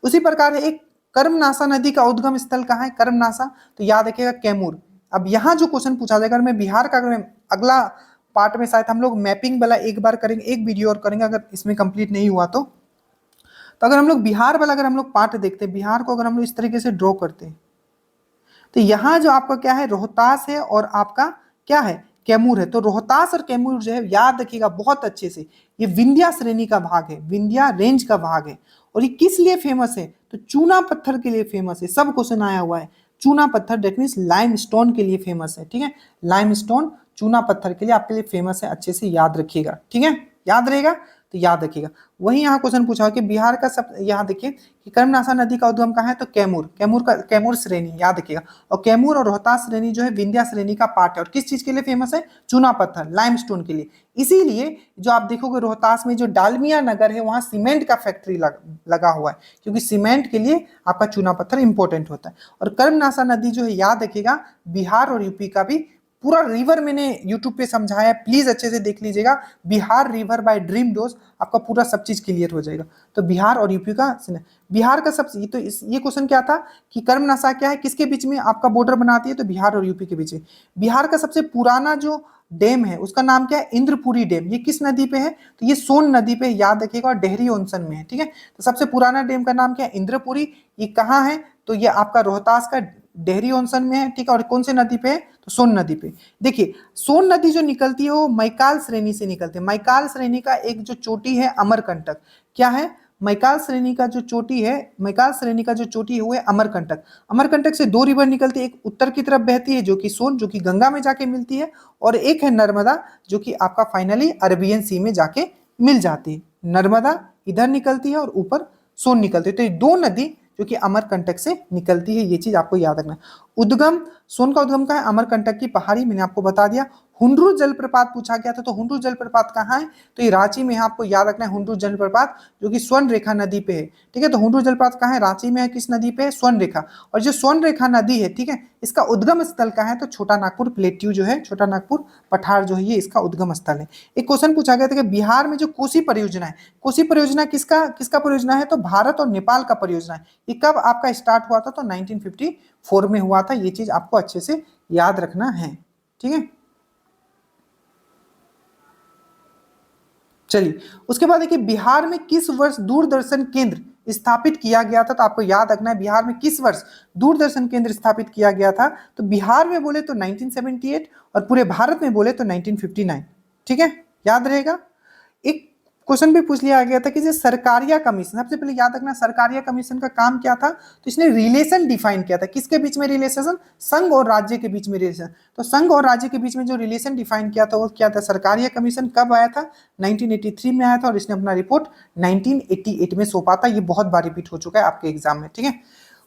उसी प्रकार एक कर्मनासा नदी का उद्गम स्थल कहाँ है, कर्मनासा, तो याद रखिएगा कैमूर। अब यहाँ जो क्वेश्चन पूछा जाएगा, मैं बिहार का, अगर अगला पार्ट में शायद हम लोग मैपिंग वाला एक बार करेंगे, एक वीडियो और करेंगे, अगर इसमें कंप्लीट नहीं हुआ तो अगर हम लोग बिहार वाला, अगर हम लोग पार्ट देखते हैं, बिहार को अगर हम लोग इस तरीके से ड्रॉ करते हैं, तो यहाँ जो आपका क्या है, रोहतास है, और आपका क्या है, कैमूर है। तो रोहतास और कैमूर जो है, याद रखिएगा बहुत अच्छे से, ये विंध्या श्रेणी का भाग है, विंध्या रेंज का भाग है। और ये किस लिए फेमस है, तो चूना पत्थर के लिए फेमस है। सब क्वेश्चन आया हुआ है, चूना पत्थर, डेट मीन्स लाइम स्टोन के लिए फेमस है। ठीक है, लाइम स्टोन चूना पत्थर के लिए आपके लिए फेमस है, अच्छे से याद रखिएगा। ठीक है, याद रहेगा, तो याद रखिएगा। वही यहाँ क्वेश्चन पूछा कि बिहार का सब, यहाँ देखिए कि कर्मनासा नदी का उद्गम कहाँ है, तो कैमूर, कैमूर श्रेणी, याद रखिएगा। और कैमूर और रोहतास श्रेणी जो है विंध्या श्रेणी का पार्ट है, और किस चीज के लिए फेमस है, चूना पत्थर, लाइमस्टोन के लिए। इसीलिए जो आप देखोगे रोहतास में जो डालमिया नगर है, वहां सीमेंट का फैक्ट्री लगा हुआ है, क्योंकि सीमेंट के लिए आपका चूना पत्थर इंपॉर्टेंट होता है। और कर्मनासा नदी जो है, याद रखिएगा, बिहार और यूपी का भी पूरा रिवर मैंने यूट्यूब पे समझाया है, प्लीज अच्छे से देख लीजिएगा। Bihar river bye dream dose, आपका पूरा सब चीज क्लियर हो जाएगा। तो बिहार और यूपी का, बिहार का सब, तो ये क्वेश्चन क्या था कि कर्मनासा क्या है, किसके बीच में आपका बॉर्डर बनाती है, तो बिहार और यूपी के बीच में। बिहार का सबसे पुराना जो डैम है उसका नाम क्या है, इंद्रपुरी डैम। ये किस नदी पे है, तो ये सोन नदी पे, याद रखिएगा, और डेहरी ओंसन में है। ठीक है, तो सबसे पुराना डैम का नाम क्या है, इंद्रपुरी। ये कहाँ है, तो ये आपका रोहतास का डेहरी ओंसन में है। ठीक है, और कौन से नदी पे है, तो सोन नदी पे। देखिए, सोन नदी जो निकलती है वो मैकाल श्रेणी से निकलती है। मैकाल श्रेणी का एक जो चोटी है अमरकंटक, क्या है, मैकाल श्रेणी का जो चोटी है, मैकाल श्रेणी का जो चोटी है वो है अमरकंटक। अमरकंटक से दो रिवर निकलती है, एक उत्तर की तरफ बहती है जो कि सोन, जो कि गंगा में जाके मिलती है, और एक है नर्मदा जो कि आपका फाइनली अरबियन सी में जाके मिल जाती है। नर्मदा इधर निकलती है और ऊपर सोन निकलती है। तो ये दो नदी जो कि अमरकंटक से निकलती है, ये चीज आपको याद रखना। उद्गम, सोन का उद्गम का है अमरकंटक की पहाड़ी, मैंने आपको बता दिया। हुंड्रू जलप्रपात पूछा गया था, तो हुंड्रू जलप्रपात कहाँ है, तो ये रांची में है, आपको याद रखना है हुंड्रू जलप्रपात, जो कि स्वर्ण रेखा नदी पे है। ठीक है, तो हुंड्रू जलप्रपात कहाँ है, रांची में है, किस नदी पे है, स्वर्ण रेखा। और जो स्वर्ण रेखा नदी है, ठीक है, इसका उद्गम स्थल कहाँ है, तो छोटा नागपुर प्लेट्यू जो है, छोटा नागपुर पठार जो है, ये इसका उद्गम स्थल है। एक क्वेश्चन पूछा गया था कि बिहार में जो कोसी परियोजना है, कोसी परियोजना किसका परियोजना है, तो भारत और नेपाल का परियोजना है। ये कब आपका स्टार्ट हुआ था, तो 1954 में हुआ था। ये चीज आपको अच्छे से याद रखना है। ठीक है, चलिए उसके बाद देखिए, बिहार में किस वर्ष दूरदर्शन केंद्र स्थापित किया गया था, तो आपको याद रखना है बिहार में किस वर्ष दूरदर्शन केंद्र स्थापित किया गया था। तो बिहार में बोले तो 1978, और पूरे भारत में बोले तो 1959। ठीक है, याद रहेगा। एक क्वेश्चन भी पूछ लिया गया था कि जो सरकारिया कमीशन, सबसे पहले याद रखना सरकारिया कमीशन का काम क्या था, तो इसने रिलेशन डिफाइन किया था। किसके बीच में रिलेशन? संघ और राज्य के बीच में रिलेशन। तो संघ और राज्य के बीच में जो रिलेशन डिफाइन किया था वो क्या था? सरकारिया कमीशन। कब आया था? 1983 में आया था और इसने अपना रिपोर्ट 1988 में सौंपा था। ये बहुत बार रिपीट हो चुका है आपके एग्जाम में, ठीक है।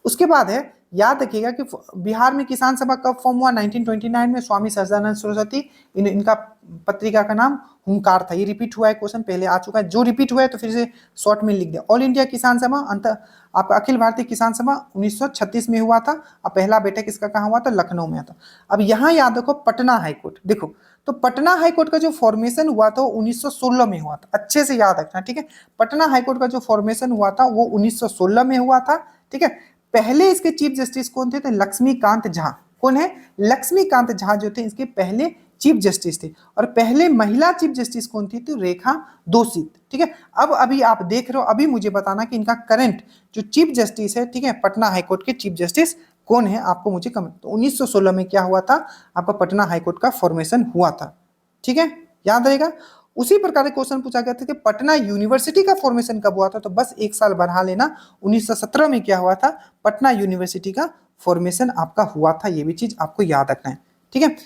उसके बाद है, याद रखिएगा कि बिहार में किसान सभा कब फॉर्म हुआ? 1929 में। स्वामी सहजानंद सरस्वती, इनका पत्रिका का नाम हुंकार था। ये रिपीट हुआ है, क्वेश्चन पहले आ चुका है। जो रिपीट हुआ है तो फिर से शॉर्ट में लिख दिया। ऑल इंडिया किसान सभा आपका अखिल भारतीय किसान सभा 1936 में हुआ था। अब पहला बैठक इसका कहाँ हुआ था? लखनऊ में था। अब यहाँ याद रखो पटना हाईकोर्ट। देखो तो पटना हाईकोर्ट का जो फॉर्मेशन हुआ था वो 1916 में हुआ था। अच्छे से याद रखना, ठीक है। पटना हाईकोर्ट का जो फॉर्मेशन हुआ था वो 1916 में हुआ था, ठीक है। पहले इसके चीफ जस्टिस कौन थे? तो लक्ष्मीकांत झा। कौन है? लक्ष्मीकांत झा जो थे इसके पहले चीफ जस्टिस थे। और पहले महिला चीफ जस्टिस कौन थी? तो रेखा दोषी, ठीक है। अब अभी आप देख रहे हो, अभी मुझे बताना कि इनका करंट जो चीफ जस्टिस है, ठीक है, पटना हाईकोर्ट के चीफ जस्टिस कौन है, आपको मुझे कमेंट। तो 1916 में क्या हुआ था? आपका पटना हाईकोर्ट का फॉर्मेशन हुआ था, ठीक है, याद रहेगा। उसी प्रकार क्वेश्चन पूछा गया था कि पटना यूनिवर्सिटी का फॉर्मेशन कब हुआ था? तो बस एक साल बढ़ा लेना, 1917 में क्या हुआ था? पटना यूनिवर्सिटी का फॉर्मेशन आपका हुआ था। ये भी चीज आपको याद रखना है, ठीक है।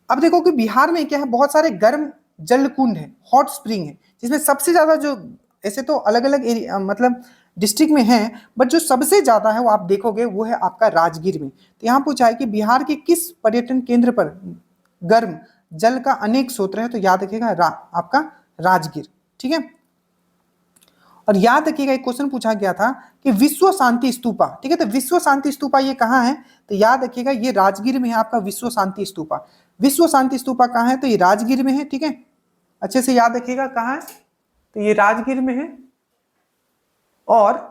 अब देखो कि बिहार में क्या है, बहुत सारे गर्म जल कुंड है, हॉट स्प्रिंग है, जिसमें सबसे ज्यादा जो, ऐसे तो अलग अलग मतलब डिस्ट्रिक्ट में है, बट जो सबसे ज्यादा है वो आप देखोगे वो है आपका राजगीर में। तो यहाँ पूछा है कि बिहार के किस पर्यटन केंद्र पर गर्म जल का अनेक स्रोत है? तो याद रखिएगा आपका राजगीर, ठीक है। और याद रखिएगा एक क्वेश्चन पूछा गया था कि विश्व शांति स्तूपा, ठीक है, तो विश्व शांति स्तूपा ये कहाँ है? तो याद रखिएगा ये राजगीर में है आपका विश्व शांति स्तूपा। विश्व शांति स्तूपा कहाँ है? तो ये राजगीर में है, ठीक है। अच्छे से याद रखिएगा कहाँ है, तो ये राजगीर में है। और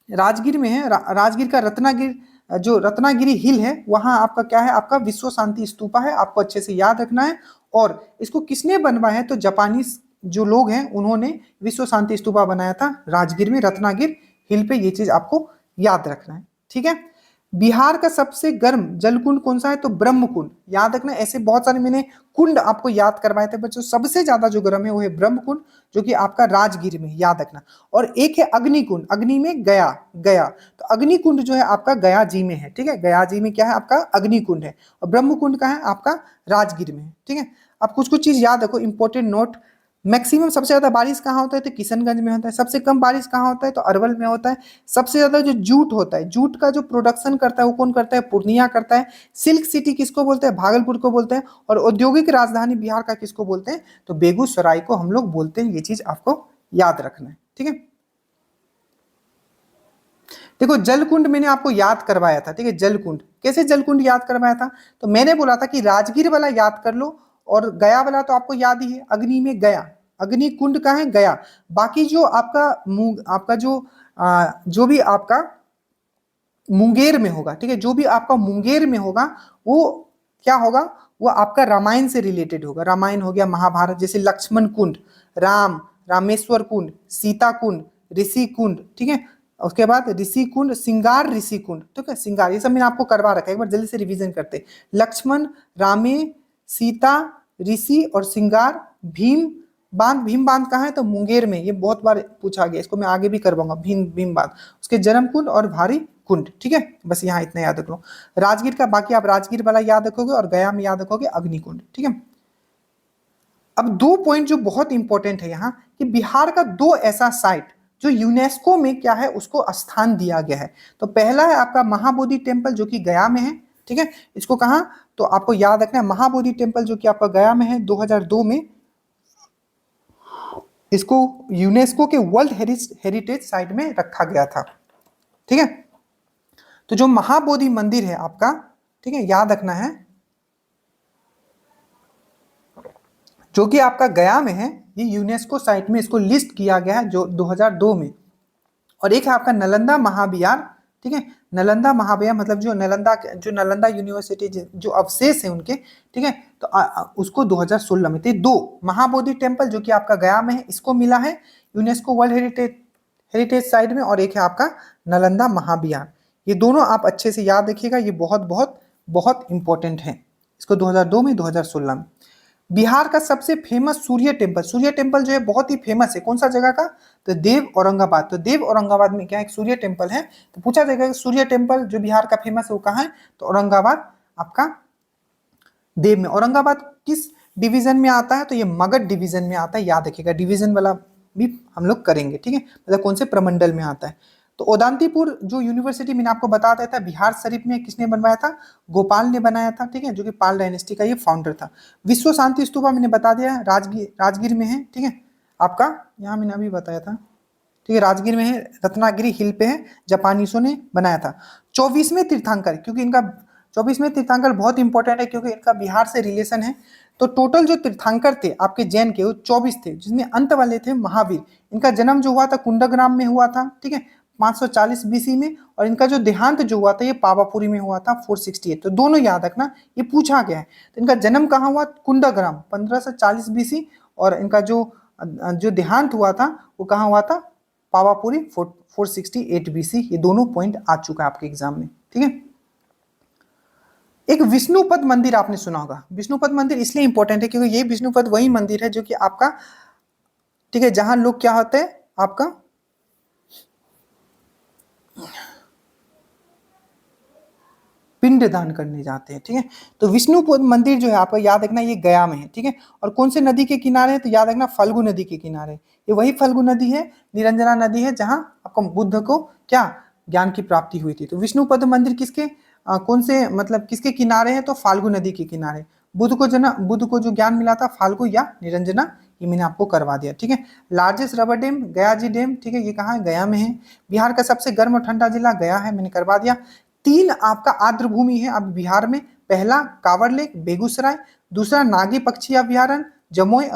राजगीर में है, राजगीर का रत्नागिर, जो रत्नागिरी हिल है वहां आपका क्या है? आपका विश्व शांति स्तूपा है, आपको अच्छे से याद रखना है। और इसको किसने बनवाया है? तो जापानीज जो लोग हैं उन्होंने विश्व शांति स्तूपा बनाया था राजगीर में, रत्नागिर हिल पे। ये चीज आपको याद रखना है, ठीक है। बिहार का सबसे गर्म जल कुंड कौन सा है? तो ब्रह्म कुंड। याद रखना, ऐसे बहुत सारे मैंने कुंड आपको याद करवाए थे, बच्चों सबसे ज्यादा जो गर्म है वो है ब्रह्म कुंड, जो कि आपका राजगीर में, याद रखना। और एक है अग्नि कुंड, अग्नि में गया, गया। तो अग्नि कुंड जो है आपका गया जी में है, ठीक है। गया जी में क्या है? आपका अग्नि कुंड है। और ब्रह्म कुंड का है आपका राजगीर में, ठीक है। अब कुछ कुछ चीज याद रखो, इंपॉर्टेंट नोट। मैक्सिमम सबसे ज्यादा बारिश कहाँ होता है? तो किशनगंज में होता है। सबसे कम बारिश कहाँ होता है? तो अरवल में होता है। सबसे ज्यादा जो जूट होता है, जूट का जो प्रोडक्शन करता है वो कौन करता है? पूर्णिया करता है। सिल्क सिटी किसको बोलते हैं? भागलपुर को बोलते हैं। और औद्योगिक राजधानी बिहार का किसको बोलते हैं? तो बेगूसराय को हम लोग बोलते हैं। ये चीज आपको याद रखना है, ठीक है। देखो जलकुंड मैंने आपको याद करवाया था, ठीक है। जलकुंड कैसे जलकुंड याद करवाया था? तो मैंने बोला था कि राजगीर वाला याद कर लो, और गया वाला तो आपको याद ही है, अग्नि में गया, अग्नि कुंड का है गया। बाकी जो आपका आपका जो भी आपका मुंगेर में होगा, ठीक है, जो भी आपका मुंगेर में होगा वो क्या होगा? वो आपका रामायण से रिलेटेड होगा। रामायण हो गया, महाभारत, जैसे लक्ष्मण कुंड, रामेश्वर कुंड, सीता कुंड, ऋषि कुंड, ठीक है। उसके बाद ऋषि कुंड, सिंगार ऋषि कुंड, ठीक है, सिंगार। ये सब मैंने आपको करवा रखा है, एक बार जल्दी से रिवीजन करते। लक्ष्मण, रामे, सीता, ऋषि और सिंगार। भीम बांध कहाँ है? तो मुंगेर में। ये बहुत बार पूछा गया, इसको मैं आगे भी करवाऊंगा। भीम बांध, उसके जन्म कुंड और भारी कुंड, ठीक है। बस यहाँ इतना याद रख लो। राजगीर का बाकी आप राजगीर वाला याद रखोगे, और गया में याद रखोगे अग्निकुंड, ठीक है। अब दो पॉइंट जो बहुत इंपॉर्टेंट है यहाँ, कि बिहार का दो ऐसा साइट जो यूनेस्को में क्या है, उसको स्थान दिया गया है। तो पहला है आपका महाबोधि टेम्पल, जो कि गया में है, ठीक है। इसको कहा, तो आपको याद रखना है महाबोधि टेम्पल, जो कि आपका गया में है। 2002 में इसको यूनेस्को के वर्ल्ड हेरिटेज साइट में रखा गया था, ठीक है। तो जो महाबोधि मंदिर है आपका, ठीक है, याद रखना है, जो कि आपका गया में है, ये यूनेस्को साइट में इसको लिस्ट किया गया है जो 2002 में। और एक है आपका नालंदा महाविहार, ठीक है। नालंदा महाविहार मतलब जो नालंदा यूनिवर्सिटी जो अवशेष है उनके, ठीक है, तो उसको 2016 में थे। दो महाबोधि टेम्पल जो कि आपका गया में है, इसको मिला है यूनेस्को वर्ल्ड हेरिटेज साइट में। और एक है आपका नालंदा महाविहार। ये दोनों आप अच्छे से याद रखिएगा, ये बहुत बहुत बहुत इंपॉर्टेंट है। इसको 2002 में, 2016 में। बिहार का सबसे फेमस सूर्य टेम्पल जो है बहुत ही फेमस है, कौन सा जगह का? तो देव औरंगाबाद। तो देव औरंगाबाद में क्या एक सूर्य टेम्पल है, तो पूछा जाएगा कि सूर्य टेम्पल जो बिहार का फेमस है वो कहाँ है? तो औरंगाबाद आपका देव में। औरंगाबाद किस डिवीजन में आता है? तो ये मगध डिवीजन में आता है, याद रखिएगा, डिवीजन वाला भी हम लोग करेंगे, ठीक है, मतलब कौन से प्रमंडल में आता है। तो उदंतीपुर जो यूनिवर्सिटी मैंने आपको बता दिया था बिहार शरीफ में, किसने बनवाया था? गोपाल ने बनाया था, ठीक है, जो कि पाल डायनेस्टी का ये फाउंडर था। विश्व शांति स्तूपा मैंने बता दिया राजगीर में है, ठीक है, आपका यहाँ मैंने अभी बताया था, ठीक है, राजगीर में है, रत्नागिरी हिल पे है, जापानीसों ने बनाया था। 24वें तीर्थंकर, क्योंकि इनका 24वें तीर्थंकर बहुत इंपॉर्टेंट है क्योंकि इनका बिहार से रिलेशन है। तो टोटल जो तीर्थंकर थे आपके जैन के वो 24 थे, जिसमें अंत वाले थे महावीर। इनका जन्म जो हुआ था कुंडग्राम में हुआ था, ठीक है, 540 बीसी में, और इनका जो देहांत जो हुआ था ये पावापुरी में हुआ था 468। तो दोनों याद रखना, ये पूछा गया है। तो इनका जन्म कहाँ हुआ? कुंडग्राम 1540 बीसी, और इनका जो जो देहांत हुआ था वो कहाँ हुआ था? पावापुरी 468 बीसी। ये दोनों पॉइंट आ चुका है आपके एग्जाम में, ठीक है। एक विष्णुपद मंदिर आपने सुना होगा। विष्णुपद मंदिर इसलिए इंपॉर्टेंट है क्योंकि ये विष्णुपद वही मंदिर है जो कि आपका, ठीक है, जहां लोग क्या होते हैं आपका पिंड दान करने जाते हैं, ठीक है। तो विष्णुपद मंदिर जो है आपका याद रखना ये गया में है, ठीक है। और कौन से नदी के किनारे है? तो याद रखना फल्गु नदी के किनारे। ये वही फल्गु नदी है, निरंजना नदी है, जहां आपको बुद्ध को क्या ज्ञान की प्राप्ति हुई थी। तो विष्णुपद मंदिर किसके कौन से मतलब किसके किनारे है? तो फाल्गु नदी के किनारे। बुद्ध को जो ज्ञान मिला था फाल्गु या निरंजना, ये मैंने आपको करवा दिया, ठीक है। लार्जेस्ट रबर डैम गया जी डैम, ठीक है, ये कहाँ है? गया में है। बिहार का सबसे गर्म और ठंडा जिला गया है, मैंने करवा दिया। 3 आपका आर्द्र भूमि है अब बिहार में। पहला कांवड़ लेक बेगूसराय, दूसरा नागी पक्षी अभ्यारण्य जमुई,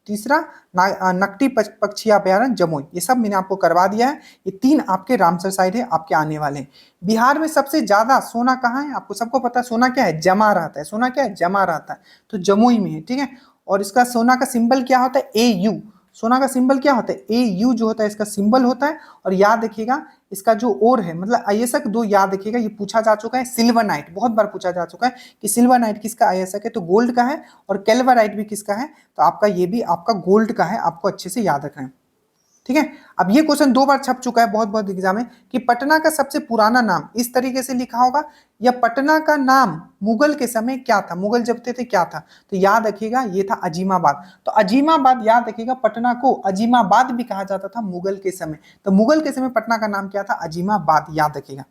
तीसरा नकटी पक्षी अभ्यारण्य जमुई। ये सब मैंने आपको करवा दिया है। ये 3 आपके रामसर साइड है, आपके आने वाले हैं। बिहार में सबसे ज्यादा सोना कहाँ है? आपको सबको पता है सोना क्या है? जमा रहता है। सोना क्या है? जमा रहता है। तो जमुई में है, ठीक है। और इसका सोना का सिंबल क्या होता है? AU। सोना का सिंबल क्या होता है? AU जो होता है इसका सिंबल होता है। और याद रखिएगा इसका जो ओर है, मतलब आयसक 2 याद रखिएगा, ये पूछा जा चुका है। सिल्वरनाइट बहुत बार पूछा जा चुका है कि सिल्वरनाइट किसका आयसक है? तो गोल्ड का है। और कैल्वराइट भी किसका है? तो आपका ये भी आपका गोल्ड का है, आपको अच्छे से याद रखना है, ठीक है। अब ये क्वेश्चन 2 बार छप चुका है बहुत बहुत एग्जाम में कि पटना का सबसे पुराना नाम इस तरीके से लिखा होगा, या पटना का नाम मुगल के समय क्या था? मुगल जब थे क्या था? तो याद रखिएगा ये था अजीमाबाद। तो अजीमाबाद याद रखिएगा, पटना को अजीमाबाद भी कहा जाता था मुगल के समय। तो मुगल के समय पटना का नाम क्या था? अजीमाबाद, याद रखिएगा।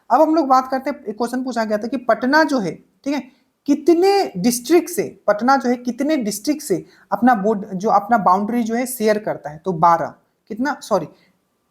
अब हम लोग बात करते हैं, एक क्वेश्चन पूछा गया था कि पटना जो है, ठीक है, कितने डिस्ट्रिक्ट से, पटना जो है कितने डिस्ट्रिक्ट से अपना बोर्ड जो अपना बाउंड्री जो है शेयर करता है? तो 12। कितना? सॉरी,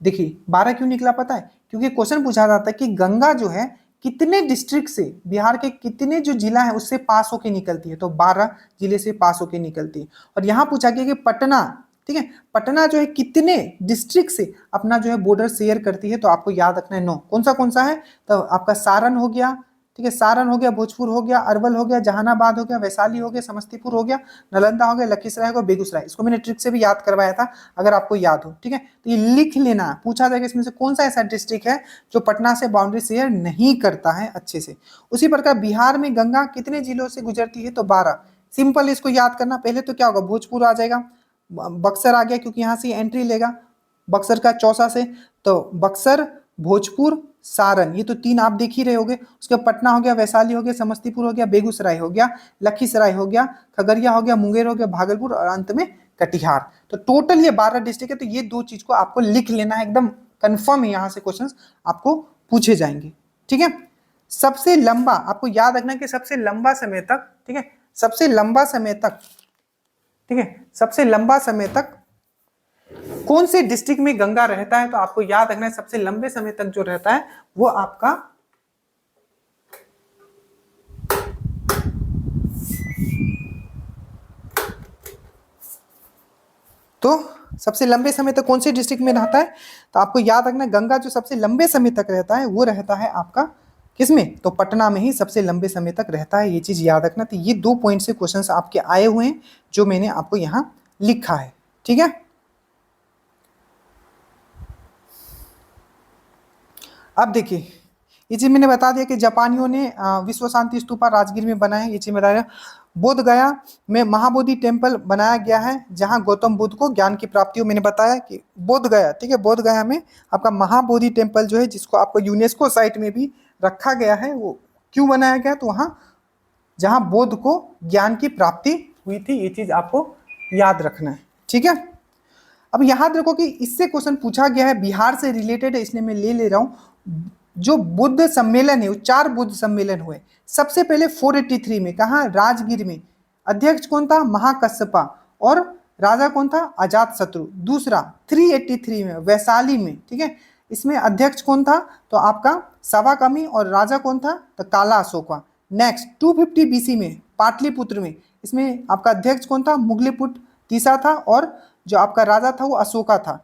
देखिए 12 क्यों निकला पता है? क्योंकि क्वेश्चन पूछा जाता है कि गंगा जो है कितने डिस्ट्रिक्ट से, बिहार के कितने जो जिला है उससे पास होके निकलती है? तो 12 जिले से पास होके निकलती है। और यहाँ पूछा गया कि पटना, ठीक है, पटना जो है कितने डिस्ट्रिक्ट से अपना जो है बॉर्डर शेयर करती है? तो आपको याद रखना है 9। कौन सा है? तो आपका सारण हो गया, ठीक है, सारण हो गया, भोजपुर हो गया, अरवल हो गया, जहानाबाद हो गया, वैशाली हो गया, समस्तीपुर हो गया, नालंदा हो गया, लखीसराय हो गया, बेगूसराय। इसको मैंने ट्रिक से भी याद करवाया था, अगर आपको याद हो, ठीक है। तो ये लिख लेना, पूछा जाएगा इसमें से कौन सा ऐसा डिस्ट्रिक्ट है जो पटना से बाउंड्री शेयर नहीं करता है अच्छे से। उसी प्रकार बिहार में गंगा कितने जिलों से गुजरती है? तो 12। सिंपल इसको याद करना, पहले तो क्या होगा? भोजपुर आ जाएगा, बक्सर आ गया क्योंकि यहाँ से एंट्री लेगा बक्सर का चौसा से। तो बक्सर, भोजपुर, सारण, ये तो 3 आप देख ही रहे होगे। उसके पटना हो गया, वैशाली हो गया, समस्तीपुर हो गया, बेगूसराय हो गया, लखीसराय हो गया, खगड़िया हो गया, मुंगेर हो गया, भागलपुर, और अंत में कटिहार। तो टोटल ये 12 डिस्ट्रिक्ट है। तो ये 2 चीज को आपको लिख लेना है, एकदम कंफर्म है, यहां से क्वेश्चंस आपको पूछे जाएंगे, ठीक है। सबसे लंबा, आपको याद रखना कि सबसे लंबा समय तक, ठीक है, सबसे लंबा समय तक, ठीक है, सबसे लंबा समय तक कौन से डिस्ट्रिक्ट में गंगा रहता है? तो आपको याद रखना है सबसे लंबे समय तक जो रहता है वो आपका तो सबसे लंबे समय तक कौन से डिस्ट्रिक्ट में रहता है? तो आपको याद रखना गंगा जो सबसे लंबे समय तक रहता है वो रहता है आपका किसमें? तो पटना में ही सबसे लंबे समय तक रहता है, ये चीज याद रखना। तो ये 2 पॉइंट से क्वेश्चंस आपके आए हुए हैं जो मैंने आपको यहां लिखा है, ठीक है। अब देखिए ये चीज मैंने बता दिया कि जापानियों ने विश्व शांति स्तूपा राजगीर में बनाया, ये चीज बता दिया। बोध गया में महाबोधि टेम्पल बनाया गया है जहां गौतम बुद्ध को ज्ञान की प्राप्ति हो। मैंने बताया कि बोध गया, ठीक है, बोध गया में आपका महाबोधि टेम्पल जो है, जिसको आपको यूनेस्को साइट में भी रखा गया है, वो क्यों बनाया गया, तो वहां जहां बोध को ज्ञान की प्राप्ति हुई थी। ये चीज आपको याद रखना है, ठीक है। अब याद रखो कि इससे क्वेश्चन पूछा गया है, बिहार से रिलेटेड है, इसलिए मैं ले रहा हूं। जो बुद्ध सम्मेलन है, वो 4 बुद्ध सम्मेलन हुए। सबसे पहले 483 में, कहा, राजगीर में। अध्यक्ष कौन था, महाकश्यपा, और राजा कौन था, अजात शत्रु। दूसरा 383 में, वैशाली में, ठीक है, इसमें अध्यक्ष कौन था, तो आपका सवाकमी, और राजा कौन था, तो काला अशोका। नेक्स्ट 250 बीसी में, पाटलिपुत्र में, इसमें आपका अध्यक्ष कौन था, मुगलीपुत्र तीसरा था, और जो आपका राजा था वो अशोका था।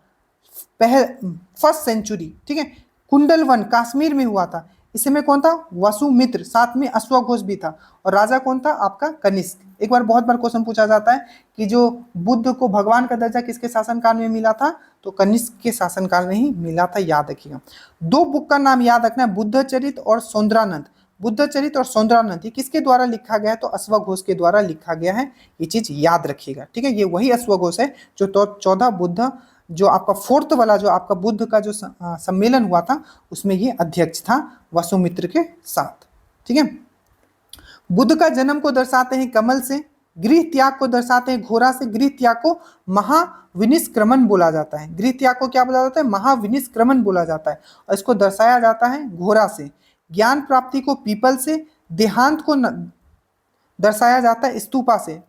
फर्स्ट सेंचुरी, ठीक है। कुंडलवन कश्मीर में हुआ था, इसमें कौन था, वसुमित्र, साथ में अश्वघोष भी था, और राजा कौन था, आपका कनिष्क। एक बार बहुत बार क्वेश्चन पूछा जाता है कि जो बुद्ध को भगवान का दर्जा किसके शासनकाल में मिला था, तो कनिष्क के शासनकाल में ही मिला था, याद रखिएगा। 2 बुक का नाम याद रखना है, बुद्ध चरित और सौंदरानंद। बुद्ध चरित और सौंदरानंद ये किसके द्वारा लिखा गया है, तो अश्वघोष के द्वारा लिखा गया है, ये चीज याद रखिएगा, ठीक है। ये वही अश्वघोष है जो तो 14 बुद्ध, जो आपका 4th वाला जो आपका बुद्ध का जो सम्मेलन हुआ था, उसमें ये अध्यक्ष था वसुमित्र के साथ, ठीक है। बुद्ध का जन्म को दर्शाते हैं कमल से, गृह त्याग को दर्शाते हैं घोड़ा से। गृह त्याग को महाविनिष्क्रमण बोला जाता है, गृह त्याग को क्या बोला जाता है, महाविनिष्क्रमण बोला जाता है, और इसको दर्शाया जाता है घोड़ा से। ज्ञान प्राप्ति को पीपल से, देहांत को दर्शाया जाता है स्तूपा से।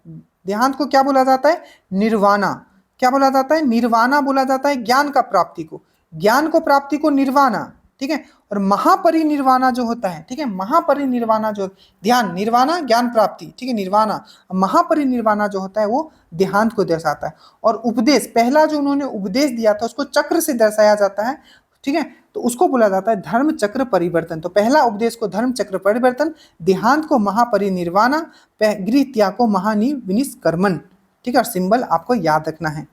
देहांत को क्या बोला जाता है, निर्वाणा। क्या बोला जाता है, निर्वाणा बोला जाता है ज्ञान का प्राप्ति को, ज्ञान को प्राप्ति को निर्वाणा, ठीक है। और महापरिनिर्वाणा जो होता है, ठीक है, महापरिनिर्वाणा जो, ध्यान, निर्वाणा ज्ञान प्राप्ति, ठीक है, निर्वाणा। महापरिनिर्वाणा जो होता है वो देहांत को दर्शाता है। और उपदेश, पहला जो उन्होंने उपदेश दिया था उसको चक्र से दर्शाया जाता है, ठीक है, तो उसको बोला जाता है धर्म चक्र परिवर्तन। तो पहला उपदेश को धर्म चक्र परिवर्तन, देहांत को महापरिनिर्वाणा, गृह त्याग को महाविनिष्क्रमण, ठीक है। और सिंबल आपको याद रखना है।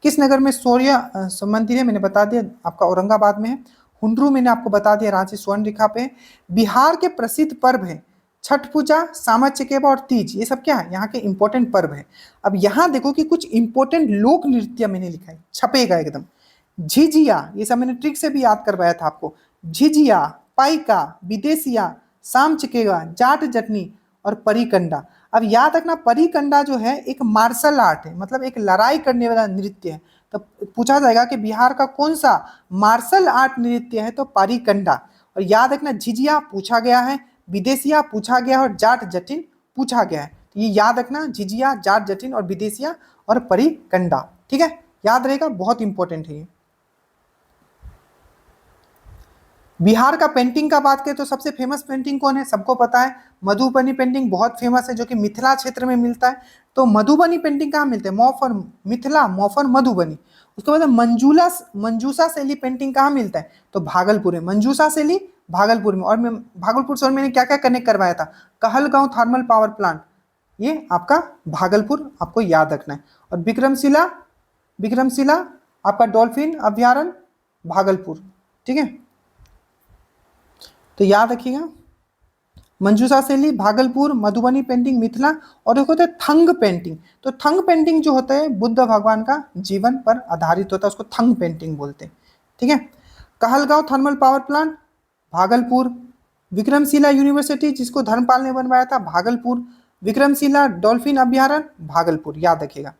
किस नगर में सूर्य मंदिर है, मैंने बता दिया, आपका औरंगाबाद में है। हुंड्रू मैंने आपको बता दिया, रांची स्वर्ण रेखा पे। बिहार के प्रसिद्ध पर्व है छठ पूजा, सामा चकेबा और तीज, ये सब क्या है, यहाँ के इंपॉर्टेंट पर्व है। अब यहाँ देखो कि कुछ इंपॉर्टेंट लोक नृत्य मैंने लिखा है, छपेगा एकदम। झिझिया, ये सब मैंने ट्रिक से भी याद करवाया था आपको। झिझिया, पाइका, विदेशिया, साम चकेगा, जाट जटनी और परिकंडा। अब याद रखना, परिकंडा जो है एक मार्शल आर्ट है, मतलब एक लड़ाई करने वाला नृत्य है। तो पूछा जाएगा कि बिहार का कौन सा मार्शल आर्ट नृत्य है, तो परिकंडा। और याद रखना, झिझिया पूछा गया है, विदेशिया पूछा गया है, और जाट जटिन पूछा गया है। तो ये याद रखना, झिझिया, जाट जटिन और विदेशिया और परिकंडा, ठीक है, याद रहेगा, बहुत इंपॉर्टेंट है ये। बिहार का पेंटिंग का बात करें तो सबसे फेमस पेंटिंग कौन है, सबको पता है, मधुबनी पेंटिंग बहुत फेमस है, जो कि मिथिला क्षेत्र में मिलता है। तो मधुबनी पेंटिंग कहाँ मिलते हैं, मौफर मिथिला, मौफर मधुबनी। उसके बाद मंजूसा शैली पेंटिंग कहाँ मिलता है, तो भागलपुर में, मंजूसा शैली भागलपुर में। और मैं भागलपुर से मैंने क्या क्या कनेक्ट करवाया था, कहलगांव थर्मल पावर प्लांट, ये आपका भागलपुर आपको याद रखना है। और विक्रमशिला आपका डॉल्फिन अभ्यारण्य भागलपुर, ठीक है, तो याद रखिएगा। मंजूषा शैली भागलपुर, मधुबनी पेंटिंग मिथिला, और एक होता है थंग पेंटिंग। तो थंग पेंटिंग जो होता है बुद्ध भगवान का जीवन पर आधारित होता है, उसको थंग पेंटिंग बोलते हैं, ठीक है। Kahalgaon thermal power plant Bhagalpur, Vikramshila university जिसको धर्मपाल ने बनवाया था भागलपुर, विक्रमशिला डॉल्फिन अभ्यारण्य भागलपुर, याद रखिएगा।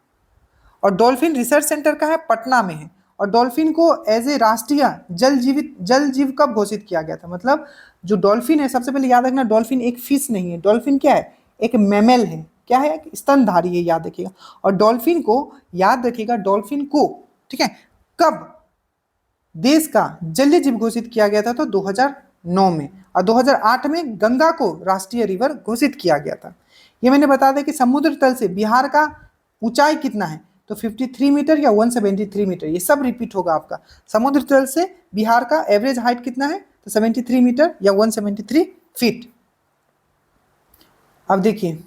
और डॉल्फिन रिसर्च सेंटर का है, पटना में है। और डॉल्फिन को एज ए राष्ट्रीय जल जीव कब घोषित किया गया था, मतलब जो डॉल्फिन है, सबसे पहले याद रखना, डॉल्फिन एक फिश नहीं है, डॉल्फिन क्या है, एक मैमल है, क्या है, एक स्तनधारी है, याद रखिएगा। और डॉल्फिन को याद रखिएगा, डॉल्फिन को, ठीक है, कब देश का जलीय जीव घोषित किया गया था, तो 2009 में। और 2008 में गंगा को राष्ट्रीय रिवर घोषित किया गया था। ये मैंने बता दें कि समुद्र तल से बिहार का ऊंचाई कितना है, तो 53 मीटर या 173 मीटर, ये सब रिपीट होगा आपका। समुद्र तल से बिहार का एवरेज हाइट कितना है, तो 73 मीटर या 173 फीट। अब देखिए,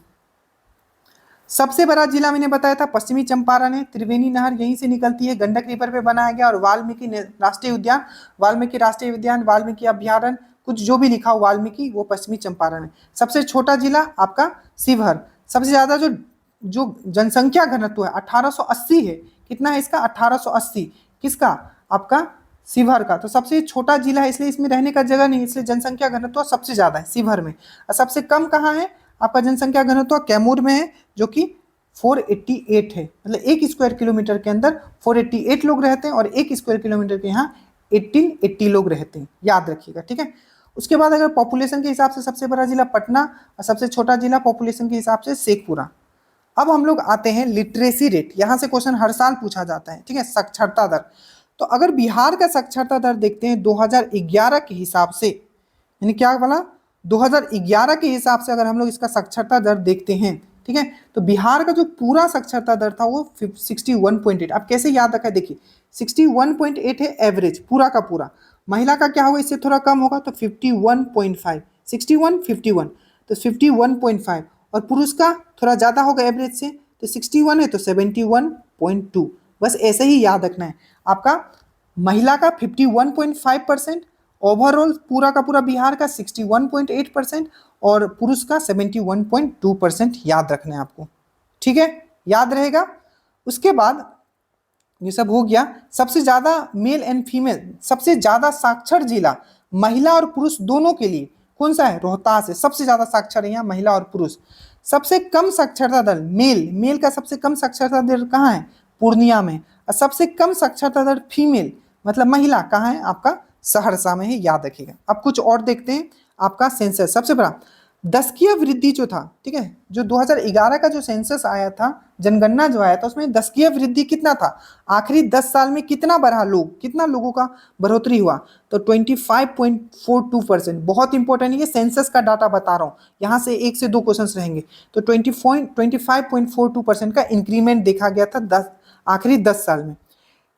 सबसे बड़ा जिला मैंने बताया था पश्चिमी चंपारण है, त्रिवेणी नहर यहीं से निकलती है, गंडक रिवर पे बनाया गया। और वाल्मीकि राष्ट्रीय उद्यान, वाल्मीकि अभ्यारण्य कुछ जो भी लिखा हो वाल्मीकि वो पश्चिमी चंपारण है। सबसे छोटा जिला आपका शिवहर। सबसे ज्यादा जो जो जनसंख्या घनत्व है 1880 है। कितना है इसका? 1880। किसका? आपका शिवहर का। तो सबसे छोटा जिला है इसलिए इसमें रहने का जगह नहीं, इसलिए जनसंख्या घनत्व सबसे ज्यादा है शिवहर में। और सबसे कम कहाँ है आपका जनसंख्या घनत्व? कैमूर में है, जो कि 488 है। मतलब 1 स्क्वायर किलोमीटर के अंदर 488 लोग रहते हैं और 1 स्क्वायर किलोमीटर के यहाँ 1880 लोग रहते हैं, याद रखिएगा, ठीक है। उसके बाद अगर पॉपुलेशन के हिसाब से सबसे बड़ा जिला पटना और सबसे छोटा जिला पॉपुलेशन के हिसाब से शेखपुरा। अब हम लोग आते हैं लिटरेसी रेट। यहाँ से क्वेश्चन हर साल पूछा जाता है, ठीक है, साक्षरता दर। तो अगर बिहार का साक्षरता दर देखते हैं 2011 के हिसाब से, यानी क्या वाला 2011 के हिसाब से अगर हम लोग इसका साक्षरता दर देखते हैं, ठीक है, तो बिहार का जो पूरा साक्षरता दर था वो 61.8। अब कैसे याद रखा है? देखिए 61.8 है एवरेज पूरा का पूरा। महिला का क्या होगा? इससे थोड़ा कम होगा तो 51.5, 61 51 तो 51.5। और पुरुष का थोड़ा ज़्यादा होगा एवरेज से, तो 61 है तो 71.2। बस ऐसे ही याद रखना है। आपका महिला का 51.5%, ओवरऑल पूरा का पूरा बिहार का 61.8% और पुरुष का 71.2% याद रखना है आपको, ठीक है, याद रहेगा। उसके बाद ये सब हो गया। सबसे ज़्यादा मेल एंड फीमेल, सबसे ज़्यादा साक्षर जिला महिला और पुरुष दोनों के लिए कौन सा है? रोहतास है। सबसे ज़्यादा साक्षर है यहाँ महिला और पुरुष। सबसे कम साक्षरता दर मेल का सबसे कम साक्षरता दर कहाँ है? पूर्णिया में। और सबसे कम साक्षरता दर फीमेल मतलब महिला कहाँ है? आपका सहरसा में है, याद रखिएगा। अब कुछ और देखते हैं। आपका सेंसस सबसे बड़ा दशकीय वृद्धि जो था, ठीक है, जो 2011 का जो सेंसस आया था, जनगणना जो आया था, उसमें दशकीय वृद्धि कितना था? आखिरी 10 साल में कितना बढ़ा कितना लोगों का बढ़ोतरी हुआ? तो 25.42%। बहुत इंपॉर्टेंट, ये सेंसस का डाटा बता रहा हूँ, यहाँ से 1 से 2 क्वेश्चन रहेंगे। तो 25.42% का इंक्रीमेंट देखा गया था आखिरी 10 साल में।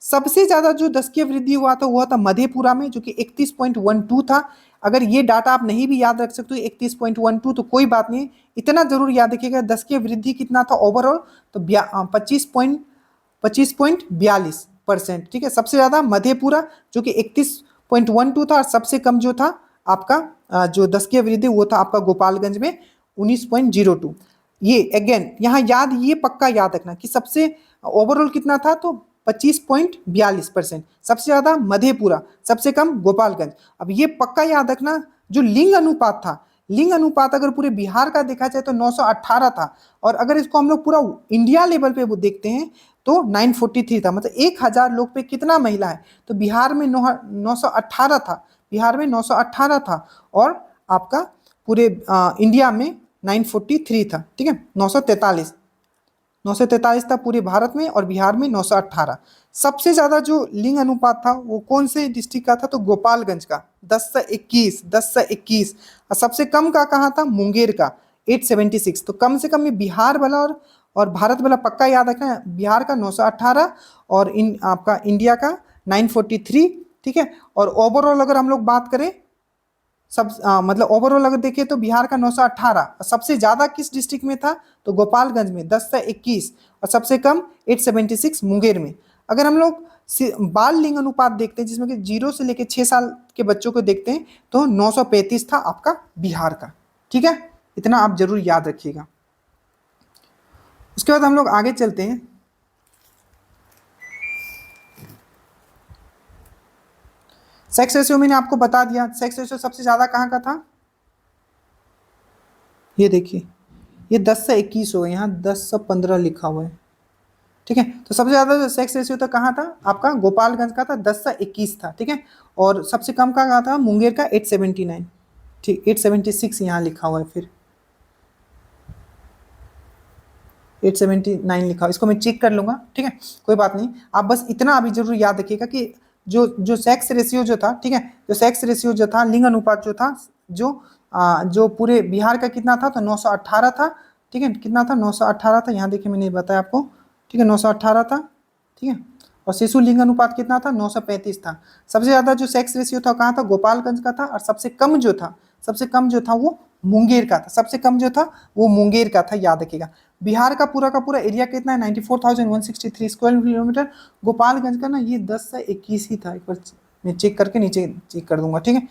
सबसे ज्यादा जो दशकीय वृद्धि हुआ था मधेपुरा में, जो कि 31.12 था। अगर ये डाटा आप नहीं भी याद रख सकते हो 31.12 तो कोई बात नहीं, इतना जरूर याद रखिएगा। दशकीय वृद्धि कितना था ओवरऑल? तो 25.42%, ठीक है। सबसे ज्यादा मधेपुरा जो कि 31.12 था, और सबसे कम जो था आपका जो दशकीय वृद्धि वो था आपका गोपालगंज में 19.02। ये अगेन यहाँ याद, ये पक्का याद रखना कि सबसे ओवरऑल कितना था, तो 25.42%। सबसे ज्यादा मधेपुरा, सबसे कम गोपालगंज। अब ये पक्का याद रखना, जो लिंग अनुपात था, लिंग अनुपात अगर पूरे बिहार का देखा जाए तो 918 था, और अगर इसको हम लोग पूरा इंडिया लेवल पे देखते हैं तो 943 था। मतलब 1000 लोग पे कितना महिला है? तो बिहार में 918 था, बिहार में 918 था, और आपका पूरे इंडिया में 943 था, ठीक है, 943 था पूरे भारत में, और बिहार में 918। सबसे ज्यादा जो लिंग अनुपात था वो कौन से डिस्ट्रिक्ट का था? तो गोपालगंज का 10 से 21। और सबसे कम का कहाँ था? मुंगेर का 876। तो कम से कम ये बिहार वाला और भारत वाला पक्का याद रखना है। बिहार का 918 और आपका इंडिया का 943, ठीक है। और ओवरऑल अगर हम लोग बात करें मतलब ओवरऑल अगर देखें तो बिहार का 918, सबसे ज्यादा किस डिस्ट्रिक्ट में था? तो गोपालगंज में 10 से 21, और सबसे कम 876 मुंगेर में। अगर हम लोग बाल लिंग अनुपात देखते हैं, जिसमें कि 0 से लेकर 6 साल के बच्चों को देखते हैं, तो 935 था आपका बिहार का, ठीक है। इतना आप जरूर याद रखिएगा। उसके बाद हम लोग आगे चलते हैं। सेक्स रेशियो मैंने आपको बता दिया। सेक्स रेशियो सबसे ज्यादा कहाँ का था? ये देखिए, ये 10 से 21 हो गया, यहाँ 10 से 15 लिखा हुआ है, ठीक है। तो सबसे ज्यादा जो सेक्स रेशियो था कहाँ था? आपका गोपालगंज का था, 10 से 21 था, ठीक है। और सबसे कम का कहाँ था? मुंगेर का 879, ठीक, 876 यहाँ लिखा हुआ है, फिर 879 लिखा हुआ, इसको मैं चेक कर लूंगा, ठीक है, कोई बात नहीं। आप बस इतना अभी जरूर याद रखिएगा कि जो सेक्स रेशियो जो था, ठीक है, जो सेक्स रेशियो जो था, लिंग अनुपात जो था, जो पूरे बिहार का कितना था? तो 918 था, ठीक है। कितना था? 918 था, यहाँ देखिए मैंने बताया आपको, ठीक है, 918 था, ठीक है। और शिशु लिंग अनुपात कितना था? 935 था। सबसे ज्यादा जो सेक्स रेशियो था कहाँ था? गोपालगंज का था, और सबसे कम जो था वो मुंगेर का था। सबसे कम जो था वो मुंगेर का था, याद रखिएगा। बिहार का पूरा एरिया कितना है? 94,163 स्क्वायर किलोमीटर। गोपालगंज का ना ये 10 से 21 ही था। एक बार मैं चेक करके नीचे चेक कर दूंगा, ठीक है।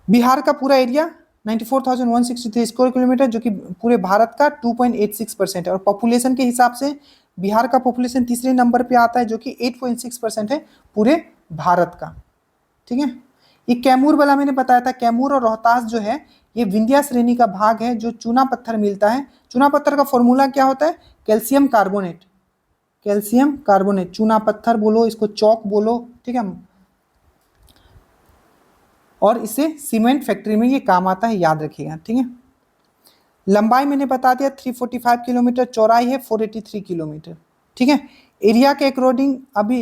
बिहार का पूरा एरिया 94,163 स्क्वायर किलोमीटर, जो कि पूरे भारत का 2.86% है। और पॉपुलेशन के हिसाब से बिहार का पॉपुलेशन तीसरे नंबर पे आता है, जो कि 8.6% है पूरे भारत का। ठीक है, ये कैमूर वाला मैंने बताया था। कैमूर और रोहतास जो है ये विंध्या श्रेणी का भाग है, जो चूना पत्थर मिलता है। चूना पत्थर का फॉर्मूला क्या होता है? Calcium carbonate. कैल्शियम कार्बोनेट, चूना पत्थर बोलो, इसको चौक बोलो, ठीक है। और इसे सीमेंट फैक्ट्री में ये काम आता है, याद रखिएगा, ठीक है। लंबाई मैंने बता दिया 345 किलोमीटर, चौड़ाई है 483 किलोमीटर, ठीक है। एरिया के अकॉर्डिंग अभी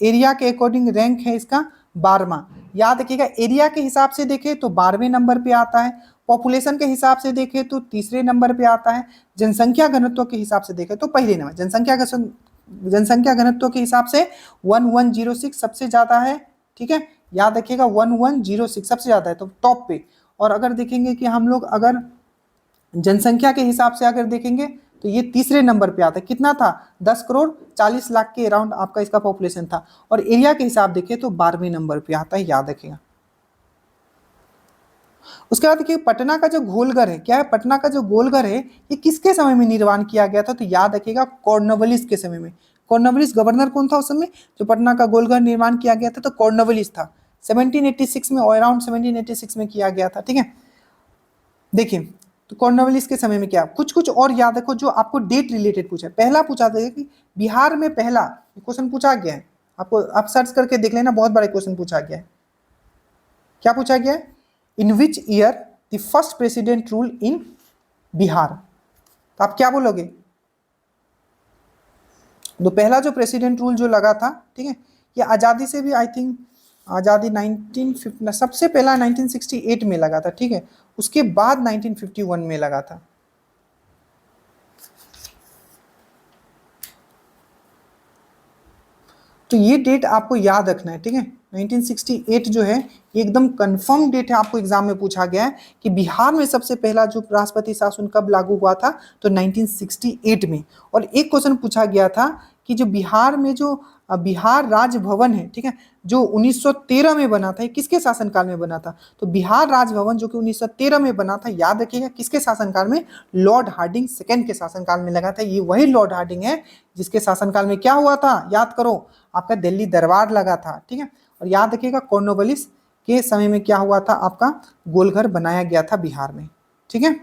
एरिया के अकॉर्डिंग रैंक है इसका 12वां। याद रखिएगा, एरिया के हिसाब से देखें तो 12वें नंबर पे आता है, पॉपुलेशन के हिसाब से देखें तो तीसरे नंबर पे आता है, जनसंख्या घनत्व के हिसाब से देखें तो पहले नंबर। जनसंख्या घनत्व के हिसाब से 1106 सबसे ज़्यादा है, ठीक है। याद रखिएगा 1106 सबसे ज़्यादा है, तो टॉप पे। और अगर देखेंगे कि हम लोग अगर जनसंख्या के हिसाब से अगर देखेंगे तो ये तीसरे नंबर पे आता है। कितना था? 10 करोड़ 40 लाख के अराउंड आपका इसका पॉपुलेशन था। और एरिया के हिसाब देखिए तो 12वें नंबर पे आता है, याद रखिएगा। उसके बाद देखिए पटना का जो गोलघर है, क्या है? पटना का जो गोलघर है ये किसके समय में निर्माण किया गया था? तो याद रखिएगा कॉर्नवालिस के समय में। कॉर्नवालिस गवर्नर कौन था उस समय जो पटना का गोलघर निर्माण किया गया था? तो कॉर्नवालिस था। 1786 में, अराउंड 1786 में किया गया था, ठीक है। देखिए तो कॉर्नवालिस के समय में क्या, कुछ कुछ और याद रखो जो आपको डेट रिलेटेड पूछा है। पहला पूछा था कि बिहार में पहला क्वेश्चन पूछा गया है, आपको आप सर्च करके देख लेना, बहुत बड़ा क्वेश्चन पूछा गया है। क्या पूछा गया है? In which year the first president rule in Bihar? तो आप क्या बोलोगे? तो पहला जो प्रेसिडेंट रूल जो लगा था, ठीक है, ये आज़ादी से भी आई थिंक आज़ादी 1950 सबसे पहला 1968 में लगा था, ठीक है। उसके बाद 1951 में लगा था। तो ये डेट आपको याद रखना है, ठीक है। 1968 जो है ये एकदम कंफर्म डेट है, आपको एग्जाम में पूछा गया है कि बिहार में सबसे पहला जो राष्ट्रपति शासन कब लागू हुआ था? तो 1968 में। और एक क्वेश्चन पूछा गया था कि जो बिहार में जो बिहार राजभवन है, ठीक है, जो 1913 में बना था, ये किसके शासनकाल में बना था? तो बिहार राजभवन जो कि 1913 में बना था, याद रखिएगा किसके शासनकाल में? लॉर्ड हार्डिंग सेकेंड के शासनकाल में लगा था। ये वही लॉर्ड हार्डिंग है जिसके शासनकाल में क्या हुआ था? याद करो, आपका दिल्ली दरबार लगा था, ठीक है। और याद रखिएगा कॉर्नवालिस के समय में क्या हुआ था? आपका गोलघर बनाया गया था बिहार में, ठीक है।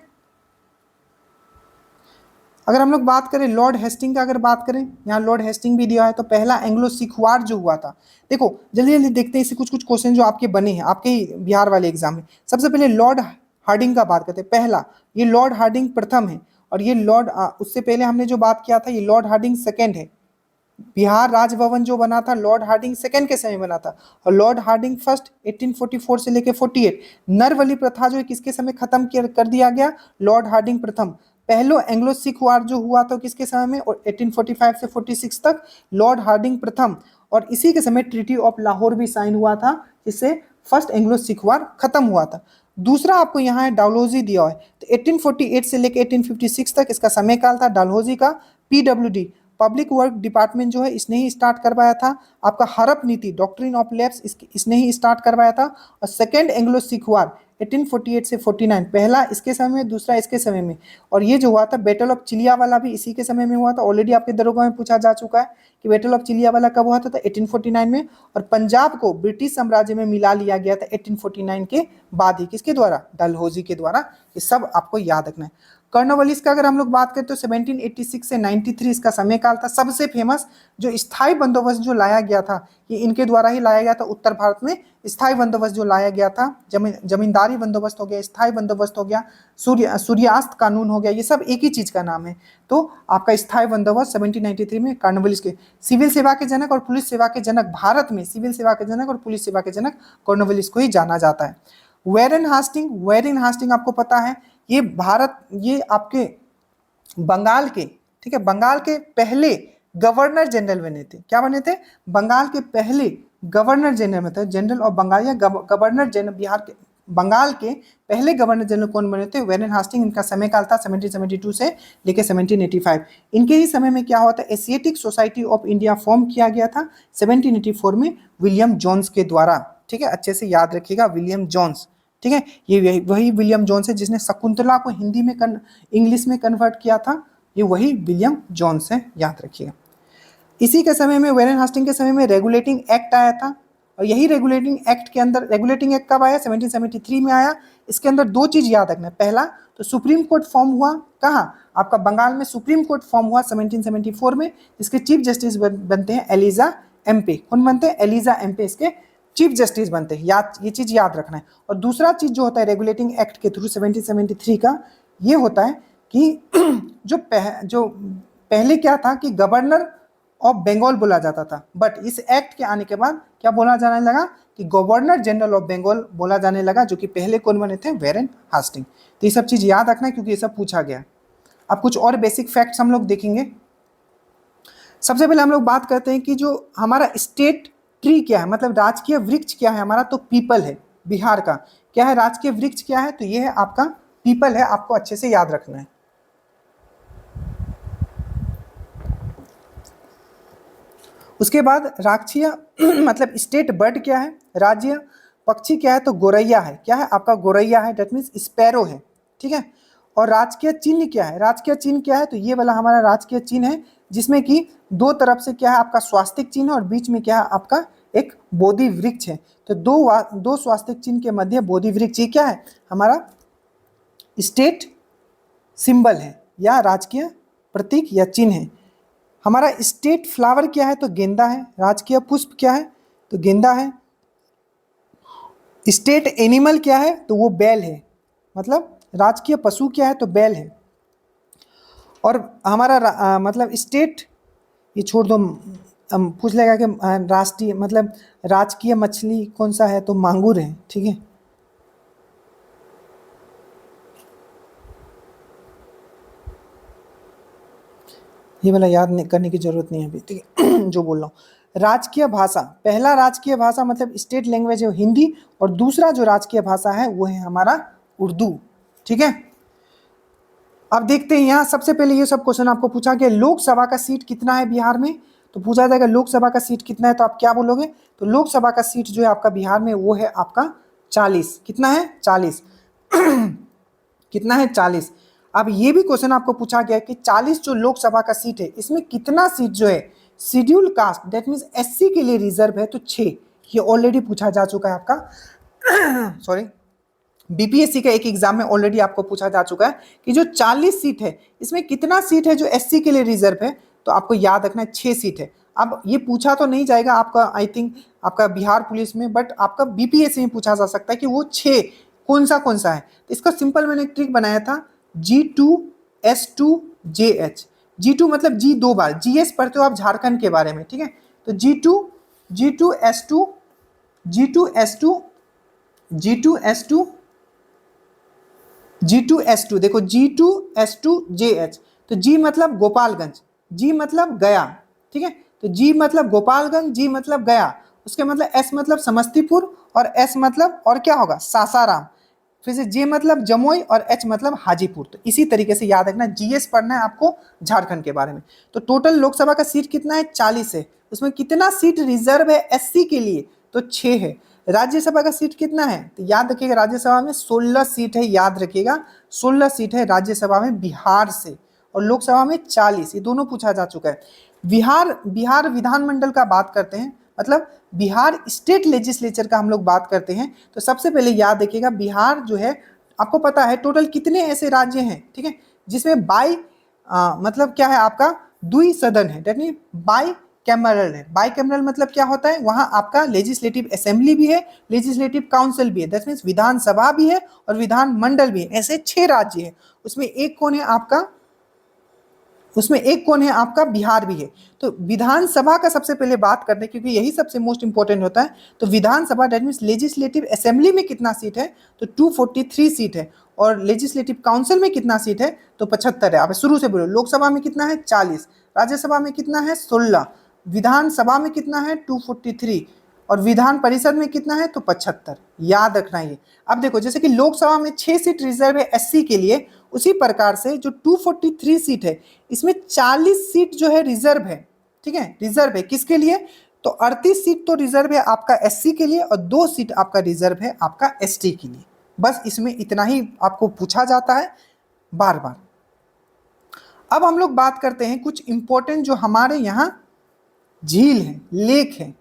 अगर हम लोग बात करें लॉर्ड हेस्टिंग का, अगर बात करें, यहाँ लॉर्ड हेस्टिंग भी दिया है। तो पहला एंग्लो सिख वार जो हुआ था, देखो जल्दी जल्दी देखते हैं इसे, कुछ कुछ क्वेश्चन जो आपके बने हैं आपके ही बिहार वाले एग्जाम में। सबसे पहले लॉर्ड हार्डिंग का बात करते हैं। पहला ये लॉर्ड हार्डिंग प्रथम है, और ये लॉर्ड उससे पहले हमने जो बात किया था ये लॉर्ड हार्डिंग सेकेंड है। बिहार राजभवन जो बना था लॉर्ड हार्डिंग सेकेंड के समय बना था, और लॉर्ड हार्डिंग फर्स्ट 1844 से लेकर 48। नरवली प्रथा जो है किसके समय खत्म कर दिया गया? लॉर्ड हार्डिंग प्रथम। पहलो एंग्लो सिख वार जो हुआ था किसके समय में? और 1845 से 46 तक लॉर्ड हार्डिंग प्रथम। और इसी के समय ट्रीटी ऑफ लाहौर भी साइन हुआ था, जिससे फर्स्ट एंग्लो सिख वार खत्म हुआ था। दूसरा आपको यहाँ है डालहौजी दिया हुआ है। तो 1848 से लेकर 1856 तक इसका समय काल था डालहौजी का। पीडब्ल्यूडी पब्लिक वर्क डिपार्टमेंट जो है इसने ही स्टार्ट करवाया था। आपका हड़प नीति डॉक्ट्रिन ऑफ लैप्स इसने ही स्टार्ट करवाया था। और सेकेंड एंग्लो सिख वार 1848 से 49, पहला इसके समय में, दूसरा इसके समय में। और ये जो हुआ था बैटल ऑफ चिलियावाला भी इसी के समय में हुआ था। ऑलरेडी आपके दरोगा में पूछा जा चुका है कि बैटल ऑफ चिलियावाला कब हुआ था? 1849 में। और पंजाब को ब्रिटिश साम्राज्य में मिला लिया गया था 1849 के बाद ही। किसके द्वारा? डलहौजी के द्वारा। ये सब आपको याद रखना है। कॉर्नवालिस का अगर हम लोग बात करें तो 1786 से 93 इसका समय काल था। सबसे फेमस जो स्थायी बंदोबस्त जो लाया गया था ये इनके द्वारा ही लाया गया था। उत्तर भारत में स्थायी बंदोबस्त जो लाया गया था, जमींदारी बंदोबस्त हो गया, स्थायी बंदोबस्त हो गया, सूर्यास्त कानून हो गया, ये सब एक ही चीज का नाम है। तो आपका स्थायी बंदोबस्त 1793 में कॉर्नवालिस के। सिविल सेवा के जनक और पुलिस सेवा के जनक, भारत में सिविल सेवा के जनक और पुलिस सेवा के जनक कॉर्नवालिस को ही जाना जाता है। वेरेन हास्टिंग आपको पता है, ये भारत, ये आपके बंगाल के, ठीक है, बंगाल के पहले गवर्नर जनरल बने थे। क्या बने थे? बंगाल के पहले गवर्नर जनरल में थे। जनरल ऑफ बंगाल या गवर्नर जनरल, बिहार के बंगाल के पहले गवर्नर जनरल कौन बने थे? वेरेन हास्टिंग। इनका समय काल था 1772 से लेकर 1785। इनके ही समय में क्या हुआ था? Asiatic society of India form किया गया था 1784 में विलियम जोन्स के द्वारा, ठीक है, अच्छे से याद रखिएगा, विलियम जोन्स, ठीक है, ये वही विलियम जोन्स है जिसने शकुंतला को हिंदी में इंग्लिश में कन्वर्ट किया था, ये वही विलियम जोन्स है, याद रखिएगा। इसी के समय में, वैरेन हास्टिंग के समय में रेगुलेटिंग एक्ट आया था, और यही रेगुलेटिंग एक्ट के अंदर, रेगुलेटिंग एक्ट कब आया, 1773 में आया। इसके अंदर दो चीज याद रखना है। पहला तो सुप्रीम कोर्ट फॉर्म हुआ कहाँ, आपका बंगाल में सुप्रीम कोर्ट फॉर्म हुआ 1774 में, जिसके चीफ जस्टिस बनते हैं एलिजा एम्पे। कौन बनते हैं, एलिजा एम्पे इसके चीफ जस्टिस बनते हैं, ये चीज याद रखना है। और दूसरा चीज जो होता है रेगुलेटिंग एक्ट के थ्रू 1773 का, ये होता है कि जो पहले क्या था कि गवर्नर ऑफ बंगाल बोला जाता था, बट इस एक्ट के आने के बाद क्या बोला जाने लगा कि गवर्नर जनरल ऑफ बंगाल बोला जाने लगा, जो कि पहले कौन बने थे, वैरेन हास्टिंग। तो ये सब चीज याद रखना है क्योंकि ये सब पूछा गया। अब कुछ और बेसिक फैक्ट्स हम लोग देखेंगे। सबसे पहले हम लोग बात करते हैं कि जो हमारा स्टेट ट्री क्या है, मतलब राजकीय वृक्ष क्या है हमारा, तो पीपल है। बिहार का क्या है, राजकीय वृक्ष क्या है, तो ये है आपका पीपल है, आपको अच्छे से याद रखना है। उसके बाद राक्षीय मतलब स्टेट बर्ड क्या है, राज्य पक्षी क्या है, तो गोरैया है। क्या है आपका, गोरैया है, डेट मीन्स स्पैरो है, ठीक है। और राजकीय चिन्ह क्या है, राजकीय चिन्ह क्या है, तो ये वाला हमारा राजकीय चिन्ह है, जिसमें कि दो तरफ से क्या है आपका स्वास्तिक चिन्ह, और बीच में क्या है आपका एक बोधि वृक्ष है। तो दो स्वास्तिक चिन्ह के मध्य बोधि वृक्ष, ये क्या है हमारा स्टेट सिंबल है या राजकीय प्रतीक या चिन्ह है। हमारा स्टेट फ्लावर क्या है, तो गेंदा है। राजकीय पुष्प क्या है, तो गेंदा है। स्टेट एनिमल क्या है, तो वो बैल है, मतलब राजकीय पशु क्या है, तो बैल है। और हमारा मतलब स्टेट, ये छोड़ दो, हम पूछ लेगा कि राष्ट्रीय मतलब राजकीय मछली कौन सा है, तो मांगुर है, ठीक है। ये वाला याद करने की जरूरत नहीं है अभी, ठीक है। जो बोल रहा हूँ, राजकीय भाषा, पहला राजकीय भाषा मतलब स्टेट लैंग्वेज है हिंदी, और दूसरा जो राजकीय भाषा है वो है हमारा उर्दू, ठीक है। अब देखते हैं यहाँ सबसे पहले ये सब क्वेश्चन आपको पूछा गया, लोकसभा का सीट कितना है बिहार में, तो पूछा जाएगा लोकसभा का सीट कितना है, तो आप क्या बोलोगे, तो लोकसभा का सीट जो है आपका बिहार में वो है आपका 40। कितना है, 40 कितना है, 40। अब ये भी क्वेश्चन आपको पूछा गया कि 40 जो लोकसभा का सीट है, इसमें कितना सीट जो है schedule caste that means SC के लिए रिजर्व है, तो 6। ये ऑलरेडी पूछा जा चुका है आपका सॉरी बीपीएससी का एक एग्जाम में ऑलरेडी आपको पूछा जा चुका है कि जो 40 सीट है इसमें कितना सीट है जो एससी के लिए रिजर्व है, तो आपको याद रखना है 6 सीट है। अब ये पूछा तो नहीं जाएगा आपका, आई थिंक आपका बिहार पुलिस में, बट आपका बीपीएससी में पूछा जा सकता है कि वो 6 कौन सा है। तो इसका सिंपल मैंने एक ट्रिक बनाया था, G2S2JH। G2 मतलब G 2 बार, GS पढ़ते हो आप झारखंड के बारे में, ठीक है। तो G2S2 देखो G2S2JH। तो G मतलब गोपालगंज, G मतलब गया, ठीक है। तो G मतलब गोपालगंज, G मतलब गया, उसके मतलब S मतलब समस्तीपुर, और S मतलब और क्या होगा, सासाराम। फिर से J मतलब जमुई, और H मतलब हाजीपुर। तो इसी तरीके से याद रखना, GS पढ़ना है आपको झारखंड के बारे में। तो टोटल लोकसभा का सीट कितना है, 40 है। उसमें कितना सीट रिजर्व है एससी के लिए, तो 6 है। राज्यसभा का सीट कितना है, तो याद रखिएगा राज्यसभा में 16 सीट है, याद रखिएगा 16 सीट है राज्यसभा में बिहार से, और लोकसभा में 40, ये दोनों पूछा जा चुका है। बिहार विधानमंडल का बात करते हैं, मतलब बिहार स्टेट लेजिस्लेचर का हम लोग बात करते हैं, तो सबसे पहले याद रखिएगा बिहार जो है आपको पता है टोटल कितने ऐसे राज्य हैं, ठीक है, जिसमें मतलब क्या है आपका द्वि सदन है, दैट मीन बाई कैमरल है। बाई कैमरल मतलब क्या होता है, वहां आपका लेजिस्लेटिव असेंबली भी है, लेजिस्लेटिव काउंसिल भी है, दैट मीन्स विधानसभा भी है और विधान मंडल भी है। ऐसे 6 राज्य है, उसमें एक कौन है आपका बिहार भी है। तो विधानसभा का सबसे पहले बात करते हैं क्योंकि यही सबसे मोस्ट इंपॉर्टेंट होता है। तो विधानसभा दैट मीन्स लेजिस्लेटिव असेंबली में कितना सीट है, तो 243 सीट है, और लेजिस्लेटिव काउंसिल में कितना सीट है, तो 75 है। अब शुरू से बोलो, लोकसभा में कितना है, 40, राज्यसभा में कितना है, 16, विधानसभा में कितना है, 243, और विधान परिषद में कितना है, तो 75। याद रखना ये। अब देखो जैसे कि लोकसभा में 6 सीट रिजर्व है एससी के लिए, उसी प्रकार से जो 243 सीट है इसमें 40 सीट जो है रिजर्व है, ठीक है, रिजर्व है किसके लिए, तो 38 सीट तो रिजर्व है आपका एससी के लिए, और 2 सीट आपका रिजर्व है आपका एसटी के लिए। बस इसमें इतना ही आपको पूछा जाता है बार बार। अब हम लोग बात करते हैं कुछ इंपॉर्टेंट जो हमारे यहाँ झील है, लेक है,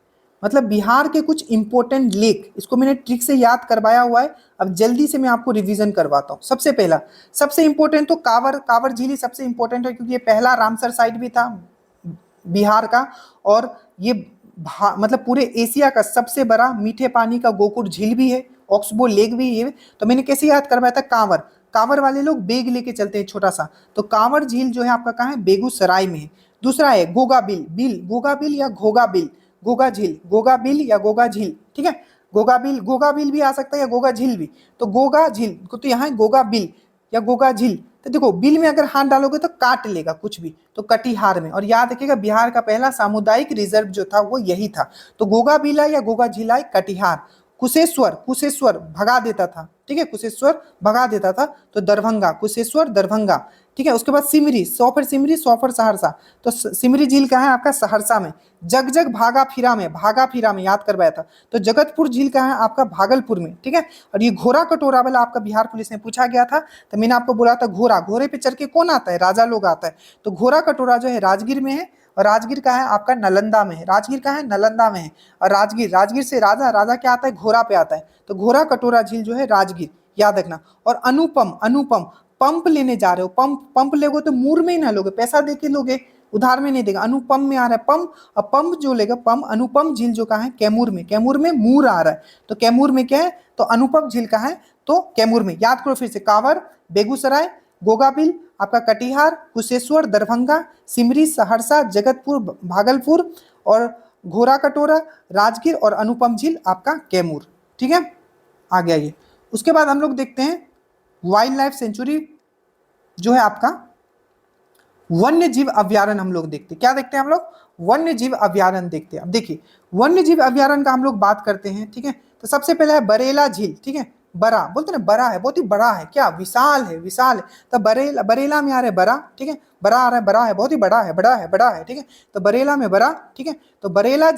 मतलब बिहार के कुछ इंपॉर्टेंट लेक, इसको मैंने ट्रिक से याद करवाया हुआ है। अब जल्दी से मैं आपको रिवीजन करवाता हूँ। सबसे पहला, सबसे इंपॉर्टेंट तो कांवर झील ही सबसे इंपॉर्टेंट है, क्योंकि ये पहला रामसर साइट भी था बिहार का, और ये मतलब पूरे एशिया का सबसे बड़ा मीठे पानी का गोकुर झील भी है, ऑक्सबो लेक भी है। तो मैंने कैसे याद करवाया था, कांवर, कांवर वाले लोग बेग लेके चलते हैं छोटा सा, तो कांवर झील जो है आपका कहाँ है, बेगूसराय में है। दूसरा है गोगा बिल, गोगा बिल या घोगा बिल, गोगा झील, गोगा बिल या गोगा झील, ठीक है, गोगा बिल भी आ सकता है या गोगा झील भी। तो गोगा झील को तो यहाँ है गोगा बिल या गोगा झील। तो देखो बिल में अगर हाथ डालोगे तो काट लेगा कुछ भी, तो कटिहार में। और याद रखिएगा बिहार का पहला सामुदायिक रिजर्व जो था वो यही था। तो गोगा बिला या गोगा झीला कटिहार। कुशेश्वर भगा देता था, ठीक है, कुशेश्वर भगा देता था, तो दरभंगा, कुशेश्वर दरभंगा, ठीक है। उसके बाद सिमरी, सिमरी, सौफर सहरसा, तो सिमरी झील कहाँ है आपका, सहरसा में। जग भागा फिरा में याद करवाया था, तो जगतपुर झील कहाँ है आपका, भागलपुर में, ठीक है। और ये घोड़ा कटोरा वाला आपका बिहार पुलिस में पूछा गया था, तो मैंने आपको बोला था घोड़े पे चढ़ के कौन आता है, राजा लोग आता है। तो घोड़ा कटोरा जो है राजगीर में है, और राजगीर का है आपका नालंदा में है, राजगीर का है नालंदा में है। और राजगीर से राजा क्या आता है, घोड़ा पे आता है, तो घोड़ा कटोरा झील जो है राजगीर, याद रखना। और अनुपम पंप लेने जा रहे हो, पंप लोगे तो मूर में ही ना लोगे, पैसा दे के लोगे, उधार में नहीं देगा। अनुपम में आ रहा है पंप, और पंप जो लेगा अनुपम झील जो कहाँ है, कैमूर में मूर आ रहा है, तो कैमूर में क्या है, तो अनुपम झील कहाँ है, तो कैमूर में। याद करो फिर से, कांवर बेगूसराय, गोगाबिल आपका कटिहार, कुशेश्वर दरभंगा, सिमरी सहरसा, जगतपुर भागलपुर, और घोड़ा कटोरा राजगीर, और अनुपम झील आपका कैमूर, ठीक है। आ गया ये। उसके बाद हम लोग देखते हैं वाइल्ड लाइफ सेंचुरी जो है आपका वन्य जीव अभ्यारण्य, हम लोग देखते हैं। क्या देखते हैं हम लोग, वन्य जीव अभ्यारण्य देखते हैं। अब देखिए वन्य जीव अभ्यारण्य का हम लोग बात करते हैं, ठीक है। तो सबसे पहले है बरेला झील, ठीक है, बड़ा बोलते ना, बड़ा है, बहुत ही बड़ा है, क्या विशाल है, विशाल है। तो बरेला में आ रहा है बड़ा, ठीक है, बड़ा आ रहा है, बड़ा है, बहुत ही बड़ा है, ठीक है। तो बरेला में बड़ा, ठीक है। तो बरेला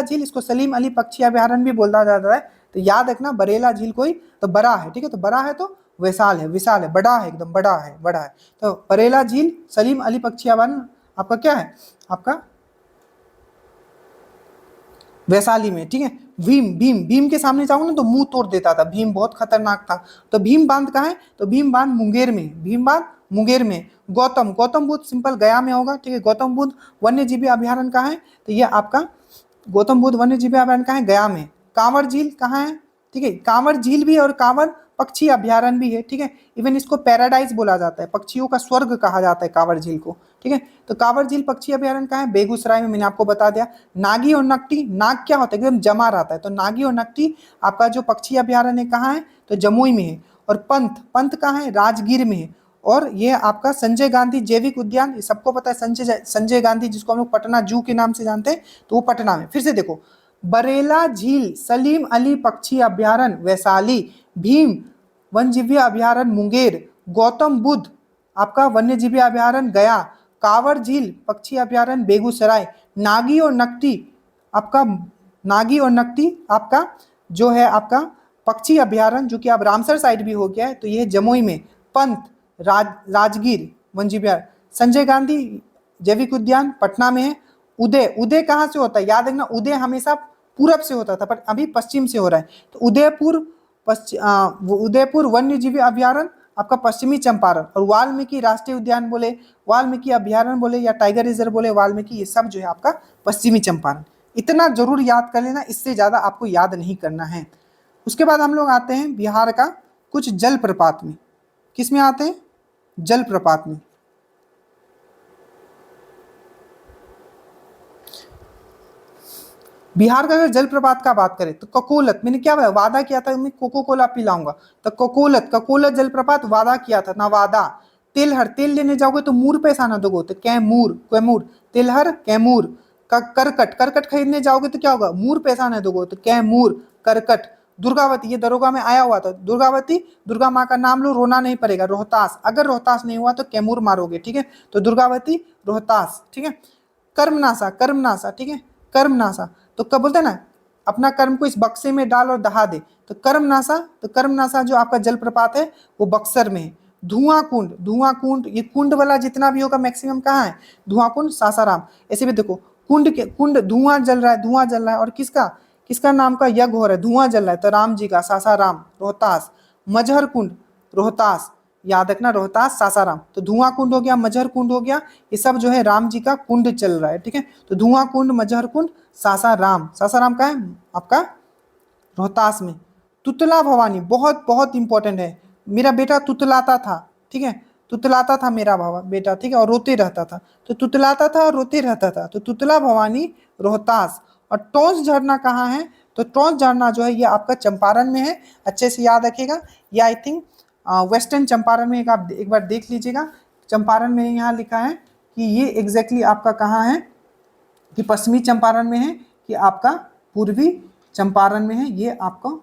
झील इसको सलीम अली पक्षी अभ्यारण्य भी बोला जाता है। तो याद रखना बरेला झील कोई तो बड़ा है, ठीक है, तो बड़ा है तो विशाल है, बड़ा है, एकदम बड़ा है। तो बरेला झील सलीम अली पक्षी अभ्यारण्य आपका क्या है, आपका वैशाली में, ठीक है। भीम के सामने जाऊं ना तो मुंह तोड़ देता था, भीम बहुत खतरनाक था। तो भीम बांध कहाँ है, तो भीम बांध मुंगेर में। गौतम बुद्ध सिंपल गया में होगा, ठीक है। गौतम बुद्ध वन्य जीवी अभ्यारण्य कहाँ है, तो ये आपका गौतम बुद्ध वन्य जीवी अभ्यारण्य कहाँ है, गया में। कांवर झील कहाँ है, ठीक है, कांवर झील भी और कांवर पक्षी अभ्यारण्य भी है, ठीक है। इवन इसको पैराडाइज बोला जाता है, पक्षियों का स्वर्ग कहा जाता है कांवर झील को, ठीक है। तो कांवर झील पक्षी अभ्यारण्य कहाँ है, बेगूसराय में, मैंने आपको बता दिया। नागी और नकटी, नाग क्या होता है, एकदम जमा रहता है, तो नागी और नकटी आपका जो पक्षी अभ्यारण्य कहाँ है, तो जमुई में है। और पंत कहाँ है, राजगीर में है। और ये आपका संजय गांधी जैविक उद्यान, ये सबको पता है, संजय गांधी जिसको हम लोग पटना जू के नाम से जानते हैं, तो वो पटना में। फिर से देखो, बरेला झील सलीम अली पक्षी अभ्यारण्य वैशाली, भीम वन्यजीवी अभ्यारण्य मुंगेर, गौतम बुद्ध आपका वन्यजीवी अभ्यारण्य गया, कांवर झील पक्षी अभ्यारण्य बेगूसराय, नागी और नकटी आपका जो है आपका पक्षी अभ्यारण्य, जो कि अब रामसर साइड भी हो गया है, तो ये जमुई में। पंत राजगीर वन्यजीवी, संजय गांधी जैविक उद्यान पटना में है। उदय कहाँ से होता है, याद रखना, उदय हमेशा पूरब से होता था, पर अभी पश्चिम से हो रहा है। तो उदयपुर वन्य जीवी अभ्यारण्य आपका पश्चिमी चंपारण। और वाल्मीकि राष्ट्रीय उद्यान बोले, वाल्मीकि अभ्यारण्य बोले, या टाइगर रिजर्व बोले, वाल्मीकि, ये सब जो है आपका पश्चिमी चंपारण। इतना जरूर याद कर लेना, इससे ज्यादा आपको याद नहीं करना है। उसके बाद हम लोग आते हैं बिहार का कुछ जलप्रपात में। किस में आते हैं, जलप्रपात में। बिहार का अगर जलप्रपात का बात करें तो ककोलत, मैंने क्या वादा किया था, मैं कोको कोला पिलाऊंगा, तो ककोलत जलप्रपात वादा किया था, नवादा। तेलहर, तेल लेने जाओगे तो मूर पैसा ना दोगे, तो कैमूर, तेलहर कैमूर। करकट खरीदने जाओगे तो क्या होगा, मूर पैसा ना दोगे, तो कैमूर करकट। दुर्गावती, ये दरोगा में आया हुआ था, दुर्गावती, दुर्गा माँ का नाम लो, रोना नहीं पड़ेगा। रोहतास, अगर रोहतास नहीं हुआ तो कैमूर मारोगे, ठीक है। तो दुर्गावती रोहतास, ठीक है। कर्मनासा, ठीक है, कर्मनासा, तो कब बोलते हैं ना, अपना कर्म को इस बक्से में डाल और दहा दे। तो कर्मनासा जो आपका जलप्रपात है वो बक्सर में है। धुआं कुंड ये कुंड वाला जितना भी होगा मैक्सिमम कहाँ है, धुआं कुंड सासाराम। ऐसे भी देखो कुंड धुआं जल रहा है और किसका नाम का यज्ञ हो रहा है, धुआं जल रहा है, तो राम जी का, सासाराम रोहतास। मजहर कुंड रोहतास, याद रखना रोहतास सासाराम। तो धुआं कुंड हो गया, मजहर कुंड हो गया, ये सब जो है राम जी का कुंड चल रहा है, ठीक है। तो धुआं कुंड, मजहर कुंड, सासाराम का है आपका रोहतास में। तुतला भवानी बहुत बहुत इंपॉर्टेंट है। मेरा बेटा तुतलाता था, ठीक है, तुतलाता था मेरा बेटा, ठीक है, और रोते रहता था। तो तुतलाता था और रोते रहता था, तो तुतला भवानी रोहतास। और टॉस झरना कहाँ है, तो टॉस झरना जो है ये आपका चंपारण में है। अच्छे से याद रखिएगा, ये आई थिंक वेस्टर्न चंपारण में, आप एक बार देख लीजिएगा। चंपारण में यहाँ लिखा है कि ये एग्जैक्टली आपका कहाँ है, कि पश्चिमी चंपारण में है कि आपका पूर्वी चंपारण में है, ये आपको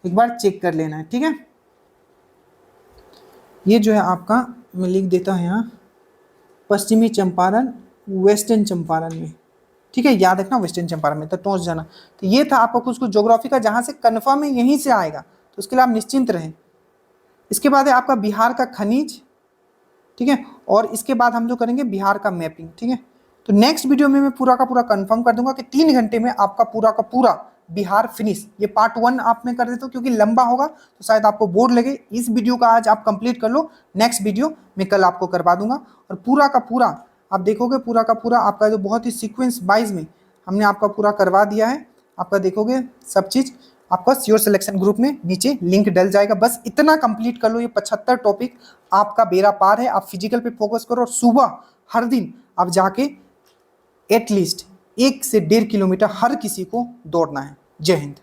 एक बार चेक कर लेना है, ठीक है। ये जो है आपका मैं लिख देता हूँ यहाँ, पश्चिमी चंपारण वेस्टर्न चंपारण में, ठीक है, याद रखना वेस्टर्न चंपारण में। तो टोंस जाना, तो ये था आपका कुछ ज्योग्राफी का, जहाँ से कन्फर्म है यहीं से आएगा, तो उसके लिए आप निश्चिंत रहें। इसके बाद है आपका बिहार का खनिज, ठीक है, और इसके बाद हम जो करेंगे बिहार का मैपिंग, ठीक है। तो नेक्स्ट वीडियो में मैं पूरा का पूरा कंफर्म कर दूंगा कि 3 घंटे में आपका पूरा का पूरा बिहार फिनिश। ये पार्ट 1 आप में कर देता हूँ क्योंकि लंबा होगा तो शायद आपको बोर लगे। इस वीडियो का आज आप कंप्लीट कर लो, नेक्स्ट वीडियो मैं कल आपको करवा दूंगा। और पूरा का पूरा आप देखोगे, पूरा का पूरा आपका जो बहुत ही सीक्वेंस वाइज में हमने आपका पूरा करवा दिया है। आपका देखोगे सब चीज़ आपका श्योर सिलेक्शन ग्रुप में नीचे लिंक डल जाएगा। बस इतना कंप्लीट कर लो, ये 75 टॉपिक आपका बेड़ा पार है। आप फिजिकल पे फोकस करो और सुबह हर दिन आप जाके एटलीस्ट 1 से 1.5 किलोमीटर हर किसी को दौड़ना है। जय हिंद।